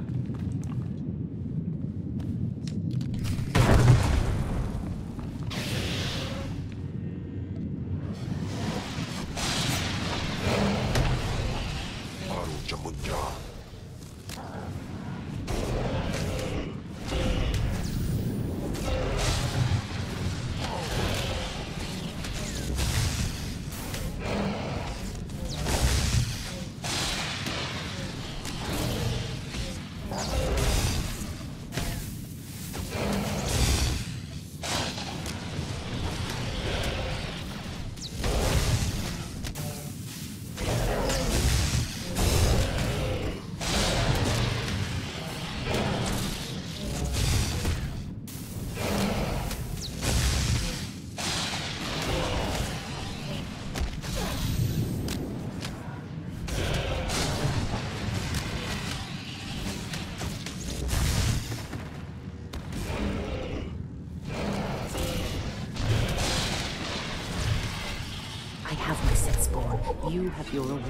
Speaker 20: You have your reward.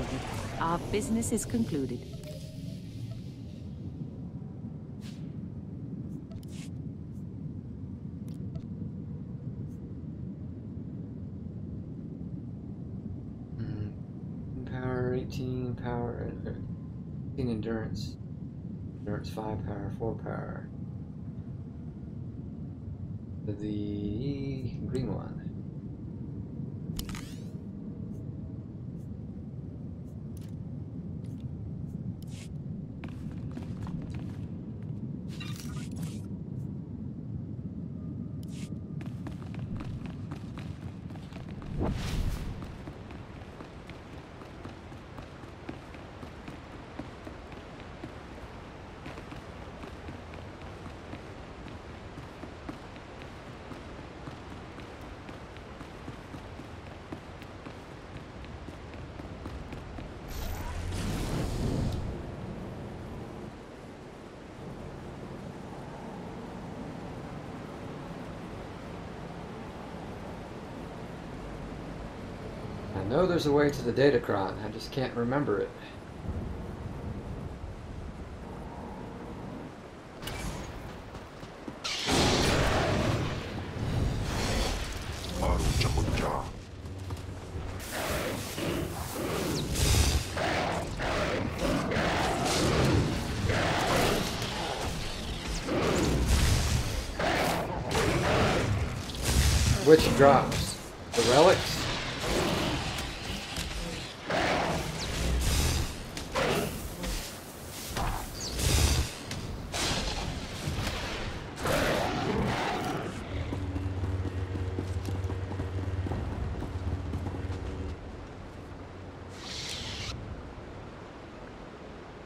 Speaker 20: Our business is concluded.
Speaker 1: Power 18, power 18 endurance. Endurance 5 power, 4 power. The green one. I know there's a way to the Datacron, I just can't remember it. Which drops? The relics?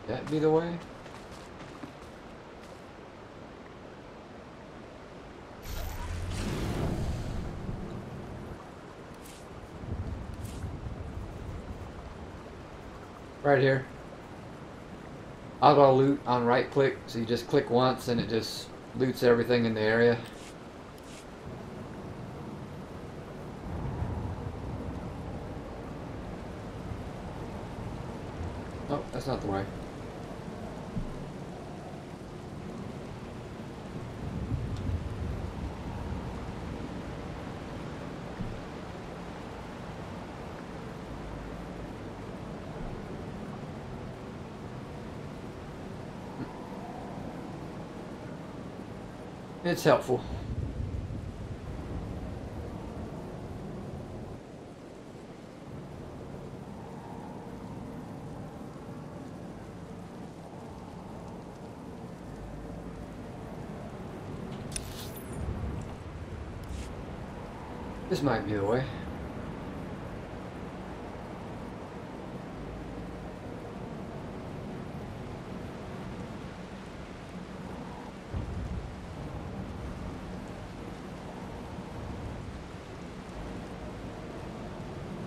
Speaker 1: That be the way? Right here. Auto loot on right click, so you just click once and it just loots everything in the area. Oh, that's not the way. It's helpful. This might be the way.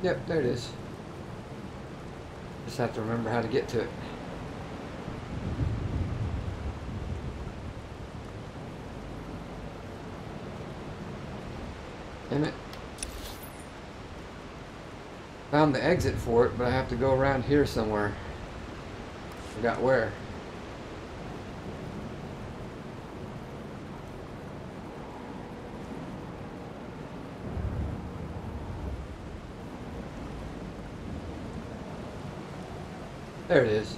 Speaker 1: Yep, there it is. Just have to remember how to get to it. Damn it. Found the exit for it, but I have to go around here somewhere. Forgot where. There it is.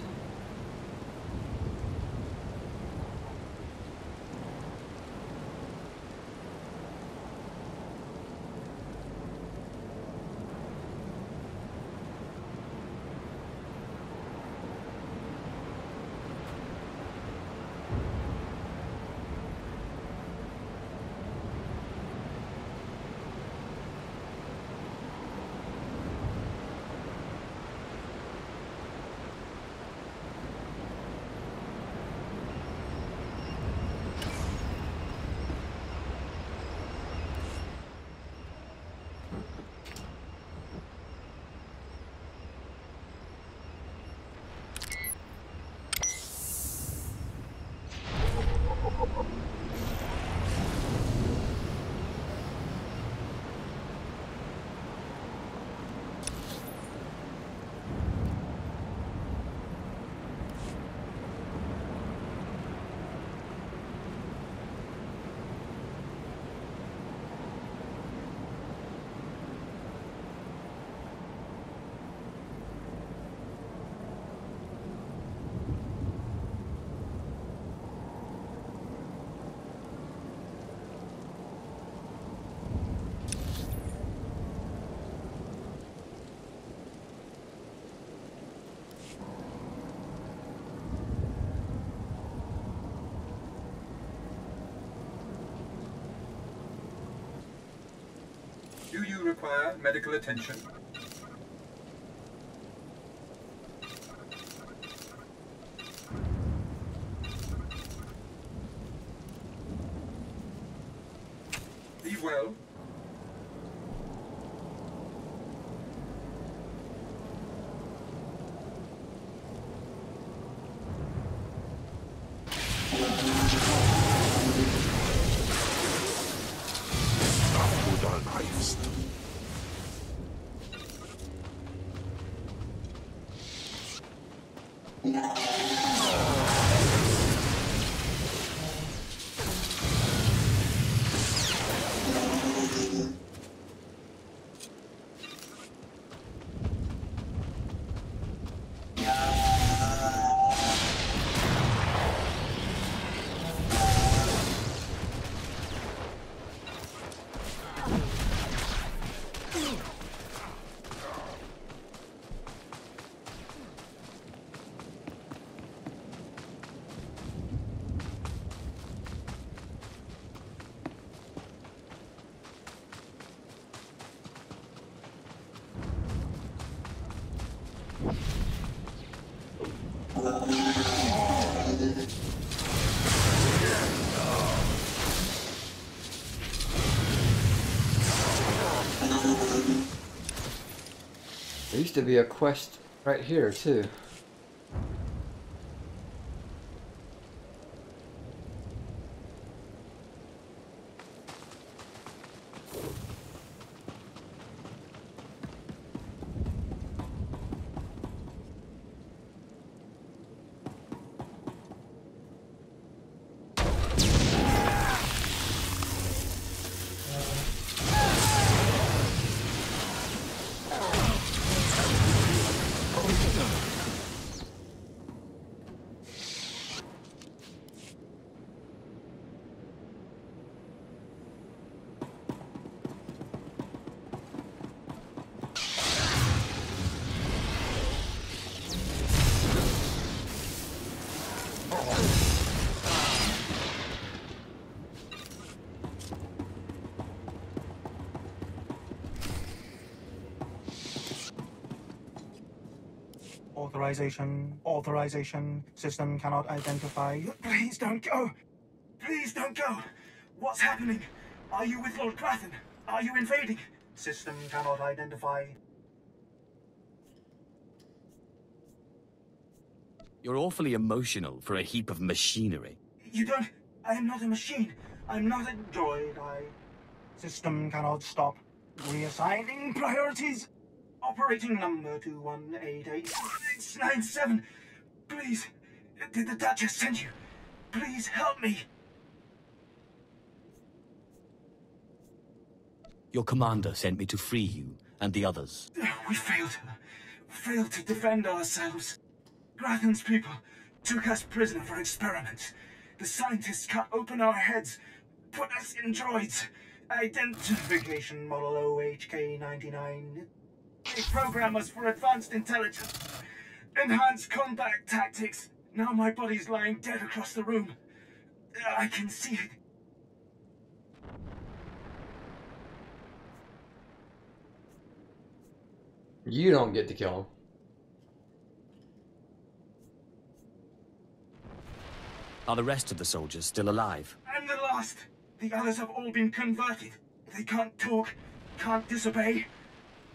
Speaker 19: Do you require medical attention? Be well.
Speaker 1: There used to be a quest right here too.
Speaker 14: Authorization. System cannot identify. Please don't go. Please don't go. What's happening? Are you with Lord Grathan? Are you invading? System cannot identify.
Speaker 4: You're awfully emotional for a heap of machinery.
Speaker 14: You don't... I am not a machine. I'm not a droid. System cannot stop. Reassigning priorities. Operating number 2188-697. Please, did the Duchess send you? Please help me.
Speaker 4: Your commander sent me to free you and the others.
Speaker 14: We failed her. Failed to defend ourselves. Grathan's people took us prisoner for experiments. The scientists cut open our heads, put us in droids. Identification model OHK-99. They program us for advanced intelligence. Enhanced combat tactics. Now my body's lying dead across the room. I can see it.
Speaker 1: You don't get to kill him.
Speaker 4: Are the rest of the soldiers still alive?
Speaker 14: I'm the last. The others have all been converted. They can't talk, can't disobey.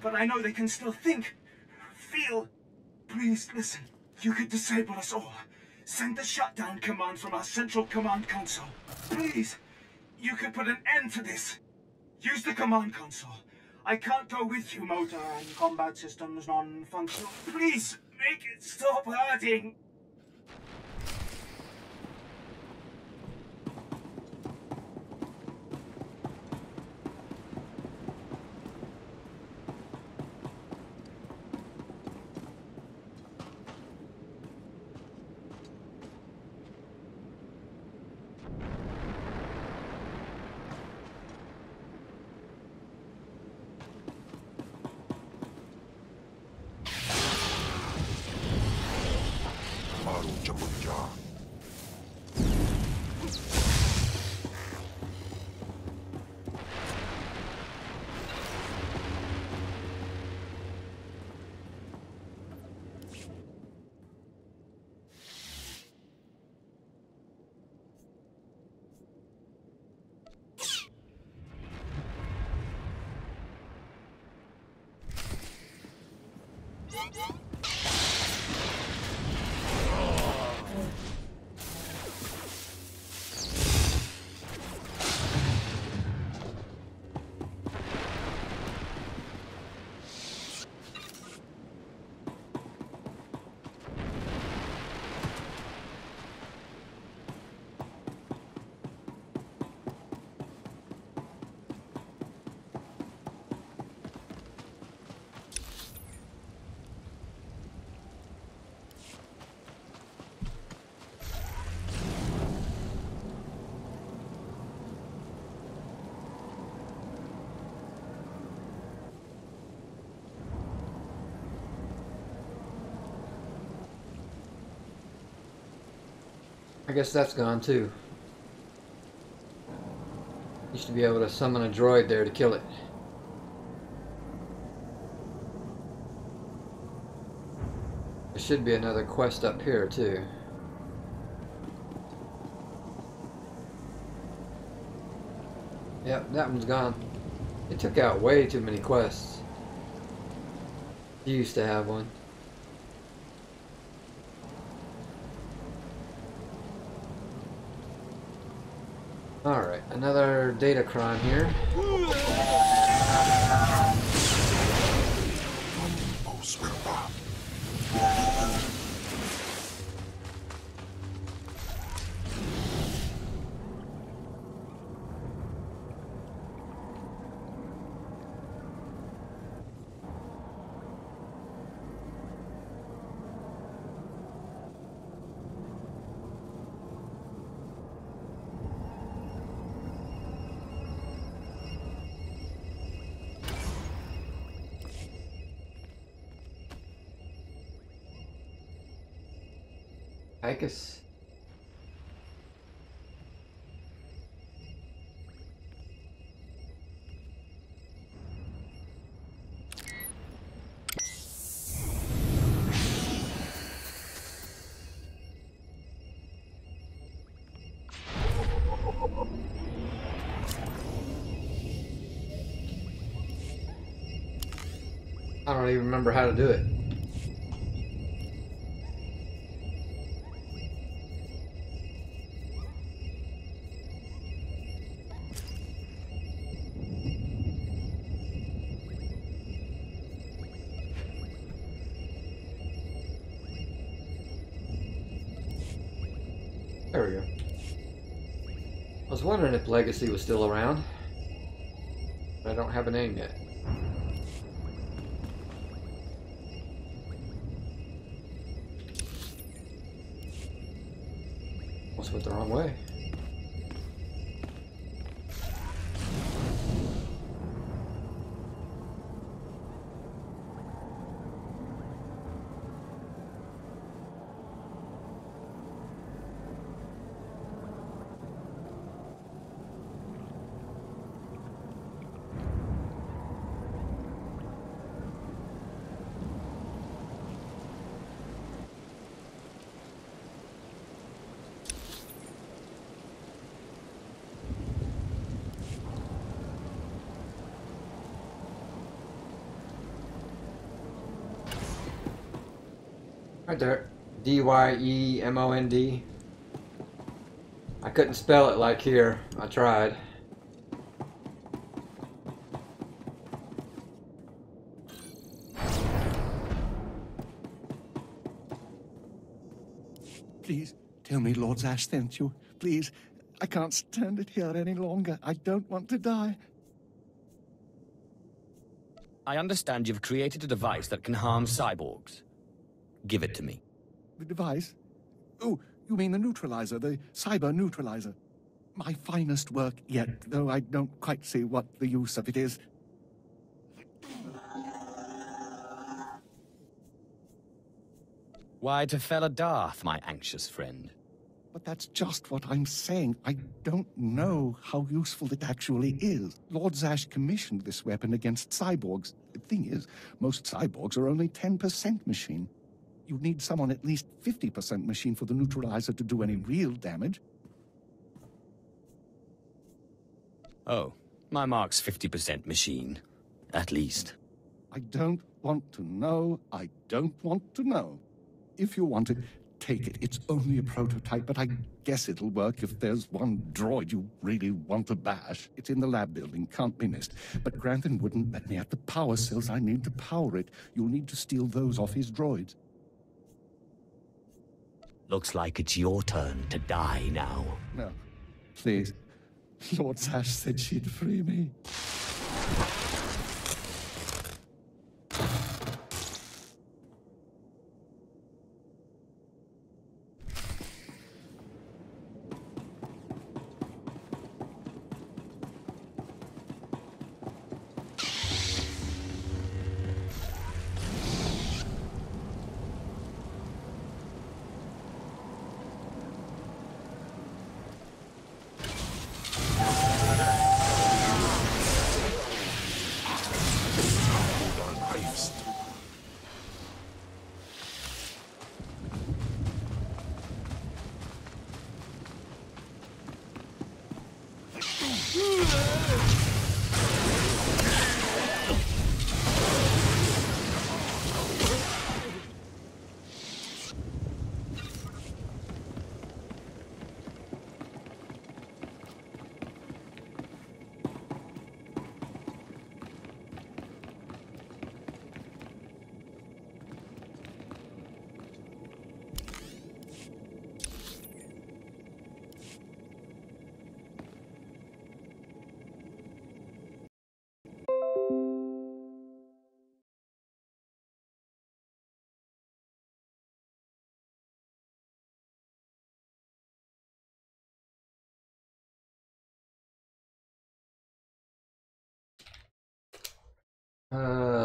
Speaker 14: But I know they can still think, feel. Please listen. You could disable us all. Send the shutdown command from our central command console. Please. You could put an end to this. Use the command console. I can't go with you, motor and combat systems non-functional. Please, make it stop hurting.
Speaker 1: I guess that's gone too. Used to be able to summon a droid there to kill it. There should be another quest up here too. Yep, that one's gone. It took out way too many quests. You used to have one. Alright, another data crime here. Kaas. I don't even remember how to do it. There we go. I was wondering if Legacy was still around. But I don't have a name yet. Almost went the wrong way. Right there. Diemond. I couldn't spell it like here. I tried.
Speaker 7: Please, tell me Lord Zash sent you. Please, I can't stand it here any longer. I don't want to die.
Speaker 4: I understand you've created a device that can harm cyborgs. Give it to me.
Speaker 7: The device? Oh, you mean the neutralizer, the cyber neutralizer. My finest work yet, though I don't quite see what the use of it is.
Speaker 4: Why to fell Darth, my anxious friend?
Speaker 7: But that's just what I'm saying. I don't know how useful it actually is. Lord Zash commissioned this weapon against cyborgs. The thing is, most cyborgs are only 10% machine. You need someone at least 50% machine for the neutralizer to do any real damage.
Speaker 4: Oh, my mark's 50% machine. At least.
Speaker 7: I don't want to know. I don't want to know. If you want it, take it. It's only a prototype, but I guess it'll work if there's one droid you really want to bash. It's in the lab building, can't be missed. But Grantham wouldn't let me have the power cells I need to power it. You'll need to steal those off his droids.
Speaker 4: Looks like it's your turn to die now.
Speaker 7: No, please. Lord Zash said she'd free me.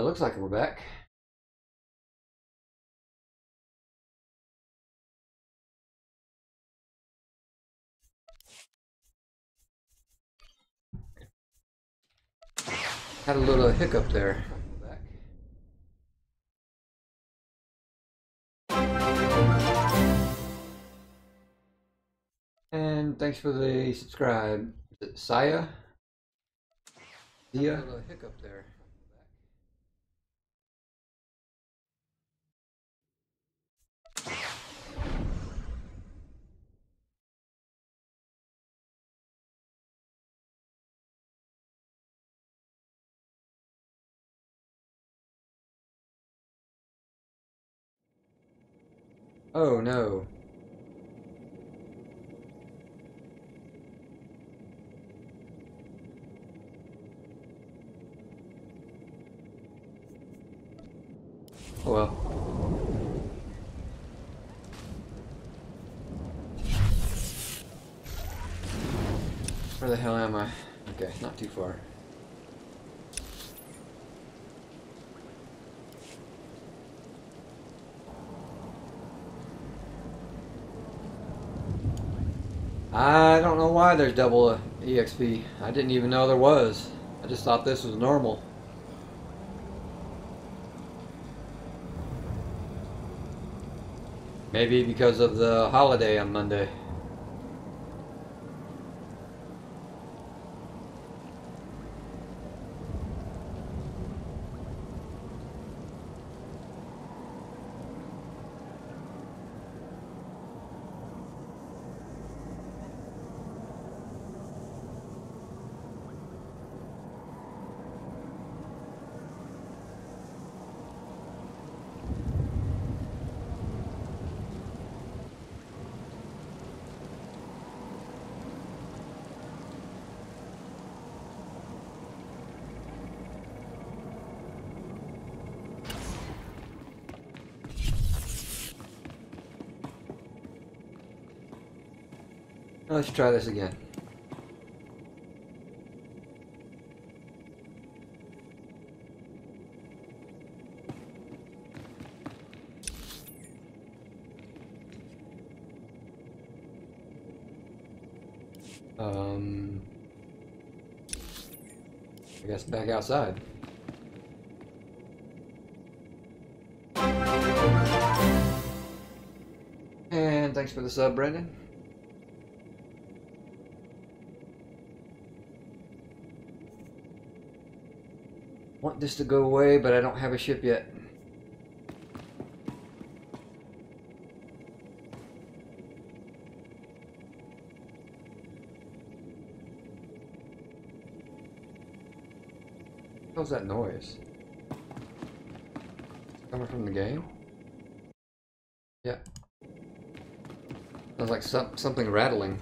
Speaker 1: Looks like we're back. Had a little hiccup there. And thanks for the subscribe. Is it Saya? Dia? Had a little hiccup there. Oh no. Oh well. Where the hell am I? Okay, not too far. I don't know why there's double EXP. I didn't even know there was. I just thought this was normal. Maybe because of the holiday on Monday. Let's try this again. I guess back outside. And thanks for the sub, Brendan. Want this to go away, but I don't have a ship yet. What's that noise? Coming from the game? Yeah. Sounds like something rattling.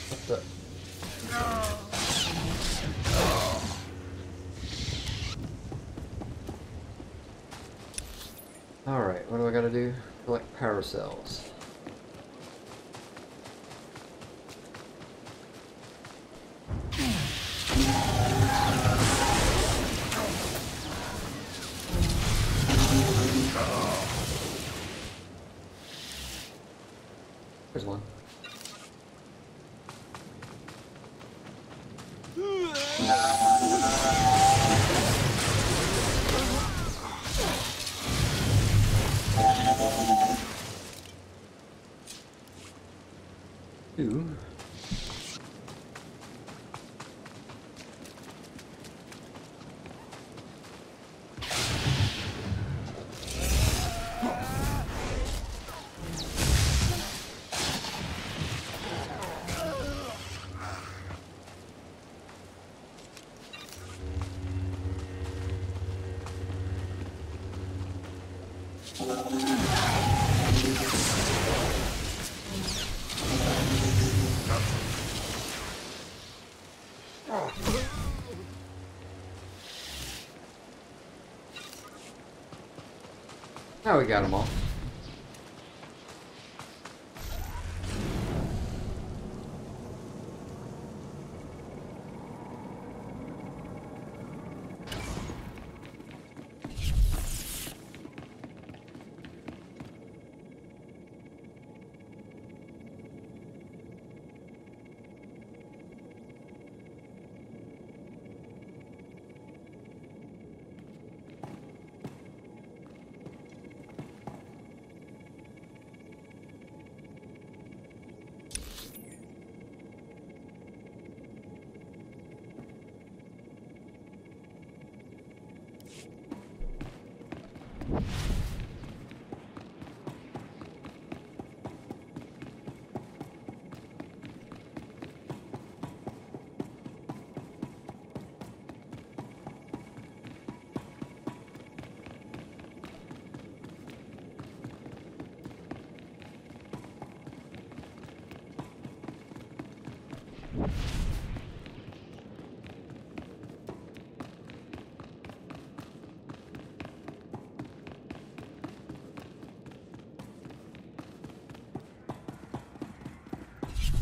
Speaker 1: What the? Alright, what do I gotta do? Collect power cells. There's one. Now we got them all.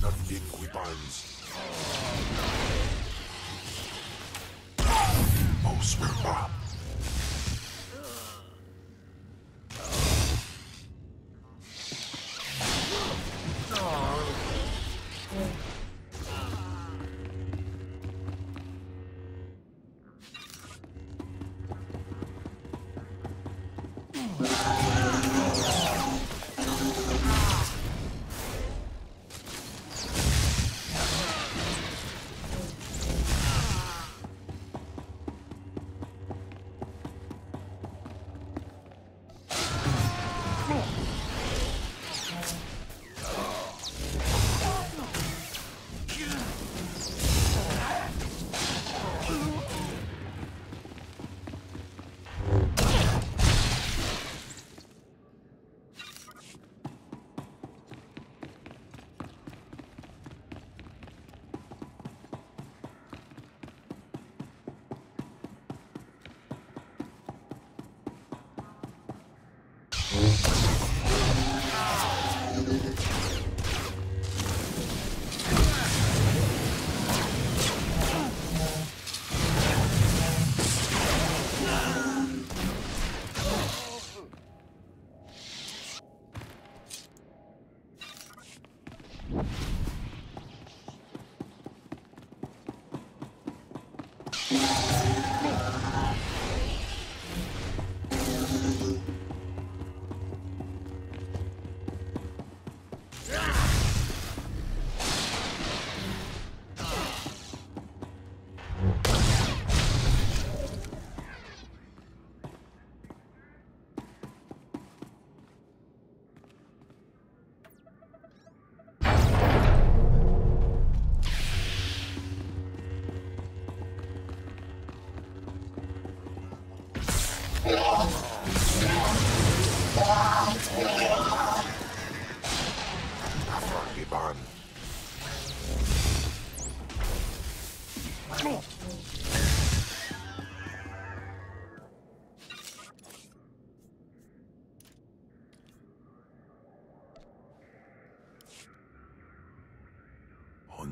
Speaker 3: Nothing weapons. Oh, swear.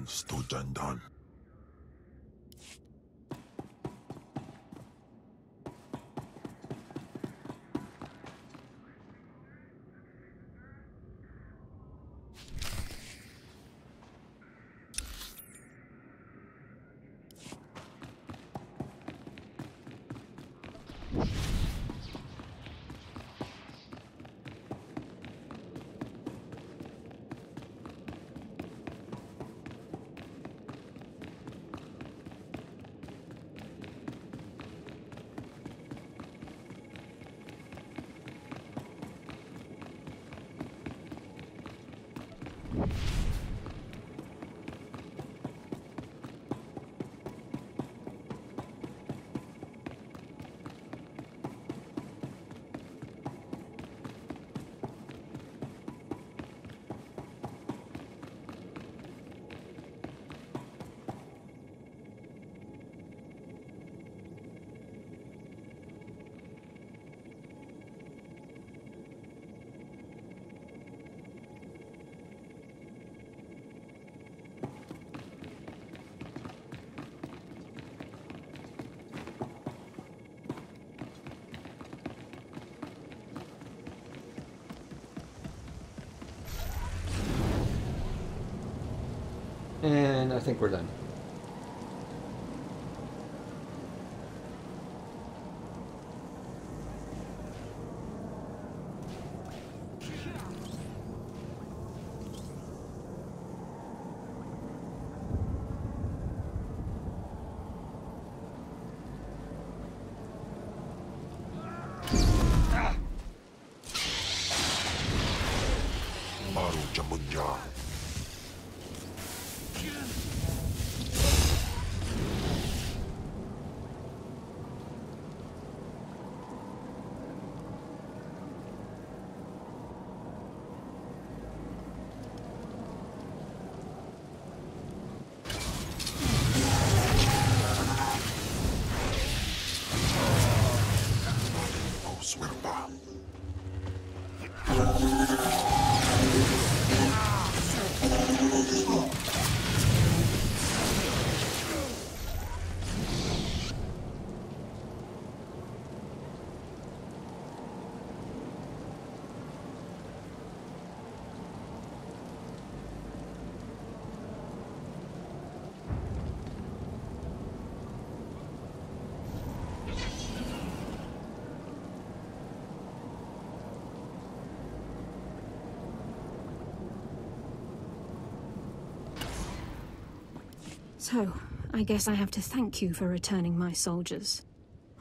Speaker 3: Stood and done.
Speaker 1: I think we're done.
Speaker 3: Maru Jamunya.
Speaker 11: So, I guess I have to thank you for returning my soldiers.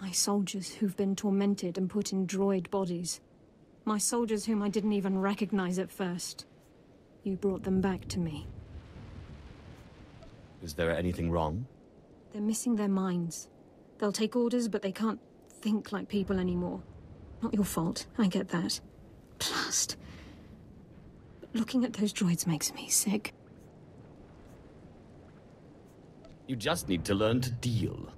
Speaker 11: My soldiers who've been tormented and put in droid bodies. My soldiers whom I didn't even recognize at first. You brought them back to me.
Speaker 4: Is there anything wrong?
Speaker 11: They're missing their minds. They'll take orders, but they can't think like people anymore. Not your fault, I get that. Blast. But looking at those droids makes me sick.
Speaker 4: You just need to learn to deal.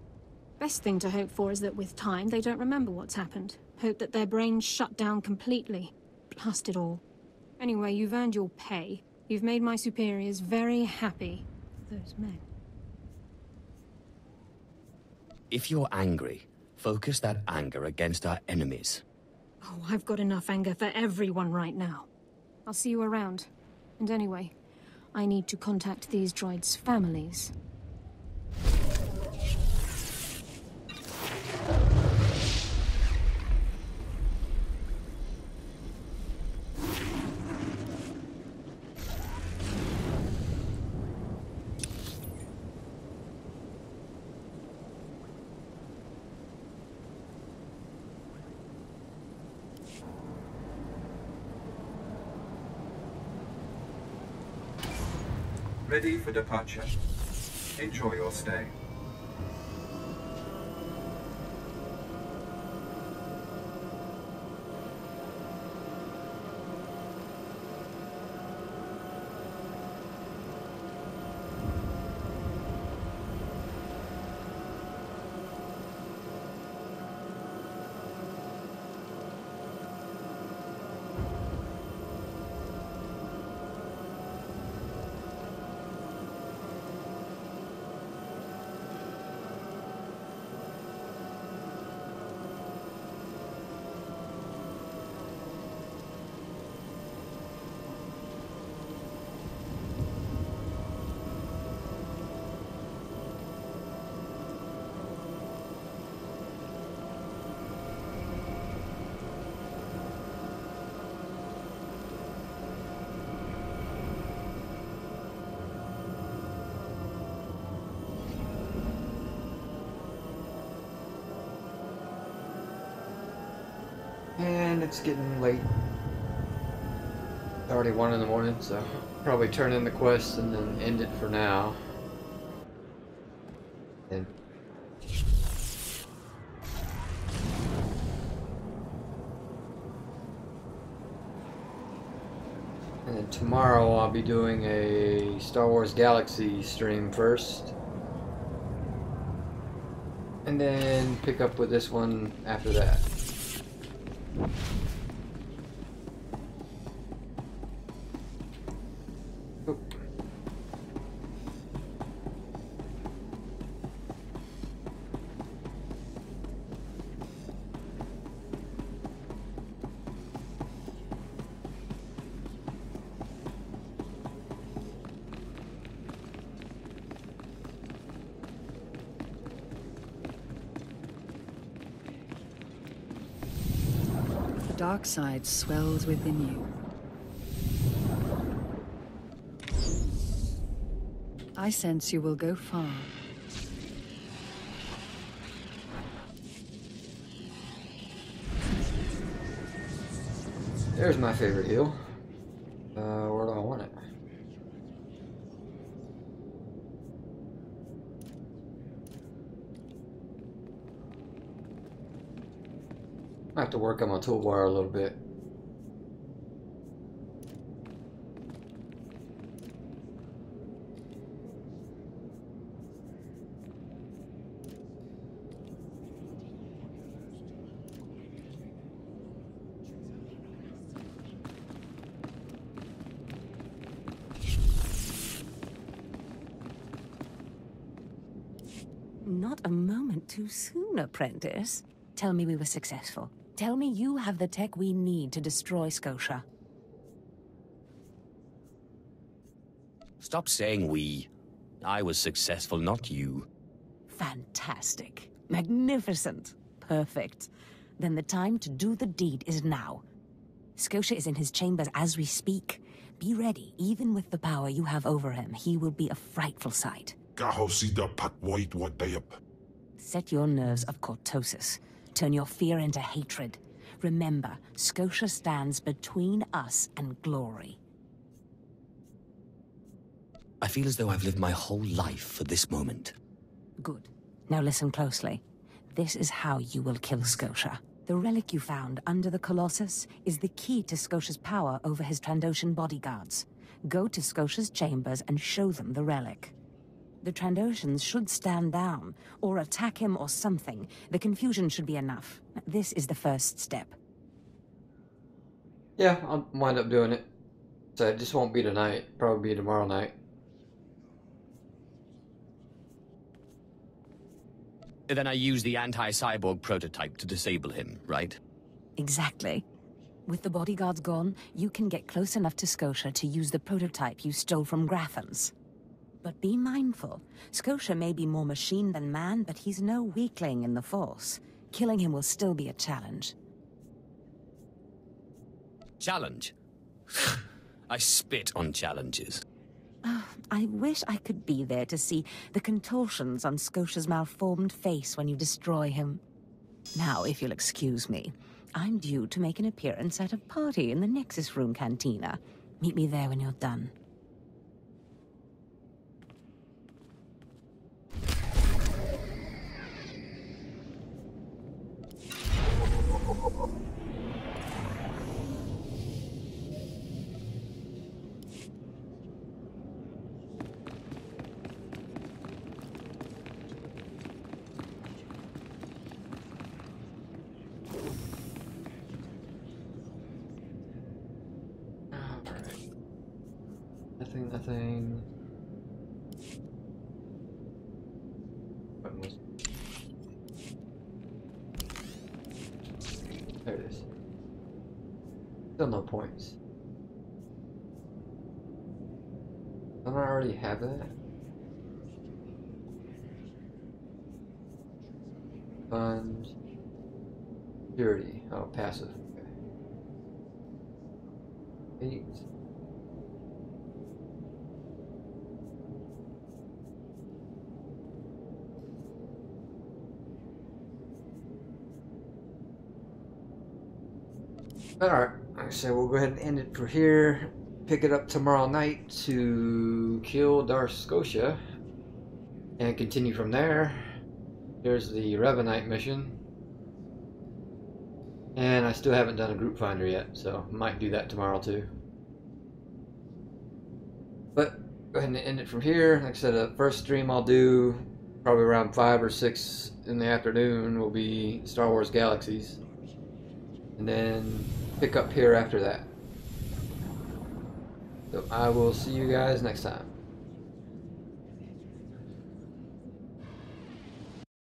Speaker 11: Best thing to hope for is that with time, they don't remember what's happened. Hope that their brains shut down completely. Blast it all. Anyway, you've earned your pay. You've made my superiors very happy. Those men.
Speaker 4: If you're angry, focus that anger against our enemies.
Speaker 11: Oh, I've got enough anger for everyone right now. I'll see you around. And anyway, I need to contact these droids' families.
Speaker 19: Ready for departure. Enjoy your stay.
Speaker 1: And it's getting late. It's already 1 in the morning, so probably turn in the quest and then end it for now. And then tomorrow I'll be doing a Star Wars Galaxy stream first. And then pick up with this one after that.
Speaker 5: dark side swells within you. I sense you will go far.
Speaker 1: There's my favorite heal. Where do I want it? I have to work on my toolbar a little bit.
Speaker 20: Not a moment too soon, apprentice. Tell me we were successful. Tell me you have the tech we need to destroy Scotia.
Speaker 4: Stop saying we. I was successful, not you.
Speaker 20: Fantastic. Magnificent. Perfect. Then the time to do the deed is now. Scotia is in his chambers as we speak. Be ready, even with the power you have over him. He will be a frightful sight. Set your nerves of cortosis. Turn your fear into hatred. Remember, Scotia stands between us and glory.
Speaker 4: I feel as though I've lived my whole life for this moment.
Speaker 20: Good. Now listen closely. This is how you will kill Scotia. The relic you found under the Colossus is the key to Scotia's power over his Trandoshan bodyguards. Go to Scotia's chambers and show them the relic. The Trandoshans should stand down, or attack him or something. The confusion should be enough. This is the first step.
Speaker 1: Yeah, I'll wind up doing it. So it just won't be tonight. Probably be tomorrow night.
Speaker 4: Then I use the anti-cyborg prototype to disable him, right?
Speaker 20: Exactly. With the bodyguards gone, you can get close enough to Scotia to use the prototype you stole from Graffen's. But be mindful. Scotia may be more machine than man, but he's no weakling in the Force. Killing him will still be a challenge.
Speaker 4: Challenge? I spit on challenges.
Speaker 20: I wish I could be there to see the contortions on Scotia's malformed face when you destroy him. Now, if you'll excuse me, I'm due to make an appearance at a party in the Nexus Room Cantina. Meet me there when you're done.
Speaker 1: Nothing. What was... There it is. Still no points. Don't I already have that? Fund. Security. Oh, passive. Okay. 8. Alright, like I said, we'll go ahead and end it for here. Pick it up tomorrow night to kill Darth Scotia. And continue from there. Here's the Revenite mission. And I still haven't done a group finder yet, so might do that tomorrow too. But go ahead and end it from here. Like I said, the first stream I'll do probably around 5 or 6 in the afternoon will be Star Wars Galaxies. And then pick up here after that. So I will see you guys next time.